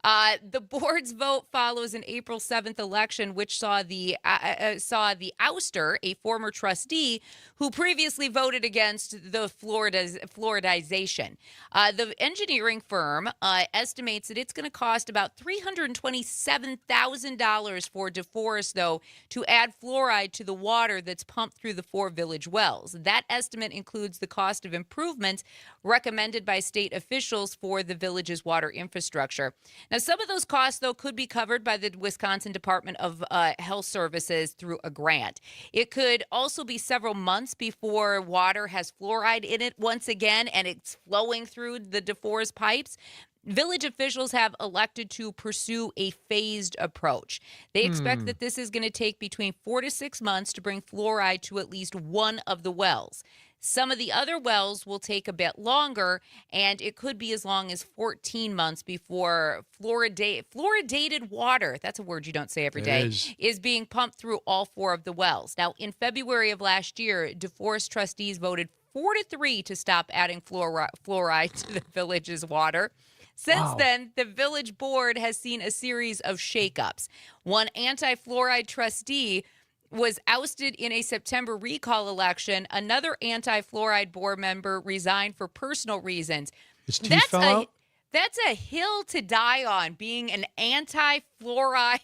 The board's vote follows an April 7th election, which saw the ouster, a former trustee who previously voted against the fluoridization. The engineering firm estimates that it's going to cost about $327,000 for DeForest, though, to add fluoride to the water that's pumped through the 4 village wells. That estimate includes the cost of improvements recommended by state officials for the village's water infrastructure. Now, some of those costs, though, could be covered by the Wisconsin Department of Health Services through a grant. It could also be several months before water has fluoride in it once again, and it's flowing through the DeForest pipes. Village officials have elected to pursue a phased approach. They expect that this is going to take between 4 to 6 months to bring fluoride to at least one of the wells. Some of the other wells will take a bit longer, and it could be as long as 14 months before fluoridated water, that's a word you don't say every day, is being pumped through all 4 of the wells. Now, in February of last year, DeForest trustees voted 4-3 to stop adding fluoride to the village's water. Since then, the village board has seen a series of shakeups. One anti-fluoride trustee was ousted in a September recall election. Another anti-fluoride board member resigned for personal reasons. His teeth fell out? That's a hill to die on, being an anti-fluoride.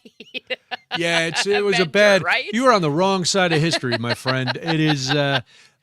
Yeah, it was a bad. Right? You were on the wrong side of history, my friend. It is.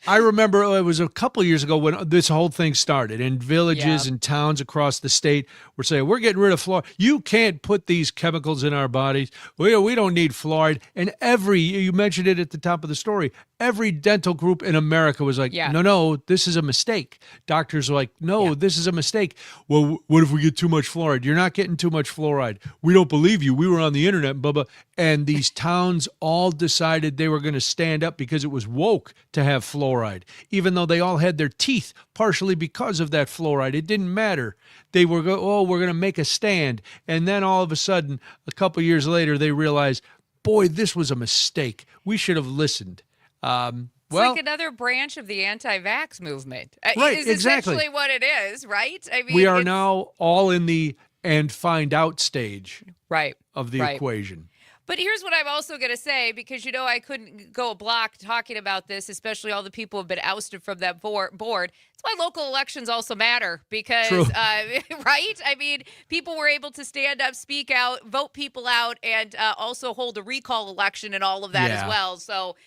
I remember it was a couple of years ago when this whole thing started, and villages and towns across the state were saying, we're getting rid of fluoride. You can't put these chemicals in our bodies. We don't need fluoride. And you mentioned it at the top of the story, every dental group in America was like, no, this is a mistake. Doctors are like, no, this is a mistake. Well, what if we get too much fluoride? You're not getting too much fluoride. We don't believe you. We were on the internet, blah, blah. And these towns all decided they were going to stand up because it was woke to have fluoride, even though they all had their teeth partially because of that fluoride. It didn't matter. They were we're going to make a stand. And then all of a sudden, a couple of years later, they realized, boy, this was a mistake. We should have listened. It's like another branch of the anti-vax movement. Right, is exactly. essentially what it is, right? I mean, we are now all in the and find out stage of the right. equation. But here's what I'm also going to say, because, I couldn't go a block talking about this, especially all the people who have been ousted from that board. It's why local elections also matter, because, right? I mean, people were able to stand up, speak out, vote people out, and also hold a recall election and all of that as well. So,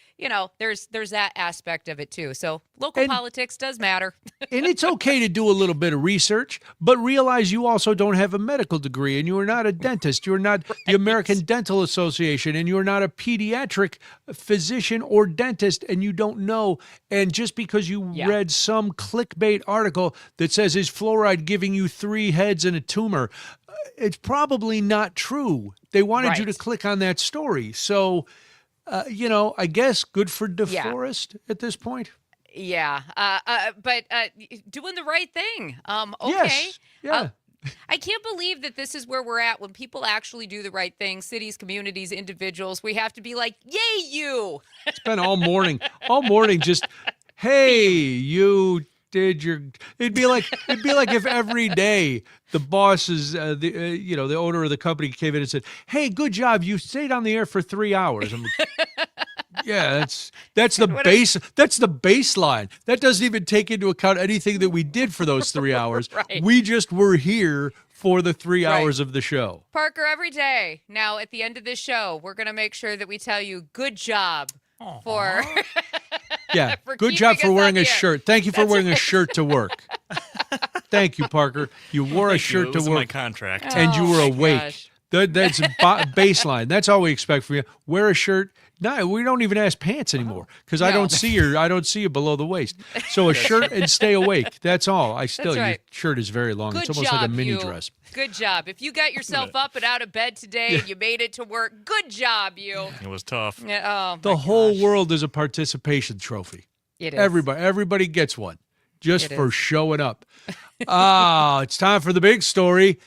there's that aspect of it, too. So local politics does matter. And it's okay to do a little bit of research, but realize you also don't have a medical degree, and you are not a dentist. You're not the American Dental Association, and you're not a pediatric physician or dentist, and you don't know. And just because you read some clickbait article that says, is fluoride giving you 3 heads and a tumor? It's probably not true. They wanted you to click on that story. So, I guess good for DeForest at this point. Yeah, but doing the right thing. Okay. Yes. Yeah. I can't believe that this is where we're at when people actually do the right thing. Cities, communities, individuals. We have to be like, yay, you. Spent all morning just, hey, you did your. It'd be like if every day the bosses, the owner of the company came in and said, hey, good job. You stayed on the air for 3 hours. I'm like, yeah, that's the base. That's the baseline. That doesn't even take into account anything that we did for those 3 hours. We just were here for the 3 hours of the show. Parker, every day now at the end of this show, we're going to make sure that we tell you good job for good job for wearing a shirt. Thank you for wearing a shirt to work. Thank you, Parker. You wore a shirt to work. My contract. And you were awake. Gosh. That's baseline. That's all we expect from you. Wear a shirt. No, we don't even ask pants anymore because I don't see you below the waist. So a shirt and stay awake. That's all. Your shirt is very long. Good It's almost job, like a mini you. dress. Good job. If you got yourself up and out of bed today and you made it to work, good job, you. It was tough. Yeah, oh, The whole world is a participation trophy. It is. Everybody gets one just for showing up. It's time for the big story.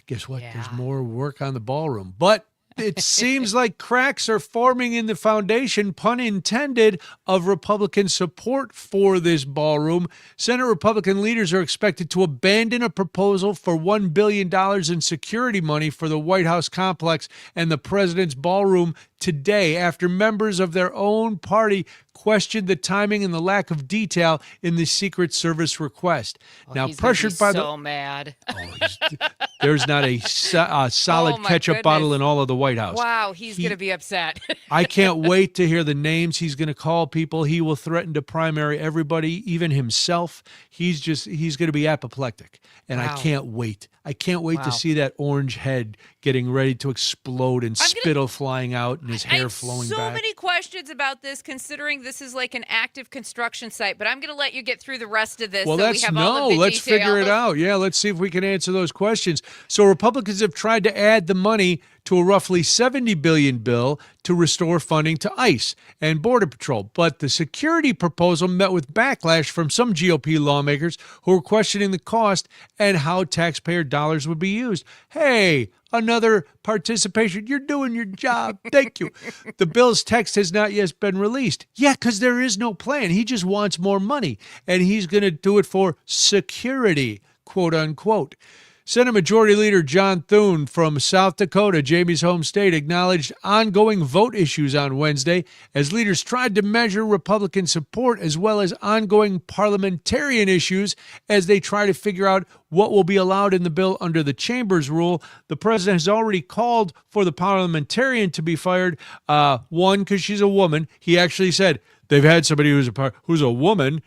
Guess what? Yeah. There's more work on the ballroom. But it seems like cracks are forming in the foundation, pun intended, of Republican support for this ballroom. Senate Republican leaders are expected to abandon a proposal for $1 billion in security money for the White House complex and the president's ballroom today after members of their own party questioned the timing and the lack of detail in the Secret Service request. Now, he's pressured by so mad. there's not a solid Oh, my ketchup bottle goodness. in all of the White House. Wow, he's going to be upset. I can't wait to hear the names he's going to call people. He will threaten to primary everybody, even himself. He's going to be apoplectic. And I can't wait. I can't wait to see that orange head getting ready to explode and spittle flying out and his hair flowing so back. many questions about this, considering this is like an active construction site. But I'm going to let you get through the rest of this. Well, so we have all of the let's figure it details. out. Yeah, let's see if we can answer those questions. So Republicans have tried to add the money to a roughly $70 billion bill to restore funding to ICE and Border Patrol. But the security proposal met with backlash from some GOP lawmakers who were questioning the cost and how taxpayer dollars would be used. Hey, another participation. You're doing your job. Thank you. The bill's text has not yet been released. Yeah, because there is no plan. He just wants more money, and he's going to do it for security, quote unquote. Senate Majority Leader John Thune from South Dakota, Jamie's home state, acknowledged ongoing vote issues on Wednesday as leaders tried to measure Republican support as well as ongoing parliamentarian issues as they try to figure out what will be allowed in the bill under the chamber's rule. The president has already called for the parliamentarian to be fired. One, because she's a woman. He actually said they've had somebody who's a woman.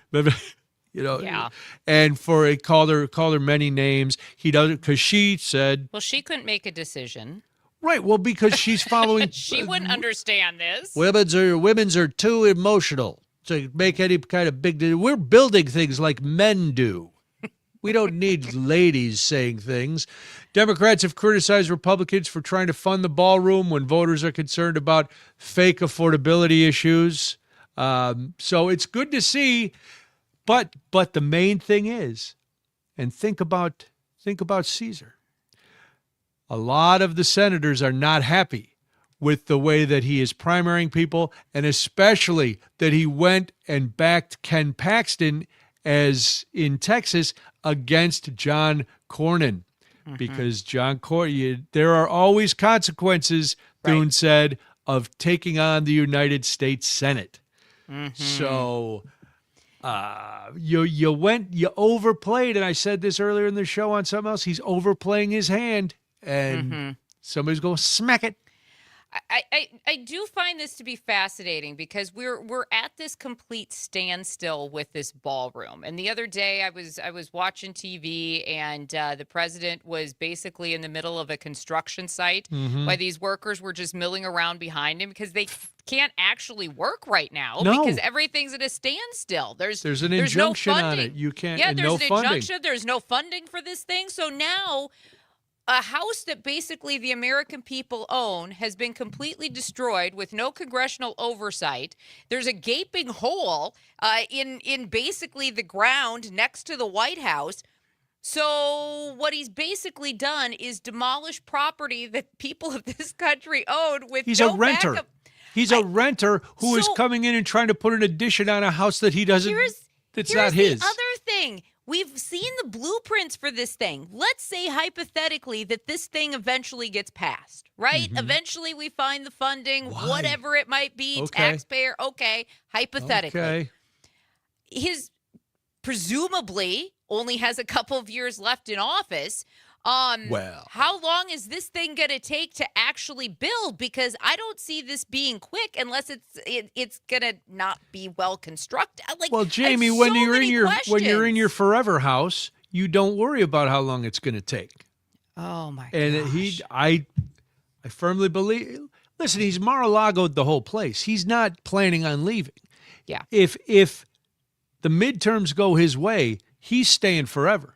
And called her many names. He doesn't, because she said, Well, she couldn't make a decision. right. Well, because she's following. She wouldn't understand this. Women's are too emotional to make any kind of big. We're building things like men do. We don't need ladies saying things. Democrats have criticized Republicans for trying to fund the ballroom when voters are concerned about fake affordability issues. So it's good to see. But the main thing is, and think about Caesar. A lot of the senators are not happy with the way that he is primarying people, and especially that he went and backed Ken Paxton as in Texas against John Cornyn. Because John Cornyn, there are always consequences, Thune said, of taking on the United States Senate. So you overplayed, and I said this earlier in the show on something else. He's overplaying his hand, and somebody's going to smack it. I do find this to be fascinating because we're at this complete standstill with this ballroom. And the other day I was watching TV and the president was basically in the middle of a construction site while these workers were just milling around behind him because they can't actually work right now because everything's at a standstill. There's an injunction no on funding. it. You can't. Yeah, and there's no an funding. injunction. There's no funding for this thing. So now a house that basically the American people own has been completely destroyed with no congressional oversight. There's a gaping hole in basically the ground next to the White House. So what he's basically done is demolish property that people of this country own with He's no a renter. backup. He's a renter who is coming in and trying to put an addition on a house that he doesn't. That's not his. The other thing. We've seen the blueprints for this thing. Let's say hypothetically that this thing eventually gets passed, right? Eventually we find the funding, whatever it might be, taxpayer, hypothetically. Okay. His presumably only has a couple of years left in office. How long is this thing going to take to actually build? Because I don't see this being quick unless it's going to not be well constructed. Well, Jamie, when you're in your forever house, you don't worry about how long it's going to take. Oh my And gosh. I firmly believe. Listen, he's Mar-a-Lago'd the whole place. He's not planning on leaving. Yeah. If the midterms go his way, he's staying forever.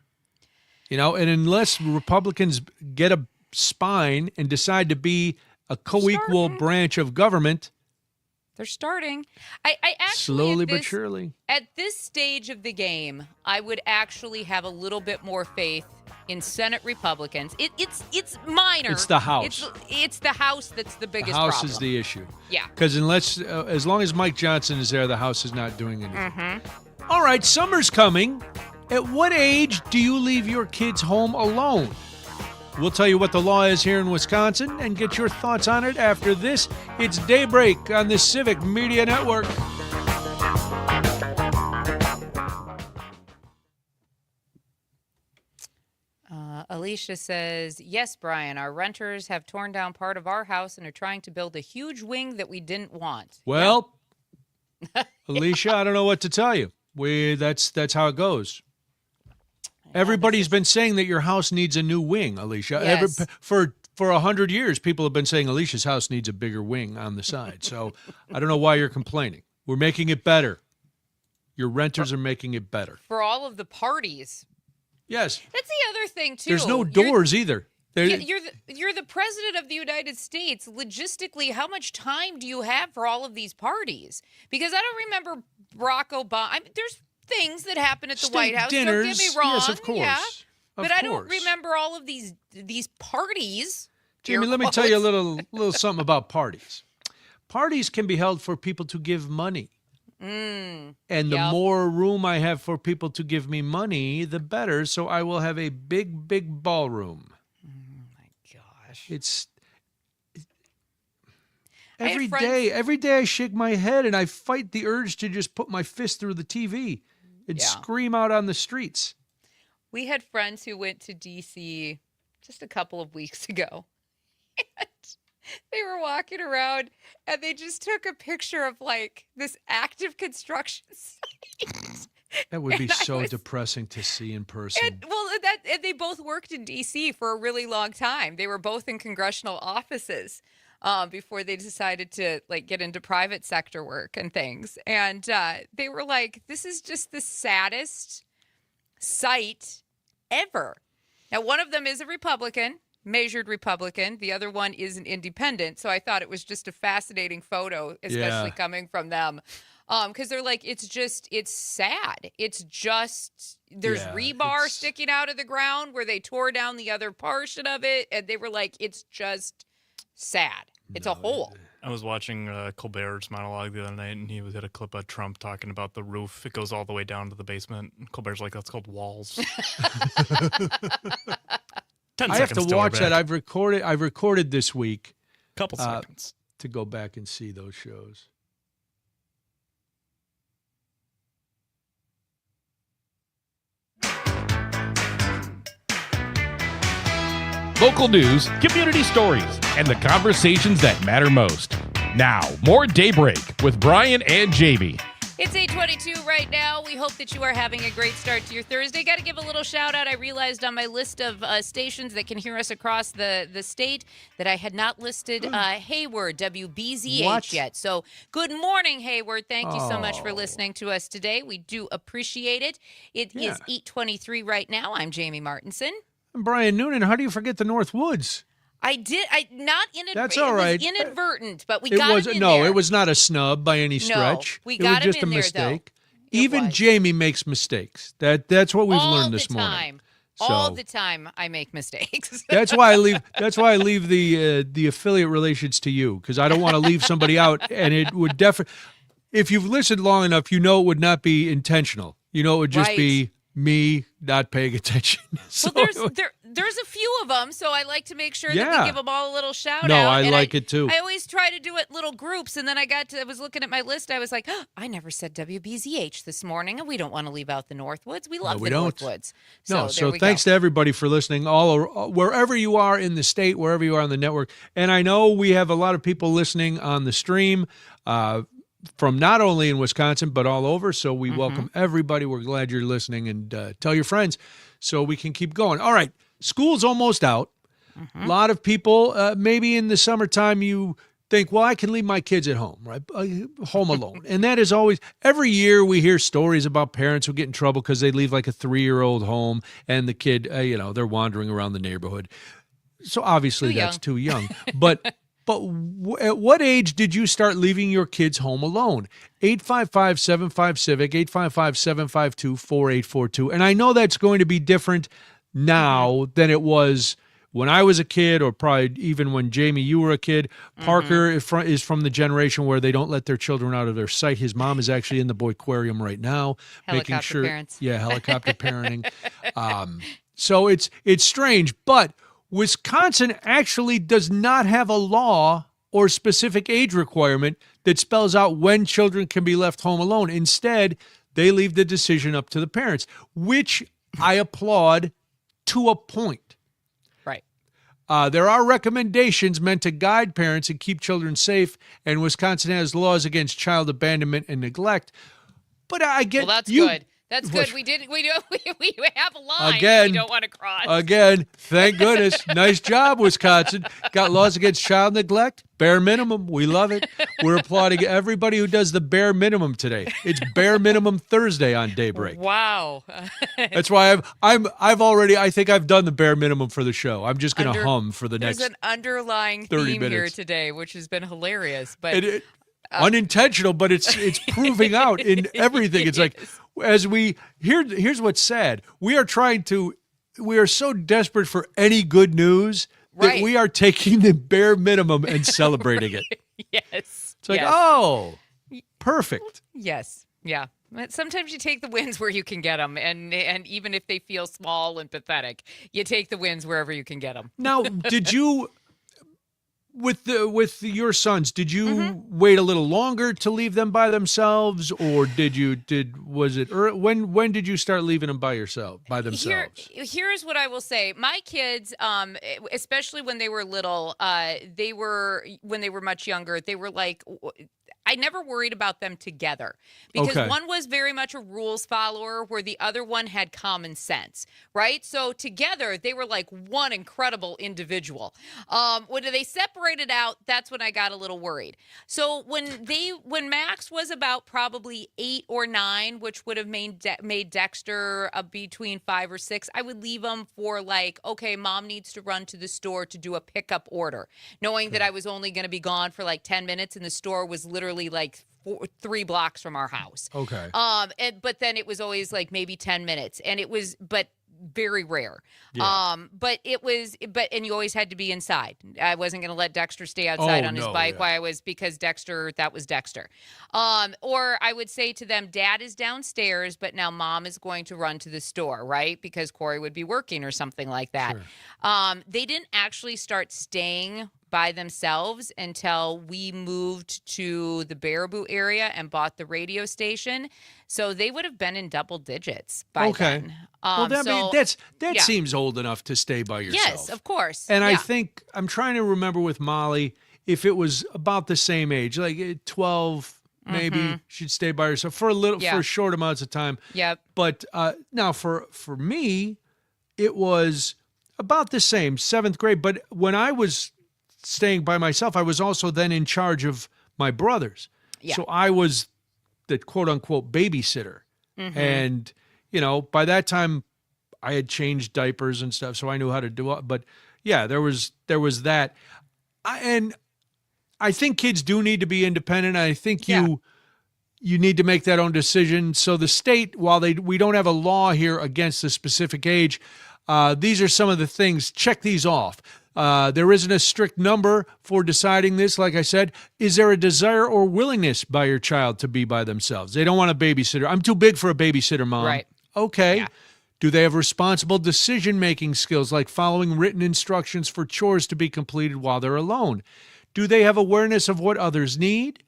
And unless Republicans get a spine and decide to be a co-equal branch of government, they're starting. I actually slowly but surely. At this stage of the game, I would actually have a little bit more faith in Senate Republicans. It's minor. It's the House. It's the House that's the biggest The House problem. is the issue. Yeah. Because as long as Mike Johnson is there, the House is not doing anything. Mm-hmm. All right, summer's coming. At what age do you leave your kids home alone? We'll tell you what the law is here in Wisconsin and get your thoughts on it after this. It's Daybreak on the Civic Media Network. Alicia says, yes, Brian, our renters have torn down part of our house and are trying to build a huge wing that we didn't want. Well, Alicia, I don't know what to tell you. That's how it goes. Everybody's been saying that your house needs a new wing, Alicia. Yes. For 100 years, people have been saying Alicia's house needs a bigger wing on the side. So I don't know why you're complaining. We're making it better. Your renters are making it better. For all of the parties. Yes. That's the other thing, too. There's no doors either. You're the president of the United States. Logistically, how much time do you have for all of these parties? Because I don't remember Barack Obama. I mean, there's things that happen at the White House. Dinners, don't get me wrong. yes, of course. Yeah. Of But I course. don't remember all of these parties. Jamie, let me tell you a little something about parties. Parties can be held for people to give money. And the more room I have for people to give me money, the better. So I will have a big, big ballroom. Oh, my gosh. It's every day I shake my head and I fight the urge to just put my fist through the TV and scream out on the streets. We had friends who went to D.C. just a couple of weeks ago. And they were walking around and they just took a picture of like this active construction site. That would be so depressing to see in person. And they both worked in D.C. for a really long time. They were both in congressional offices before they decided to like get into private sector work and things. And they were like, "This is just the saddest sight ever." Now, one of them is a Republican. Measured Republican. The other one is an independent. So I thought it was just a fascinating photo, especially coming from them. Because they're like, it's sad. It's just, there's rebar sticking out of the ground where they tore down the other portion of it. And they were like, it's just sad. It's a hole. I was watching Colbert's monologue the other night, and he had a clip of Trump talking about the roof. It goes all the way down to the basement. And Colbert's like, that's called walls. 10 I have to seconds watch back. that. I've recorded this week. Couple seconds. To go back and see those shows. Local news, community stories, and the conversations that matter most. Now, more Daybreak with Brian and Jamie. It's 8:22 right now. We hope that you are having a great start to your Thursday. Got to give a little shout out. I realized on my list of stations that can hear us across the state that I had not listed Hayward, WBZH yet. So good morning, Hayward. Thank you so much for listening to us today. We do appreciate it. It is 8:23 right now. I'm Jamie Martinson. And Brian Noonan, how do you forget the North Woods? I did. Not inadvertent. That's all right. It was inadvertent, but we got him in no, there. it was not a snub by any stretch. We got it was just him a in mistake. there, though. Even Jamie makes mistakes. That's what we've learned this morning. All the time I make mistakes. That's why I leave. That's why I leave the affiliate relations to you, because I don't want to leave somebody out, and it would definitely. If you've listened long enough, you know it would not be intentional. You know it would just be me not paying attention. So, well, there's a few of them, so I like to make sure that we give them all a little shout out. No, I like it too. I always try to do it little groups, and then I was looking at my list. I was like, I never said WBZH this morning, and we don't want to leave out the Northwoods. We love the Northwoods. So thanks to everybody for listening, wherever you are in the state, wherever you are on the network. And I know we have a lot of people listening on the stream. From not only in Wisconsin, but all over. So we welcome everybody. We're glad you're listening, and tell your friends so we can keep going. All right. School's almost out. A lot of people, maybe in the summertime, you think, well, I can leave my kids at home, right? Home alone. And that is always, every year we hear stories about parents who get in trouble because they leave like a 3-year-old home and the kid, they're wandering around the neighborhood. So obviously that's too young. But at what age did you start leaving your kids home alone? 855-75-CIVIC, 855-752-4842. And I know that's going to be different now than it was when I was a kid, or probably even when, Jamie, you were a kid. Parker is from the generation where they don't let their children out of their sight. His mom is actually in the boyquarium right now. Helicopter parents. Yeah, helicopter parenting. So it's strange, but Wisconsin actually does not have a law or specific age requirement that spells out when children can be left home alone. Instead, they leave the decision up to the parents, which I applaud to a point. Right. There are recommendations meant to guide parents and keep children safe, and Wisconsin has laws against child abandonment and neglect. But I get that's good. That's good. We have a line again, we don't want to cross. Again, thank goodness. Nice job, Wisconsin. Got laws against child neglect. Bare minimum. We love it. We're applauding everybody who does the bare minimum today. It's bare minimum Thursday on Daybreak. Wow. That's why I think I've done the bare minimum for the show. I'm just going to hum for the next 30 minutes. There's an underlying theme here today, which has been hilarious. But unintentional, but it's proving out in everything. It's like, here's what's sad. We are so desperate for any good news that we are taking the bare minimum and celebrating it. Yes. It's like, oh, perfect. Yes. Yeah. Sometimes you take the wins where you can get them, and even if they feel small and pathetic, you take the wins wherever you can get them. Now, did you, with your sons, did you wait a little longer to leave them by themselves, or when did you start leaving them by themselves? Here's what I will say. My kids, especially when they were little, when they were much younger, they were like, I never worried about them together because one was very much a rules follower where the other one had common sense, right? So together they were like one incredible individual. When they separated out, that's when I got a little worried. So when Max was about probably 8 or 9, which would have made Dexter between 5 or 6, I would leave him for like, okay, mom needs to run to the store to do a pickup order, knowing that I was only going to be gone for like 10 minutes and the store was literally like 3 blocks from our house. Okay. But then it was always like maybe 10 minutes, and it was, but very rare. Yeah. But you always had to be inside. I wasn't going to let Dexter stay outside on his bike because that was Dexter. Or I would say to them, Dad is downstairs, but now Mom is going to run to the store, right? Because Corey would be working or something like that. Sure. They didn't actually start staying by themselves until we moved to the Baraboo area and bought the radio station. So they would have been in double digits by then. That seems old enough to stay by yourself. Yes, of course. And I think I'm trying to remember with Molly if it was about the same age, like 12, maybe she'd stay by herself for for short amounts of time. Yep. But now for me, it was about the same, 7th grade. But when I was staying by myself, I was also then in charge of my brothers. Yeah. So I was the quote unquote babysitter. And, by that time I had changed diapers and stuff, so I knew how to do it. But yeah, there was that. And I think kids do need to be independent. I think you need to make that own decision. So the state, while we don't have a law here against a specific age, these are some of the things. Check these off. There isn't a strict number for deciding this. Like I said, is there a desire or willingness by your child to be by themselves? They don't want a babysitter. I'm too big for a babysitter, Mom. Right. Okay. Yeah. Do they have responsible decision-making skills like following written instructions for chores to be completed while they're alone? Do they have awareness of what others need?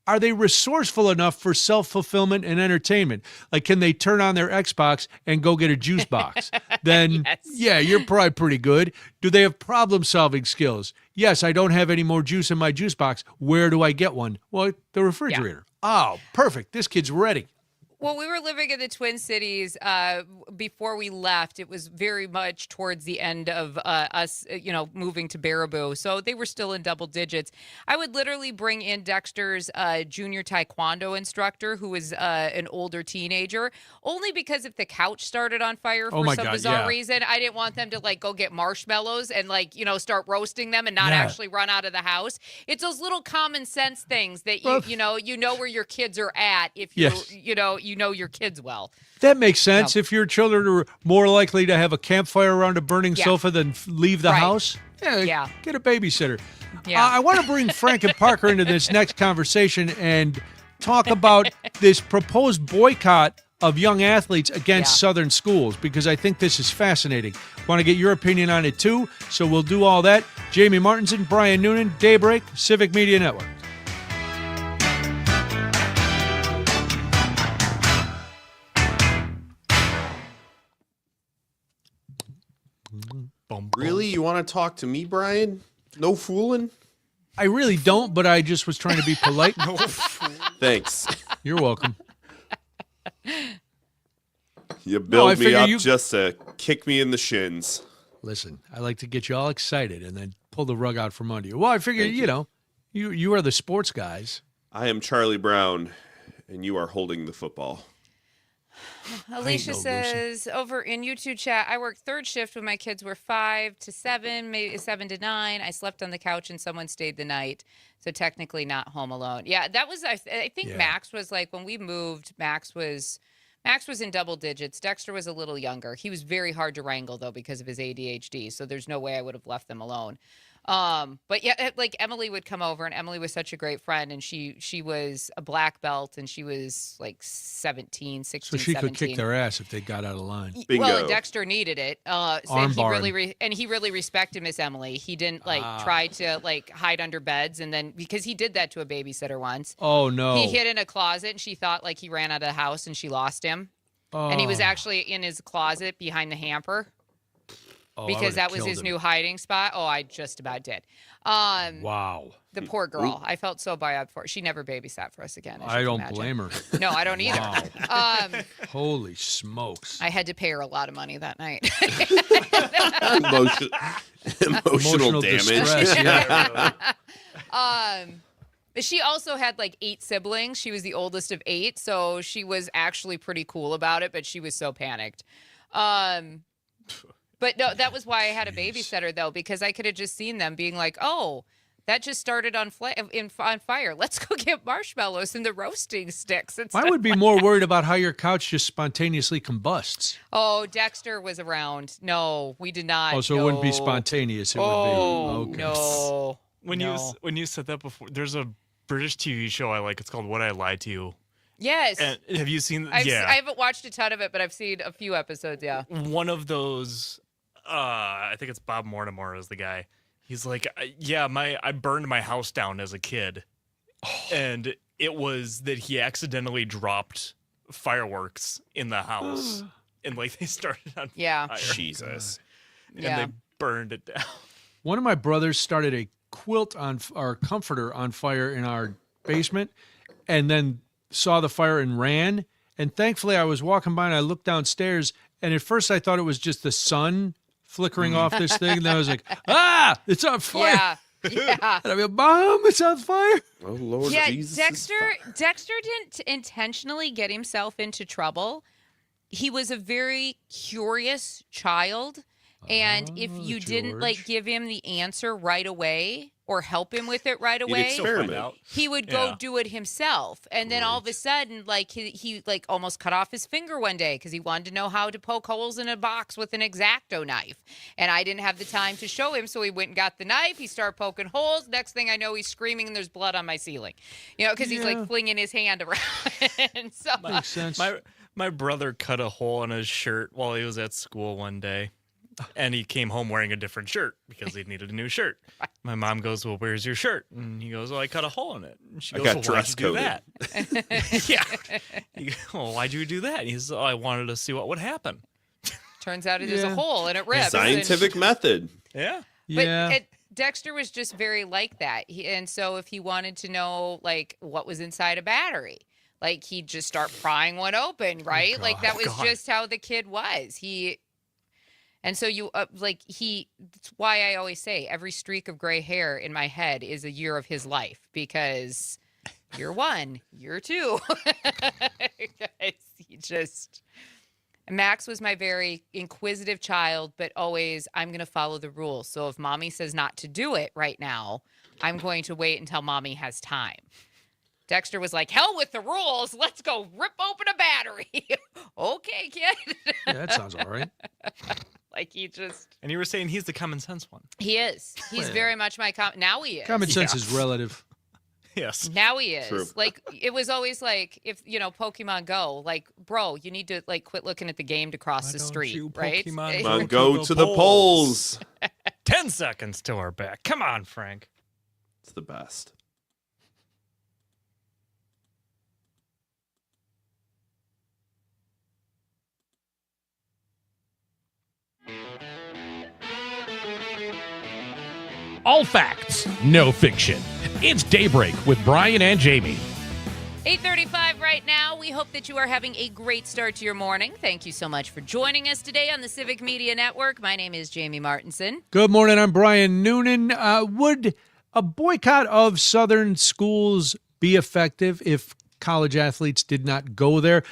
Are they resourceful enough for self-fulfillment and entertainment? Like, can they turn on their Xbox and go get a juice box? Then, yeah, you're probably pretty good. Do they have problem-solving skills? Yes, I don't have any more juice in my juice box. Where do I get one? Well, the refrigerator. Oh, perfect. This kid's ready. Well, we were living in the Twin Cities before we left. It was very much towards the end of us, moving to Baraboo. So they were still in double digits. I would literally bring in Dexter's junior taekwondo instructor, who was an older teenager, only because if the couch started on fire for some bizarre reason, I didn't want them to go get marshmallows and start roasting them and not actually run out of the house. It's those little common sense things that you know where your kids are at if you you know your kids well. That makes sense. If your children are more likely to have a campfire around a burning sofa than leave the house, get a babysitter. Yeah. I want to bring Frank and Parker into this next conversation and talk about this proposed boycott of young athletes against Southern schools, because I think this is fascinating. Want to get your opinion on it too, so we'll do all that. Jamie Martinson, Brian Noonan, Daybreak, Civic Media Network. Really? You want to talk to me, Brian? No fooling? I really don't, but I just was trying to be polite. Thanks. You're welcome. You build me up you... just to kick me in the shins. Listen, I like to get you all excited and then pull the rug out from under you. Well, I figure, you are the sports guys. I am Charlie Brown, and you are holding the football. Alicia says over in YouTube chat, I worked third shift when my kids were 5 to 7, maybe 7 to 9. I slept on the couch and someone stayed the night. So technically not home alone. Yeah, that was, I think Max was when we moved, Max was in double digits. Dexter was a little younger. He was very hard to wrangle though because of his ADHD. So there's no way I would have left them alone. But yeah, Emily would come over, and Emily was such a great friend, and she was a black belt, and she was 16, so she 17. could kick their ass if they got out of line. Bingo. Well, and Dexter needed it. He really respected Miss Emily. He didn't try to hide under beds, and then because he did that to a babysitter once. Oh no. He hid in a closet, and she thought he ran out of the house, and she lost him. Oh. And he was actually in his closet behind the hamper. Oh, because that was his new hiding spot. Oh, I just about did. Wow. The poor girl. I felt so bad for her. She never babysat for us again. I don't blame her. No, I don't either. Wow. Holy smokes. I had to pay her a lot of money that night. Emotional damage. Distress, yeah. But she also had 8 siblings. She was the oldest of 8, so she was actually pretty cool about it, but she was so panicked. But no, that was why I had a babysitter, though, because I could have just seen them being like, oh, that just started on fire. Let's go get marshmallows and the roasting sticks. I would be more worried about how your couch just spontaneously combusts. Oh, Dexter was around. No, we did not. Oh, so it wouldn't be spontaneous. It would be. Okay. No. When you said that before, there's a British TV show I like. It's called Would I Lie to You? Yes. And have you seen? I haven't watched a ton of it, but I've seen a few episodes. Yeah. One of those. I think it's Bob Mortimer is the guy. He's like, I burned my house down as a kid, and it was that he accidentally dropped fireworks in the house, and they started on fire. Jesus, and they burned it down. One of my brothers started a quilt our comforter on fire in our basement, and then saw the fire and ran. And thankfully, I was walking by and I looked downstairs, and at first I thought it was just the sun flickering off this thing. And then I was like, it's on fire. Yeah. And I mean, Mom, it's on fire. Oh, Lord Jesus. Dexter didn't intentionally get himself into trouble. He was a very curious child. And if you didn't give him the answer right away or help him with it right away, he would go do it himself. And then all of a sudden, he almost cut off his finger one day because he wanted to know how to poke holes in a box with an X-Acto knife. And I didn't have the time to show him, so he went and got the knife. He started poking holes. Next thing I know, he's screaming and there's blood on my ceiling. Because he's flinging his hand around. And so makes sense. My brother cut a hole in his shirt while he was at school one day. And he came home wearing a different shirt because he needed a new shirt. My mom goes, well, where's your shirt? And he goes, well, I cut a hole in it. And she goes, got well, dress why'd you do coded. that? Yeah. He goes, well, why'd you do that? And he says, I wanted to see what would happen. Turns out it is a hole and it rips. Scientific method. Yeah. But Dexter was just very like that. And so if he wanted to know, what was inside a battery, like he'd just start prying one open, right? Like that was just how the kid was. And so that's why I always say every streak of gray hair in my head is a year of his life, because year 1, year 2. Max was my very inquisitive child, but always, I'm going to follow the rules. So if mommy says not to do it right now, I'm going to wait until mommy has time. Dexter was like, hell with the rules. Let's go rip open a battery. Okay, kid. Yeah, that sounds all right. And you were saying he's the common sense one. He is. He's very much my now he is. Common sense is relative. Yes. Now he is. True. Like, it was always like, if, Pokemon Go, like, bro, you need to, like, quit looking at the game to cross the street, right? Come on, go to the polls. 10 seconds till we're back. Come on, Frank. It's the best. All facts, no fiction. It's Daybreak with Brian and Jamie. 8:35 right now. We hope that you are having a great start to your morning. Thank you so much for joining us today on the Civic Media Network. My name is Jamie Martinson. Good morning. I'm Brian Noonan. Would a boycott of Southern schools be effective if college athletes did not go there?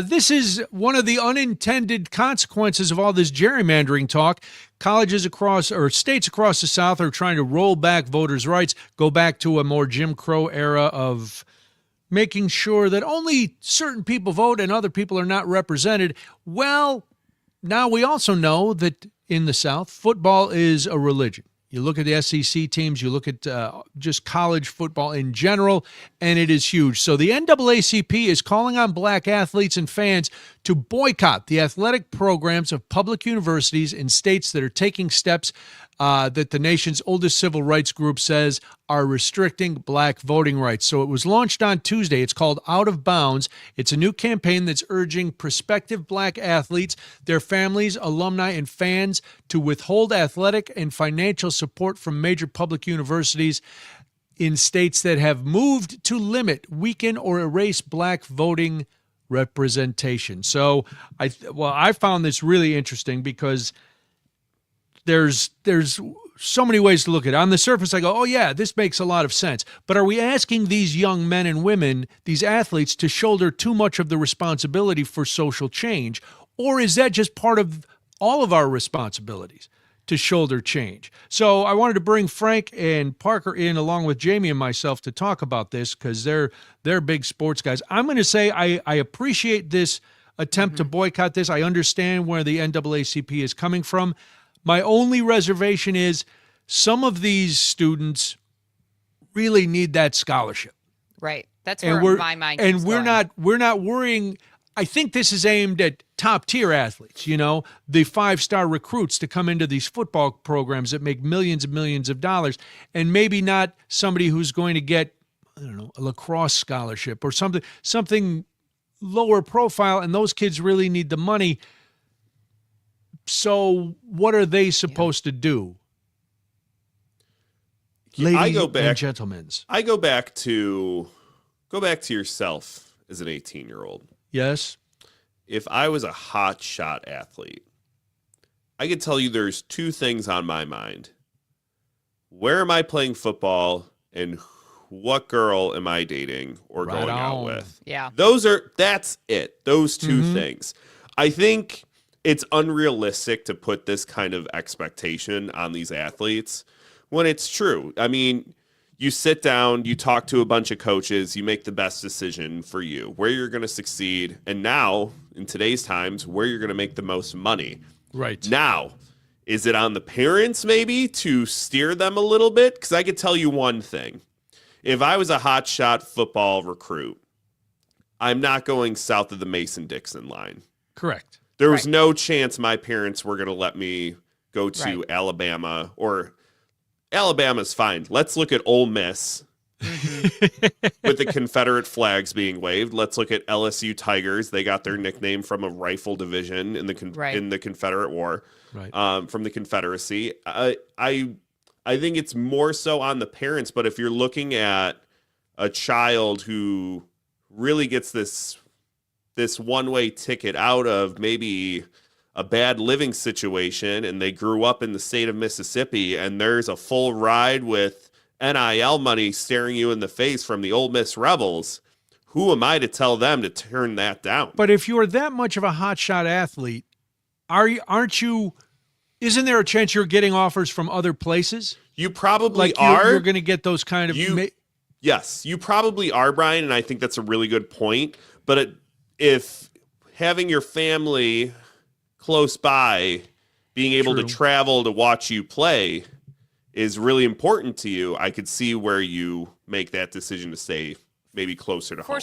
This is one of the unintended consequences of all this gerrymandering talk. Colleges across, or states across the South, are trying to roll back voters' rights, go back to a more Jim Crow era of making sure that only certain people vote and other people are not represented. Well, now we also know that in the South, football is a religion. You look at the SEC teams, you look at just college football in general, and it is huge. So the NAACP is calling on black athletes and fans to boycott the athletic programs of public universities in states that are taking steps that the nation's oldest civil rights group says are restricting black voting rights. So it was launched on Tuesday. It's called Out of Bounds. It's a new campaign that's urging prospective black athletes, their families, alumni, and fans to withhold athletic and financial support from major public universities in states that have moved to limit, weaken, or erase black voting representation. So I found this really interesting because there's so many ways to look at it. On the surface, I go, oh, yeah, this makes a lot of sense. But are we asking these young men and women, these athletes, to shoulder too much of the responsibility for social change? Or is that just part of all of our responsibilities to shoulder change? So I wanted to bring Frank and Parker in along with Jamie and myself to talk about this because they're big sports guys. I'm going to say I appreciate this attempt to boycott this. I understand where the NAACP is coming from. My only reservation is some of these students really need that scholarship. Right. That's where my mind keeps we're going. we're not worrying. I think this is aimed at top tier athletes, the 5-star recruits to come into these football programs that make millions and millions of dollars, and maybe not somebody who's going to get, I don't know, a lacrosse scholarship or something lower profile, and those kids really need the money. So what are they supposed to do? Ladies and gentlemen. I go back to yourself as an 18-year-old. Yes. If I was a hot shot athlete, I could tell you there's two things on my mind. Where am I playing football, and what girl am I dating or going out with? Yeah. That's it. Those two things. I think it's unrealistic to put this kind of expectation on these athletes when it's true. I mean, you sit down, you talk to a bunch of coaches, you make the best decision for you, where you're going to succeed, and now, in today's times, where you're going to make the most money. Right. Now, is it on the parents maybe to steer them a little bit? Because I could tell you one thing. If I was a hotshot football recruit, I'm not going south of the Mason-Dixon line. Correct. There was no chance my parents were going to let me go to Alabama, or Alabama's fine. Let's look at Ole Miss with the Confederate flags being waved. Let's look at LSU Tigers. They got their nickname from a rifle division in the Confederate War, from the Confederacy. I think it's more so on the parents, but if you're looking at a child who really gets this one-way ticket out of maybe a bad living situation, and they grew up in the state of Mississippi, and there's a full ride with NIL money staring you in the face from the Ole Miss Rebels, who am I to tell them to turn that down? But if you're that much of a hotshot athlete, aren't you? Isn't there a chance you're getting offers from other places? You probably are. You're going to get those kind of. Yes, you probably are, Brian, and I think that's a really good point. But if having your family close by, being able to travel to watch you play is really important to you, I could see where you make that decision to stay maybe closer to home.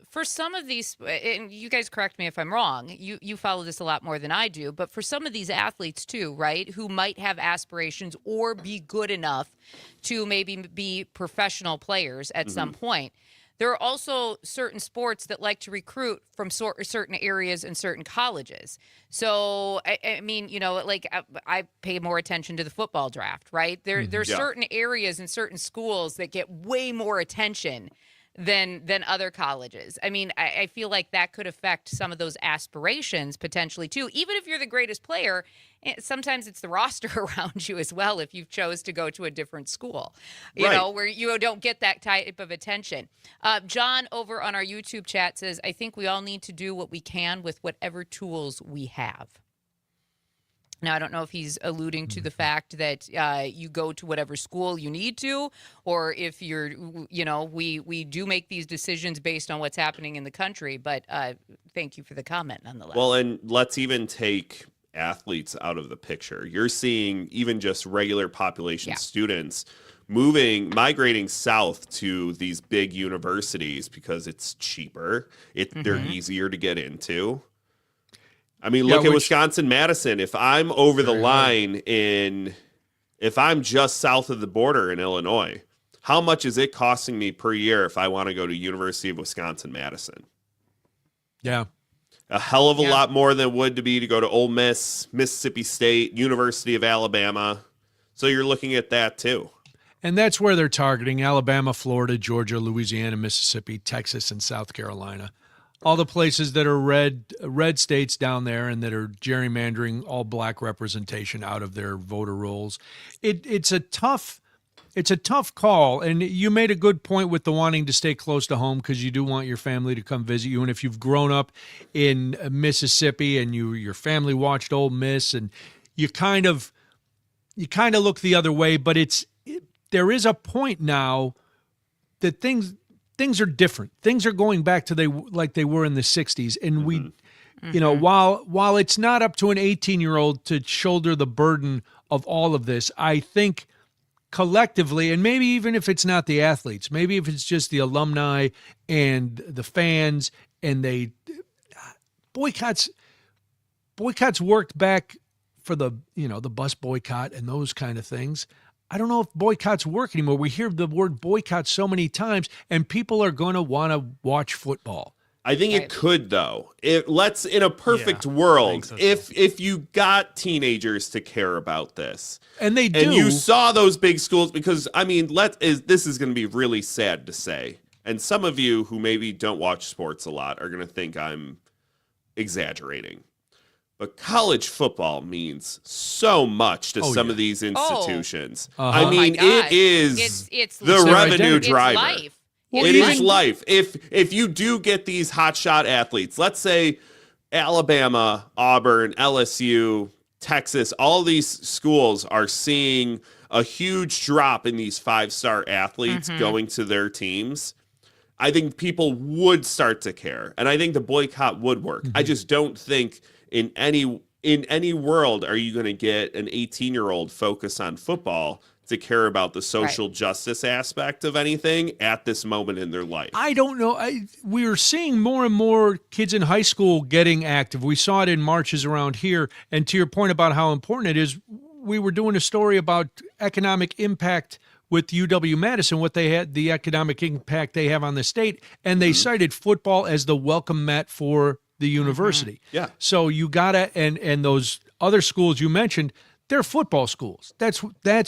For some of these, and you guys correct me if I'm wrong, you follow this a lot more than I do, but for some of these athletes too, right, who might have aspirations or be good enough to maybe be professional players at some point, there are also certain sports that like to recruit from certain areas and certain colleges. So, I mean, you know, like I pay more attention to the football draft, right? There's certain areas and certain schools that get way more attention than other colleges. I mean, I feel like that could affect some of those aspirations potentially too. Even if you're the greatest player, sometimes it's the roster around you as well if you chose to go to a different school, you know, where you don't get that type of attention. John over on our YouTube chat says, I think we all need to do what we can with whatever tools we have. Now, I don't know if he's alluding to the fact that you go to whatever school you need to, or if you're, you know, we do make these decisions based on what's happening in the country. But thank you for the comment nonetheless. Well, and let's even take athletes out of the picture. You're seeing even just regular population students migrating south to these big universities because it's cheaper. They're easier to get into. I mean, look at Wisconsin-Madison. If I'm over the line if I'm just south of the border in Illinois, how much is it costing me per year if I want to go to University of Wisconsin-Madison? Yeah. A hell of a lot more than it would to be to go to Ole Miss, Mississippi State, University of Alabama. So you're looking at that too. And that's where they're targeting: Alabama, Florida, Georgia, Louisiana, Mississippi, Texas, and South Carolina. All the places that are red states down there and that are gerrymandering all black representation out of their voter rolls. It's a tough call. And you made a good point with the wanting to stay close to home, because you do want your family to come visit you. And if you've grown up in Mississippi and your family watched Ole Miss, and you kind of look the other way, but there is a point now that things are different. Things are going back to like they were in the 60s. And we, you know, while it's not up to an 18-year-old to shoulder the burden of all of this, I think collectively, and maybe even if it's not the athletes, maybe if it's just the alumni and the fans, and boycotts worked back for the bus boycott and those kind of things. I don't know if boycotts work anymore. We hear the word boycott so many times, and people are going to want to watch football. I think it could, though. In a perfect world, so if you got teenagers to care about this, and they do, and you saw those big schools, because I mean, this is going to be really sad to say, and some of you who maybe don't watch sports a lot are going to think I'm exaggerating. But college football means so much to some of these institutions. I mean, it is the revenue driver. It's life. It is life. If you do get these hotshot athletes, let's say Alabama, Auburn, LSU, Texas, all these schools are seeing a huge drop in these 5-star athletes going to their teams, I think people would start to care. And I think the boycott would work. I just don't think in any world are you going to get an 18-year-old focus on football to care about the social justice aspect of anything at this moment in their life. I don't know. We're seeing more and more kids in high school getting active. We saw it in marches around here. And to your point about how important it is, we were doing a story about economic impact with UW-Madison, what they had, the economic impact they have on the state, and they cited football as the welcome mat for the university. Yeah. So you gotta, and those other schools you mentioned, they're football schools. That's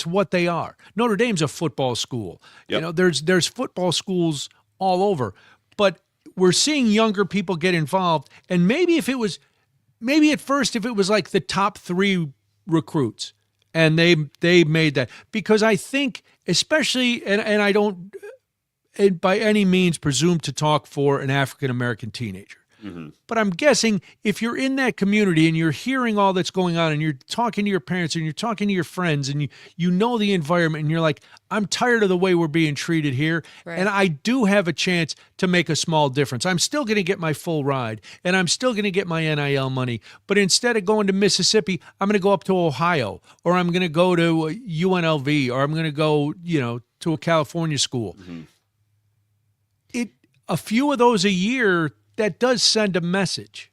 what they are. Notre Dame's a football school. You know, there's football schools all over. But we're seeing younger people get involved, and maybe at first if it was like the top 3 recruits, and they made that, because I think especially, and I don't by any means presume to talk for an African American teenager. But I'm guessing if you're in that community and you're hearing all that's going on and you're talking to your parents and you're talking to your friends and you know the environment and you're like, I'm tired of the way we're being treated here. Right. And I do have a chance to make a small difference. I'm still going to get my full ride and I'm still going to get my NIL money. But instead of going to Mississippi, I'm going to go up to Ohio, or I'm going to go to UNLV, or I'm going to go, to a California school. A few of those a year, that does send a message.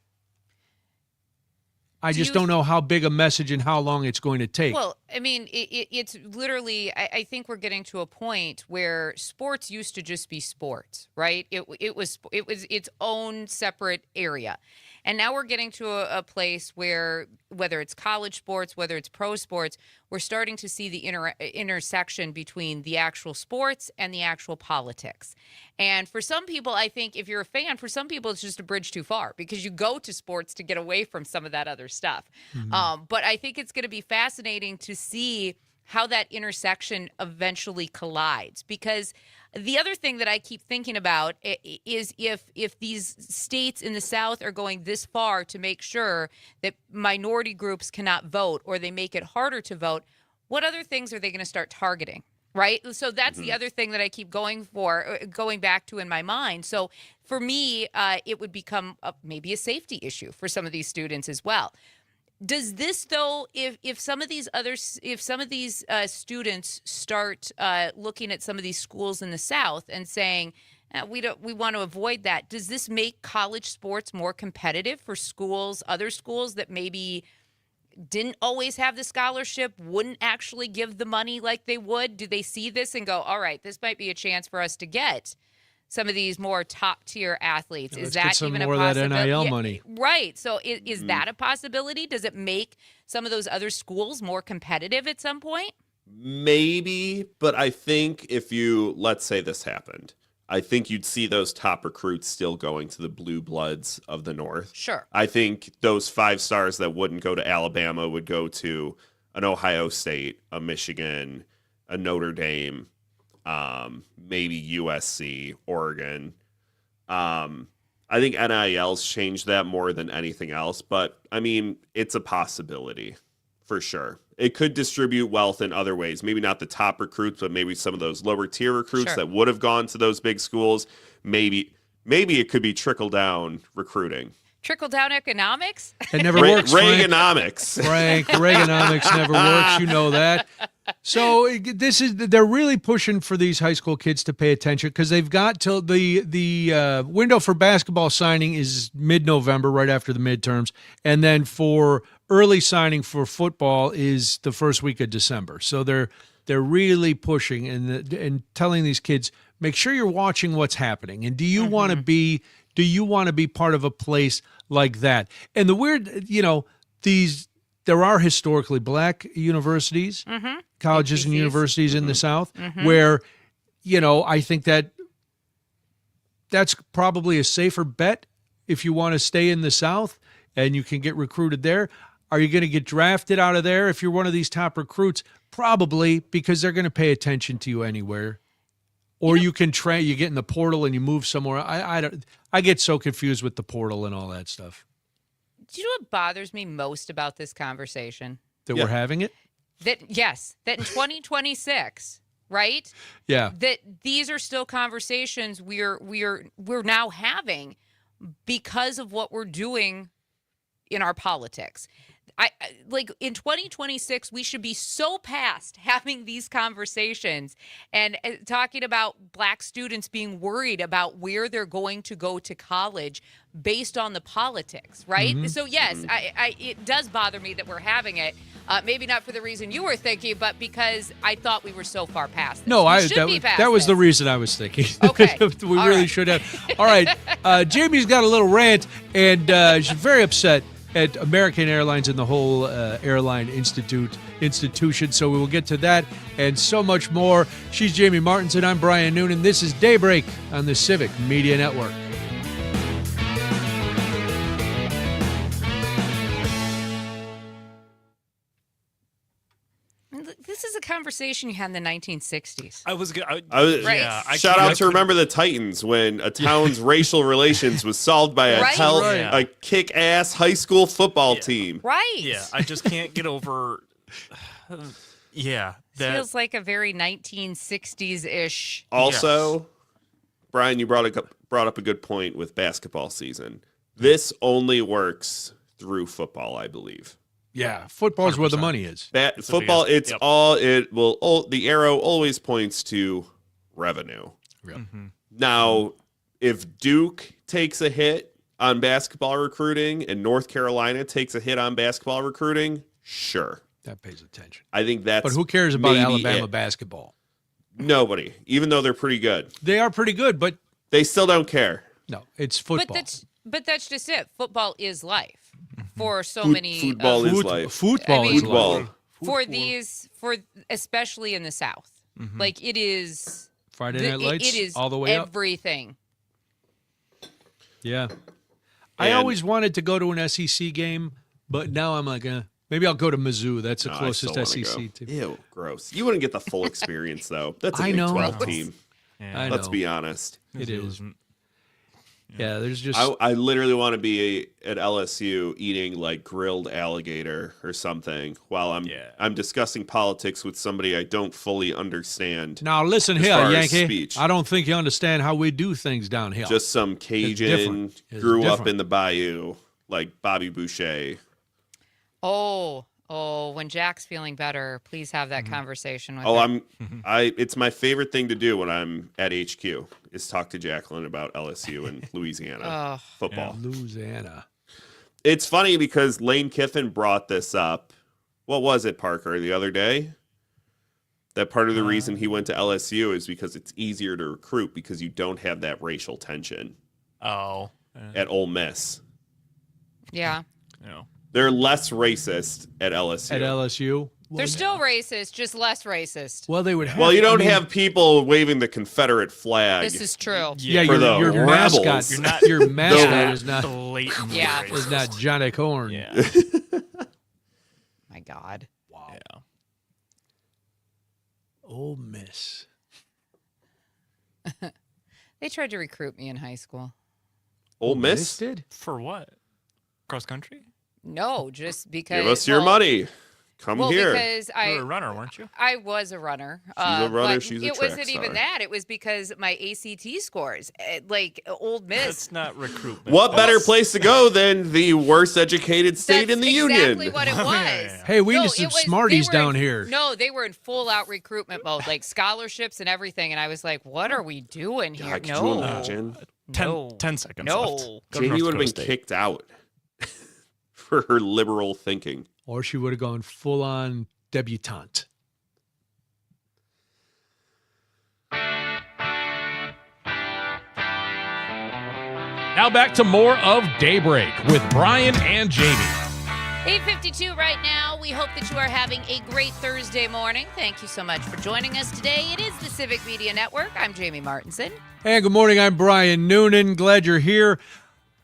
I just don't know how big a message and how long it's going to take. Well, I mean, it's literally, I think we're getting to a point where sports used to just be sports, right? It was its own separate area. And now we're getting to a place where, whether it's college sports, whether it's pro sports, we're starting to see the intersection between the actual sports and the actual politics. And for some people, I think if you're a fan, for some people, it's just a bridge too far, because you go to sports to get away from some of that other stuff. But I think it's going to be fascinating to see how that intersection eventually collides, because the other thing that I keep thinking about is if these states in the South are going this far to make sure that minority groups cannot vote, or they make it harder to vote, what other things are they going to start targeting? Right. So that's the other thing that I keep going back to in my mind. So for me, it would become maybe a safety issue for some of these students as well. Does this, though, if some of these students start looking at some of these schools in the South and saying, we want to avoid that, does this make college sports more competitive for other schools that maybe didn't always have the scholarship, wouldn't actually give the money like they would? Do they see this and go, all right, this might be a chance for us to get some of these more top-tier athletes? Is that even a possibility? Let's get some more of that NIL money. Right. So is that a possibility? Does it make some of those other schools more competitive at some point? Maybe, but I think let's say this happened, I think you'd see those top recruits still going to the blue bloods of the North. Sure. I think those 5 stars that wouldn't go to Alabama would go to an Ohio State, a Michigan, a Notre Dame, maybe USC, Oregon. I think NIL's changed that more than anything else, but I mean, it's a possibility for sure. It could distribute wealth in other ways. Maybe not the top recruits, but maybe some of those lower tier recruits that would have gone to those big schools. Maybe it could be trickle down recruiting. Trickle down economics? It never works, Reaganomics. Frank, Reaganomics never works. You know that. So they're really pushing for these high school kids to pay attention, because they've got till the window for basketball signing is mid-November, right after the midterms, and then for early signing for football is the first week of December. So they're really pushing and telling these kids, make sure you're watching what's happening, and do you want to be part of a place like that? And the weird, there are historically black universities, colleges and universities in the South, where, I think that's probably a safer bet if you want to stay in the South and you can get recruited there. Are you going to get drafted out of there if you're one of these top recruits? Probably, because they're going to pay attention to you anywhere. Or you can you get in the portal and you move somewhere. I get so confused with the portal and all that stuff. Do you know what bothers me most about this conversation? That we're having it? That in 2026, right? Yeah. That these are still conversations we're now having because of what we're doing in our politics. I like in 2026, we should be so past having these conversations and talking about black students being worried about where they're going to go to college based on the politics, right? So yes, it does bother me that we're having it. Maybe not for the reason you were thinking, but because I thought we were so far past this. No, that was the reason I was thinking. Okay. We really should have. All right. Jamie's got a little rant, and she's very upset at American Airlines and the whole airline institution. So we will get to that and so much more. She's Jamie Martinson. I'm Brian Noonan. This is Daybreak on the Civic Media Network. This is a conversation you had in the 1960s. I was Right? Yeah. Shout out to Remember the Titans when a town's racial relations was solved by a Right. a kick-ass high school football team. Right. Yeah, I just can't get over. Yeah, that Feels like a very 1960s-ish. Also, Brian, you brought up a good point with basketball season. This only works through football, I believe. Yeah, football's where the money is. Football, it's all it will. The arrow always points to revenue. Yep. Now, if Duke takes a hit on basketball recruiting and North Carolina takes a hit on basketball recruiting, sure. That pays attention. I think that's. But who cares about maybe Alabama it. basketball? Nobody, even though they're pretty good. They are pretty good, but they still don't care. No, it's football. But that's just it. Football is life for so many. Football is life. Football is life. For especially in the South, like it is. Friday Night Lights, it is all the way up. Everything. Yeah. I always wanted to go to an SEC game, but now I'm like, maybe I'll go to Mizzou. That's the closest SEC team. Ew, gross. You wouldn't get the full experience, though. That's a I Big know. 12 team. I Let's know. be honest. It is. Yeah, there's just. I literally want to be at LSU eating like grilled alligator or something while I'm discussing politics with somebody I don't fully understand. Now listen as here, far as Yankee. speech. I don't think you understand how we do things down here. Just some Cajun different. It's grew up different. in the bayou like Bobby Boucher. Oh, when Jack's feeling better, please have that conversation with Oh, him. it's my favorite thing to do when I'm at HQ is talk to Jacqueline about LSU and Louisiana football. Louisiana. It's funny because Lane Kiffin brought this up. What was it, Parker, the other day? That part of the reason he went to LSU is because it's easier to recruit because you don't have that racial tension. Oh. At Ole Miss. Yeah. No. They're less racist at LSU. At LSU? They're still racist, just less racist. Well, they would have. Well, you don't have people waving the Confederate flag. This is true. Yeah, for the your rebels. mascot. Your mascot is not. Blatantly Yeah. racist. Is not Johnny Corn. Yeah. My God. Wow. Yeah. Ole Miss. They tried to recruit me in high school. Ole Miss? did? For what? Cross country? No, just because. Give us your money. Come here. Because You were a runner, weren't you? I was a runner. She's a runner, but she's a it track wasn't even star. that. It was because my ACT scores, like Ole Miss. That's not recruitment. What better place to go than the worst educated state in the exactly union? what it was. Hey, we No, need some it was- smarties they were down in- here. No, they were in full out recruitment mode, like scholarships and everything. And I was like, "What are we doing here?" God, could no, you imagine? 10 seconds No. left. Go to Jamie North would have Dakota been State. kicked out for her liberal thinking. Or she would have gone full on debutante. Now back to more of Daybreak with Brian and Jamie. 8:52 right now. We hope that you are having a great Thursday morning. Thank you so much for joining us today. It is the Civic Media Network. I'm Jamie Martinson. Hey, good morning. I'm Brian Noonan. Glad you're here.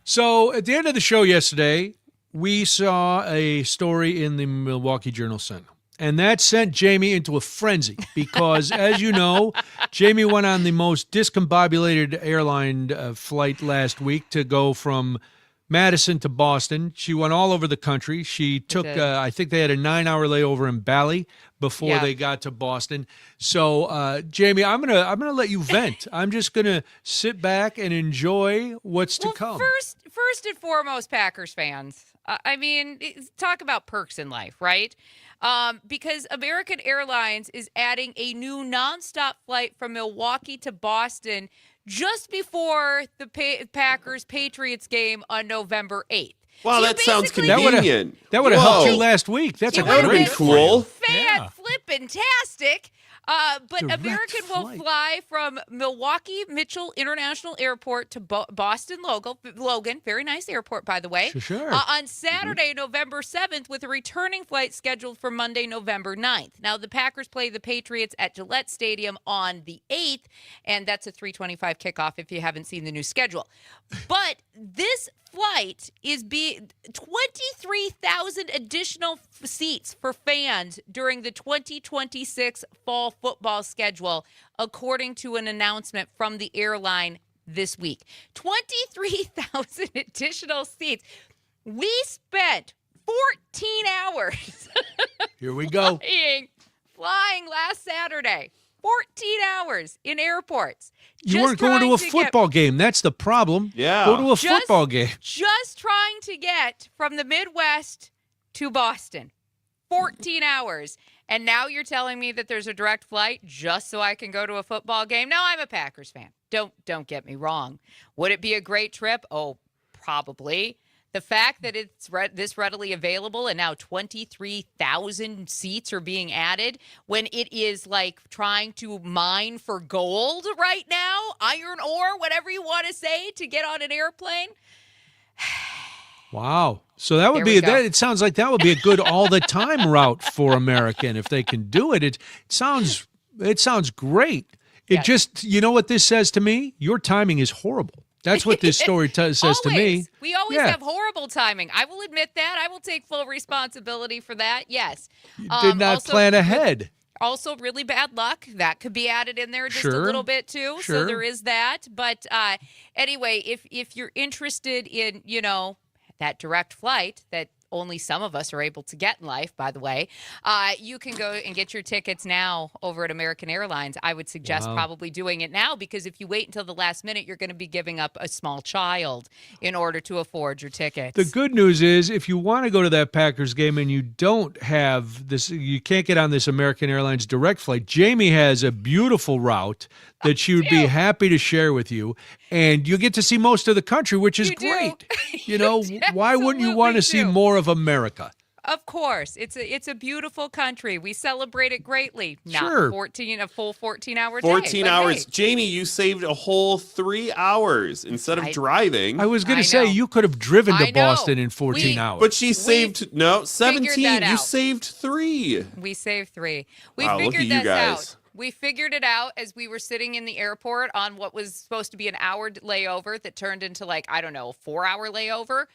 So, at the end of the show yesterday, we saw a story in the Milwaukee Journal-Sun. And that sent Jamie into a frenzy because, as you know, Jamie went on the most discombobulated airline flight last week to go from Madison to Boston. She went all over the country. She took, I think they had a 9-hour layover in Bali before they got to Boston. So, Jamie, I'm gonna let you vent. I'm just gonna sit back and enjoy what's to come. First and foremost, Packers fans. I mean, talk about perks in life, right? Because American Airlines is adding a new nonstop flight from Milwaukee to Boston just before the Packers-Patriots game on November 8th. Wow, So that sounds basically- convenient. That would have helped you Whoa. last week. That's a It would've great been cool. Fan-flippin-tastic. But Direct American will flight. fly from Milwaukee Mitchell International Airport to Boston Logan. Very nice airport, by the way. Sure. On Saturday, November 7th, with a returning flight scheduled for Monday, November 9th. Now, the Packers play the Patriots at Gillette Stadium on the 8th, and that's a 3:25 kickoff if you haven't seen the new schedule. But this flight is 23,000 additional seats for fans during the 2026 fall football schedule, according to an announcement from the airline this week. 23,000 additional seats. We spent 14 hours Here we go. flying last Saturday. 14 hours in airports. You weren't going to a football game. That's the problem. Yeah. Go to a football game. Just trying to get from the Midwest to Boston. 14 hours. And now you're telling me that there's a direct flight just so I can go to a football game? Now, I'm a Packers fan. Don't get me wrong. Would it be a great trip? Oh, probably. The fact that it's this readily available and now 23,000 seats are being added when it is like trying to mine for gold right now, iron ore, whatever you want to say, to get on an airplane. Wow. So that would There we be go. that. It sounds like that would be a good all the time route for American if they can do it. It sounds great. It just, you know what this says to me? Your timing is horrible. That's what this story says to me. We always have horrible timing. I will admit that. I will take full responsibility for that. Yes. You did not plan ahead. Also, really bad luck. That could be added in there just a Sure. little bit too. Sure. So there is that. But anyway, if you're interested in, that direct flight that only some of us are able to get in life, by the way, you can go and get your tickets now over at American Airlines. I would suggest probably doing it now, because if you wait until the last minute, you're going to be giving up a small child in order to afford your tickets. The good news is if you want to go to that Packers game and you don't have this, you can't get on this American Airlines direct flight, Jamie has a beautiful route that she would be happy to share with you, and you get to see most of the country, which is great. Why wouldn't you want to see more of America? Of course. It's a beautiful country. We celebrate it greatly. Not Sure. a full 14-hour day. 14 but hours. hey. Jamie, you saved a whole 3 hours instead of driving. I was going to say, you could have driven I to know. Boston in 14 hours. But she saved, no, 17. that You out. saved 3. We saved 3. We Wow, look figured at you this guys. out. We figured it out as we were sitting in the airport on what was supposed to be an hour layover that turned into, like, I don't know, a 4-hour layover.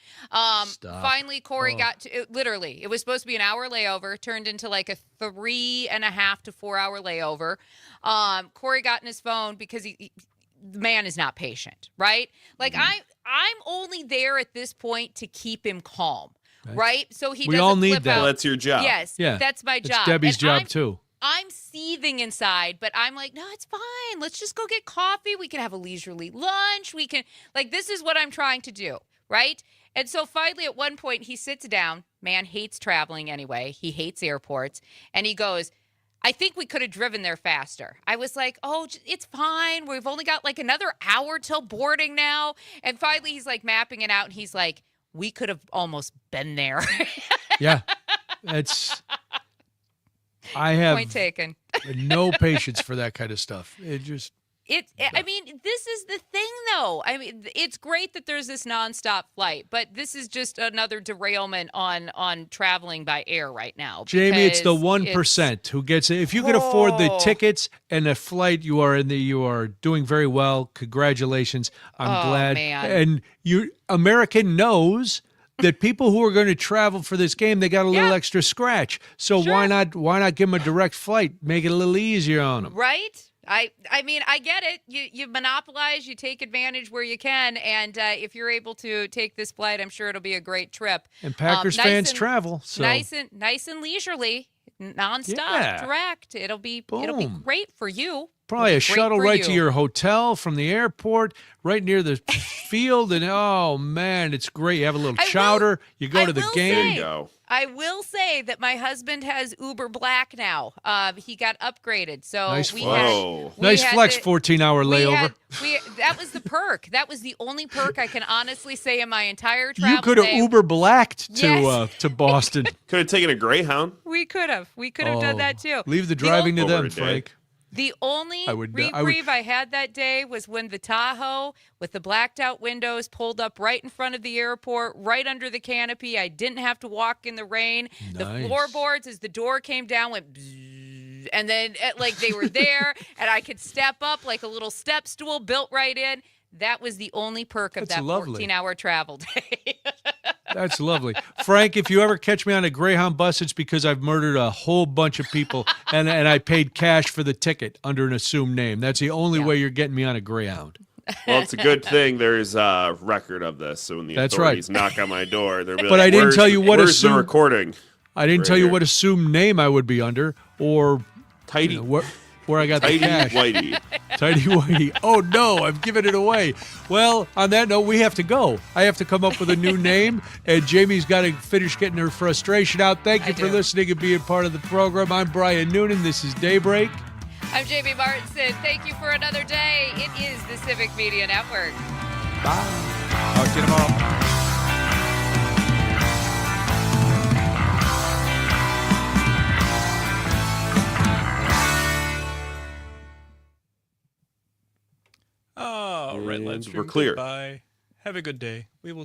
Finally, Corey got to, literally, it was supposed to be an hour layover, turned into like a 3.5 to 4 hour layover. Corey got in his phone because the man is not patient, right? Like, I'm only there at this point to keep him calm, right? So he We doesn't all need flip that. out. Well, that's your job. Yes, Yeah. that's my It's job. Debbie's And job, too. I'm seething inside, but I'm like, no, it's fine. Let's just go get coffee. We can have a leisurely lunch. We can, like, this is what I'm trying to do, right? And so finally, at one point, he sits down. Man hates traveling anyway. He hates airports. And he goes, I think we could have driven there faster. I was like, oh, it's fine. We've only got like another hour till boarding now. And finally, he's like mapping it out. And he's like, we could have almost been there. Yeah. I have Point taken. no patience for that kind of stuff. I mean, this is the thing, though. I mean, it's great that there's this nonstop flight, but this is just another derailment on traveling by air right now. Jamie, it's the because 1% who gets it. If you can afford the tickets and the flight, you are doing very well. Congratulations. I'm glad. Man. And American knows that people who are going to travel for this game, they got a little extra scratch. So why not give them a direct flight? Make it a little easier on them. Right? I mean, I get it. You monopolize, you take advantage where you can, and if you're able to take this flight, I'm sure it'll be a great trip. And Packers fans travel. So nice and leisurely, nonstop, direct. It'll be great for you. probably a shuttle right to your hotel from the airport, right near the field, and oh man, it's great. You have a little chowder. You go to the game. There you go. I will say that my husband has Uber Black now. He got upgraded, so Nice we flex. had, we Nice had flex. to- 14-hour we layover. had- that was the perk. That was the only perk I can honestly say in my entire travel. You could have day. Uber Blacked Yes. to Boston. Could have taken a Greyhound. We could have. We could have done that too. Leave the driving to them, Frank. The only I would- reprieve I had that day was when the Tahoe with the blacked out windows pulled up right in front of the airport, right under the canopy. I didn't have to walk in the rain. The Nice. floorboards, as the door came down, went bzzz, and then like they were there, and I could step up like a little step stool built right in. That was the only perk of That's that lovely. 14-hour travel day. That's lovely. Frank, if you ever catch me on a Greyhound bus, it's because I've murdered a whole bunch of people and I paid cash for the ticket under an assumed name. That's the only way you're getting me on a Greyhound. Well, it's a good thing there's a record of this. So when the That's authorities knock on my door, they'll be But like, I didn't tell you what where's the assumed recording? I didn't Right tell you here. what assumed name I would be under or Tidy. where I got the Tidy cash. Whitey. Tidy Whitey. Oh, no, I've given it away. Well, on that note, we have to go. I have to come up with a new name, and Jamie's got to finish getting her frustration out. Thank you for listening and being part of the program. I'm Brian Noonan. This is Daybreak. I'm Jamie Martinson. Thank you for another day. It is the Civic Media Network. Bye. Talk to you tomorrow. All right, And let's we're clear. Bye. Have a good day. We will